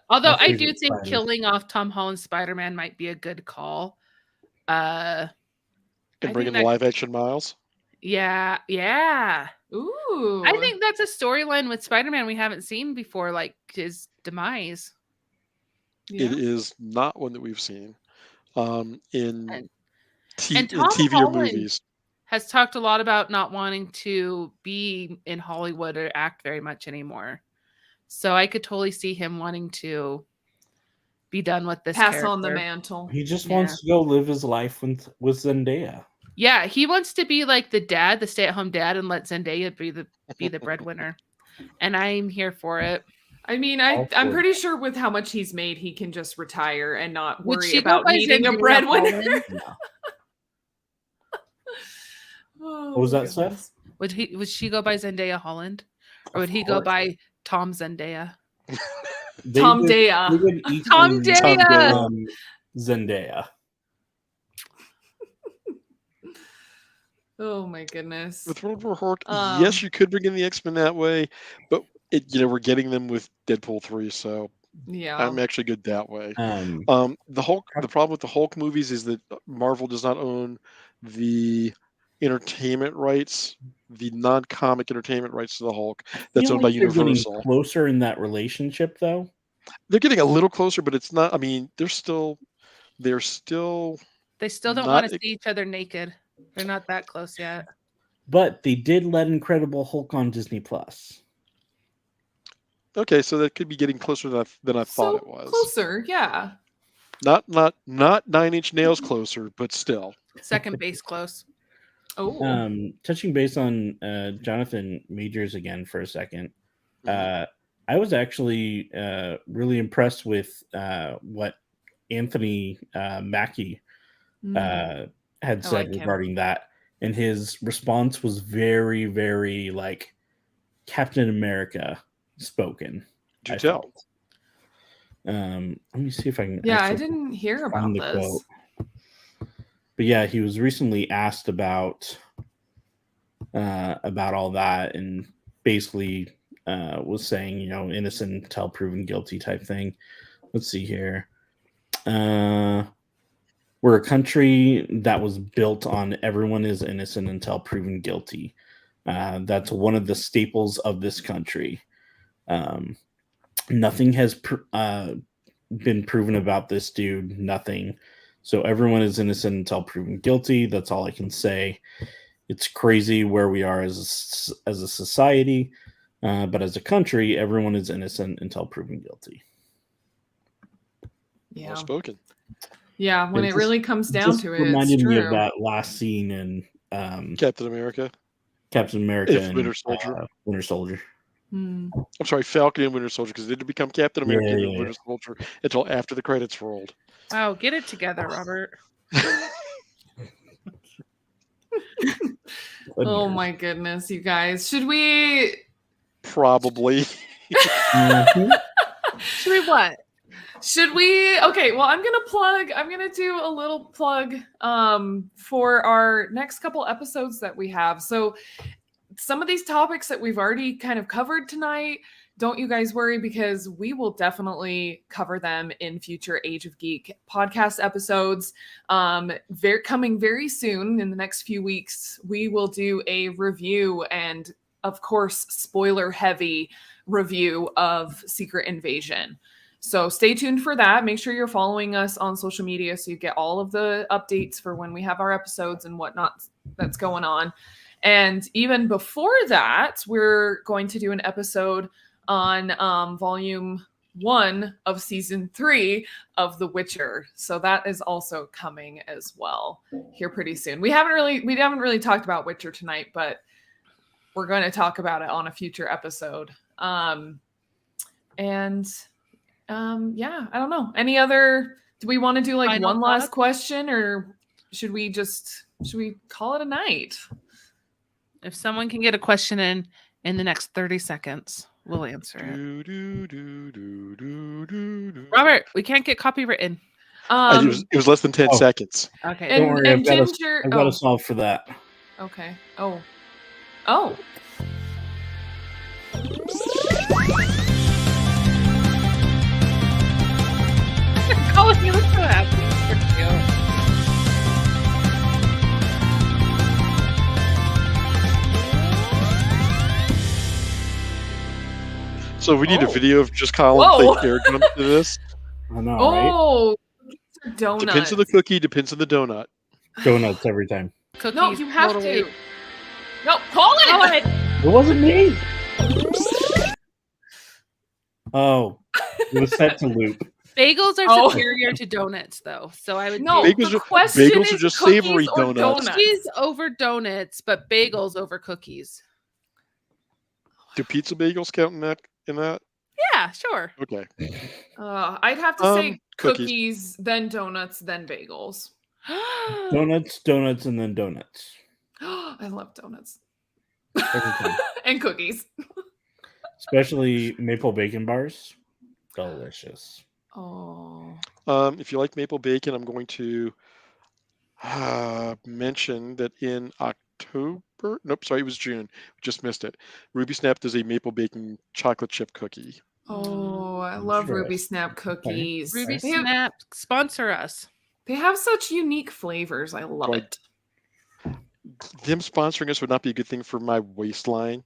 Speaker 1: Although I do think killing off Tom Holland's Spider-Man might be a good call.
Speaker 3: And bringing the live-action Miles?
Speaker 1: Yeah.
Speaker 2: Ooh.
Speaker 1: I think that's a storyline with Spider-Man we haven't seen before, like his demise.
Speaker 3: Yeah. It is not one that we've seen in TV or movies.
Speaker 1: Has talked a lot about not wanting to be in Hollywood or act very much anymore. So I could totally see him wanting to be done with this
Speaker 2: Pass on the mantle.
Speaker 4: He just wants to go live his life with Zendaya.
Speaker 1: Yeah, he wants to be like the dad, the stay-at-home dad, and let Zendaya be the breadwinner. And I'm here for it.
Speaker 2: I mean, I'm pretty sure with how much he's made, he can just retire and not worry about needing a breadwinner.
Speaker 4: What was that, Seth?
Speaker 1: Would she go by Zendaya Holland? Or would he go by Tom Zendaya?
Speaker 2: Tom Daya.
Speaker 1: Tom Daya.
Speaker 4: Zendaya.
Speaker 2: Oh my goodness.
Speaker 3: With World War Hulk, yes, you could bring in the X-Men that way, but we're getting them with Deadpool 3, so yeah, I'm actually good that way. The problem with the Hulk movies is that Marvel does not own the entertainment rights, the non-comic entertainment rights to the Hulk. That's owned by Universal.
Speaker 4: Closer in that relationship, though.
Speaker 3: They're getting a little closer, but it's not. I mean, they still
Speaker 1: don't want to see each other naked. They're not that close yet.
Speaker 4: But they did let Incredible Hulk on Disney Plus.
Speaker 3: Okay, so that could be getting closer than I thought it was.
Speaker 2: Closer, yeah.
Speaker 3: Not 9 Inch Nails closer, but still.
Speaker 1: Second base close.
Speaker 2: Oh.
Speaker 4: Touching base on Jonathan Majors again for a second. I was actually really impressed with what Anthony Mackie had said regarding that. And his response was very, very like Captain America spoken.
Speaker 3: Do tell.
Speaker 4: Let me see if I can.
Speaker 2: Yeah, I didn't hear about this. Quote.
Speaker 4: But yeah, he was recently asked about all that, and basically was saying, innocent until proven guilty type thing. Let's see here. We're a country that was built on everyone is innocent until proven guilty. That's one of the staples of this country. Nothing has been proven about this dude. Nothing. So everyone is innocent until proven guilty. That's all I can say. It's crazy where we are as a society, but as a country, everyone is innocent until proven guilty.
Speaker 2: Yeah.
Speaker 3: Well spoken.
Speaker 2: Yeah, when it really comes down to it,
Speaker 4: reminded
Speaker 2: it's true.
Speaker 4: me of that last scene in
Speaker 3: Captain America
Speaker 4: and
Speaker 3: Winter Soldier.
Speaker 4: Winter Soldier.
Speaker 3: I'm sorry, Falcon and Winter Soldier, because they didn't become Captain America and Winter Soldier until after the credits rolled.
Speaker 1: Wow, get it together, Robert.
Speaker 2: Oh my goodness, you guys. Should we?
Speaker 3: Probably.
Speaker 1: Should we what?
Speaker 2: Should we? Okay, well, I'm going to do a little plug for our next couple episodes that we have. So some of these topics that we've already kind of covered tonight, don't you guys worry, because we will definitely cover them in future Age of Geek podcast episodes. Coming very soon in the next few weeks, we will do a review and of course, spoiler heavy review of Secret Invasion. So stay tuned for that. Make sure you're following us on social media so you get all of the updates for when we have our episodes and whatnot that's going on. And even before that, we're going to do an episode on volume 1 of season 3 of The Witcher. So that is also coming as well here pretty soon. We haven't really talked about Witcher tonight, but we're going to talk about it on a future episode. Yeah, I don't know. Any other, do we want to do like
Speaker 1: Final
Speaker 2: one last
Speaker 1: thoughts?
Speaker 2: question, or should we call it a night?
Speaker 1: If someone can get a question in the next 30 seconds, we'll answer it. Robert, we can't get copywritten.
Speaker 3: It was less than 10 seconds.
Speaker 1: Okay.
Speaker 2: And,
Speaker 4: Don't worry,
Speaker 2: and
Speaker 4: I've
Speaker 2: Ginger.
Speaker 4: got to solve for that.
Speaker 2: Okay. Oh.
Speaker 1: Colin, you look so happy.
Speaker 3: So we need a
Speaker 2: Oh.
Speaker 3: video of just Colin
Speaker 2: Whoa.
Speaker 3: playing air drum to this.
Speaker 4: I know, right?
Speaker 2: Oh. Donuts.
Speaker 3: Depends on the cookie, depends on the donut.
Speaker 4: Donuts every time.
Speaker 1: Cookies,
Speaker 2: No, you have
Speaker 1: totally.
Speaker 2: to. No, Colin.
Speaker 4: It wasn't me. Oh, it was set to loop.
Speaker 1: Bagels are
Speaker 2: Oh.
Speaker 1: superior to donuts, though. So I would
Speaker 2: No,
Speaker 1: do
Speaker 3: Bagels
Speaker 2: the
Speaker 3: are-
Speaker 2: question
Speaker 3: bagels
Speaker 2: is
Speaker 3: are just
Speaker 2: cookies
Speaker 3: savory
Speaker 2: or
Speaker 3: donuts.
Speaker 1: cookies over donuts, but bagels over cookies.
Speaker 3: Do pizza bagels count in that?
Speaker 1: Yeah, sure.
Speaker 3: Okay.
Speaker 2: I'd have to say
Speaker 3: cookies.
Speaker 2: cookies, then donuts, then bagels.
Speaker 4: Donuts, and then donuts.
Speaker 2: I love donuts.
Speaker 4: Every time.
Speaker 2: And cookies.
Speaker 4: Especially maple bacon bars. Delicious.
Speaker 2: Oh.
Speaker 3: If you like maple bacon, I'm going to mention that in October. Nope, sorry, it was June. Just missed it. Ruby Snap does a maple bacon chocolate chip cookie.
Speaker 2: Oh, I love
Speaker 4: Sure.
Speaker 2: Ruby Snap cookies.
Speaker 1: Ruby
Speaker 2: They have,
Speaker 1: Snap, sponsor us.
Speaker 2: they have such unique flavors. I love
Speaker 3: Like-
Speaker 2: it.
Speaker 3: Them sponsoring us would not be a good thing for my waistline.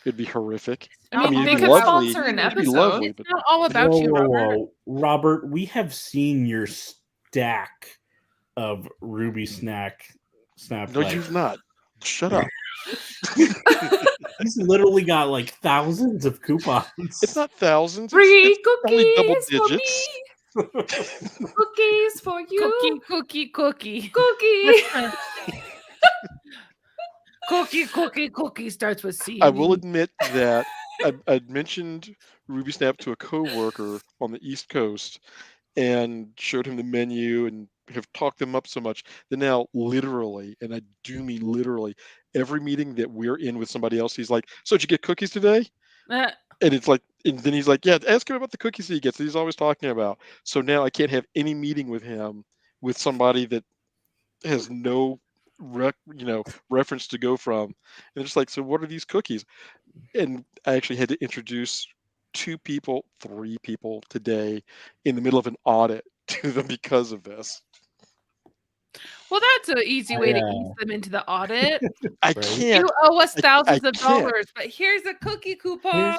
Speaker 3: It'd be horrific.
Speaker 2: I mean,
Speaker 3: it'd
Speaker 2: they
Speaker 3: be
Speaker 2: could
Speaker 3: lovely.
Speaker 2: sponsor an
Speaker 3: It'd be
Speaker 2: episode.
Speaker 3: lovely,
Speaker 1: It's
Speaker 3: but
Speaker 1: not all about you, Robert.
Speaker 4: Robert, we have seen your stack of Ruby Snap.
Speaker 3: no,
Speaker 4: Like,
Speaker 3: you've not. Shut up.
Speaker 4: he's literally got like thousands of coupons.
Speaker 3: It's not thousands.
Speaker 2: Free
Speaker 3: It's only double
Speaker 2: cookies for
Speaker 3: digits.
Speaker 2: me. Cookies for you.
Speaker 1: Cookie.
Speaker 2: Cookie.
Speaker 1: Cookie starts with C.
Speaker 3: I will admit that I'd mentioned Ruby Snap to a coworker on the East Coast and showed him the menu and have talked them up so much that now literally, and I do mean literally, every meeting that we're in with somebody else, he's like, "So did you get cookies today?"
Speaker 1: Uh,
Speaker 3: And it's like, and then he's like, "Yeah, ask him about the cookies he gets that he's always talking about." So now I can't have any meeting with him with somebody that has no reference to go from. And it's like, so what are these cookies? And I actually had to introduce 3 people today in the middle of an audit to them because of this.
Speaker 1: well, that's an easy way to ease them into the audit.
Speaker 3: I
Speaker 4: Right.
Speaker 3: can't.
Speaker 1: You owe us
Speaker 3: I
Speaker 1: thousands of
Speaker 3: can't.
Speaker 1: dollars, but here's a cookie
Speaker 4: Here's
Speaker 1: coupon.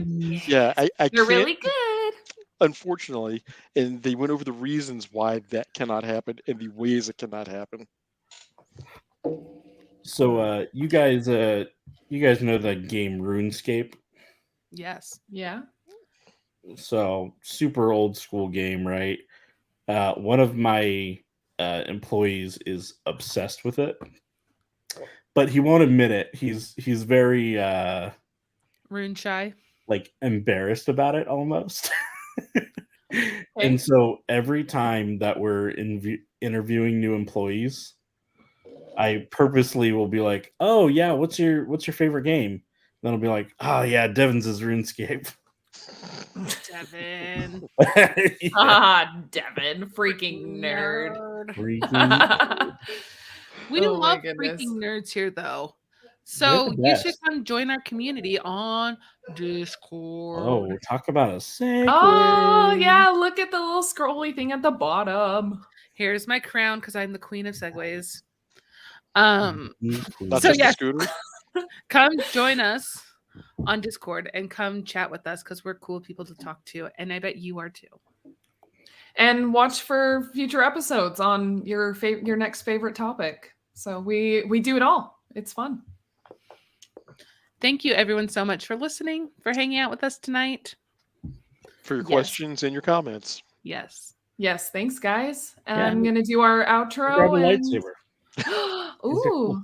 Speaker 4: cookies.
Speaker 3: Yeah, I
Speaker 2: They're
Speaker 3: can't,
Speaker 2: really good.
Speaker 3: unfortunately. And they went over the reasons why that cannot happen and the ways it cannot happen.
Speaker 4: So you guys know the game RuneScape?
Speaker 1: Yes.
Speaker 2: Yeah.
Speaker 4: So super old school game, right? One of my employees is obsessed with it, but he won't admit it. He's very
Speaker 1: Rune shy.
Speaker 4: like embarrassed about it almost. And so every time that we're interviewing new employees, I purposely will be like, "Oh yeah, what's your favorite game?" Then I'll be like, "Oh yeah, Devin's is RuneScape."
Speaker 1: Devin.
Speaker 4: Yeah.
Speaker 2: Ah, Devin, freaking nerd.
Speaker 4: Freaking-
Speaker 1: We
Speaker 2: Oh my
Speaker 1: love
Speaker 2: goodness.
Speaker 1: freaking nerds here, though.
Speaker 4: They're
Speaker 1: So
Speaker 4: the
Speaker 1: you should
Speaker 4: best.
Speaker 1: come join our community on Discord.
Speaker 4: Oh, talk about a segue.
Speaker 2: Oh, yeah. Look at the little scrolly thing at the bottom.
Speaker 1: Here's my crown because I'm the queen of segues.
Speaker 3: Not
Speaker 1: So
Speaker 3: just
Speaker 1: yes.
Speaker 3: the scooter.
Speaker 1: Come join us on Discord and come chat with us because we're cool people to talk to, and I bet you are too.
Speaker 2: And watch for future episodes on your next favorite topic. So we do it all. It's fun.
Speaker 1: Thank you, everyone, so much for listening, for hanging out with us tonight.
Speaker 3: For your
Speaker 2: Yes.
Speaker 3: questions and your comments.
Speaker 1: Yes.
Speaker 2: Yes, thanks, guys. And
Speaker 4: Yeah.
Speaker 2: I'm gonna do our outro.
Speaker 4: Grab a
Speaker 2: and...
Speaker 4: lightsaber.
Speaker 2: Ooh.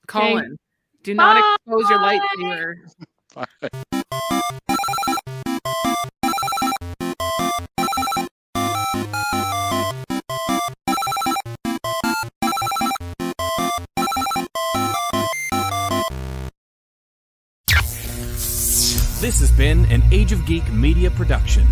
Speaker 1: Colin, do not
Speaker 2: Bye.
Speaker 1: expose your lightsaber.
Speaker 3: Bye.
Speaker 5: This has been an Age of Geek media production.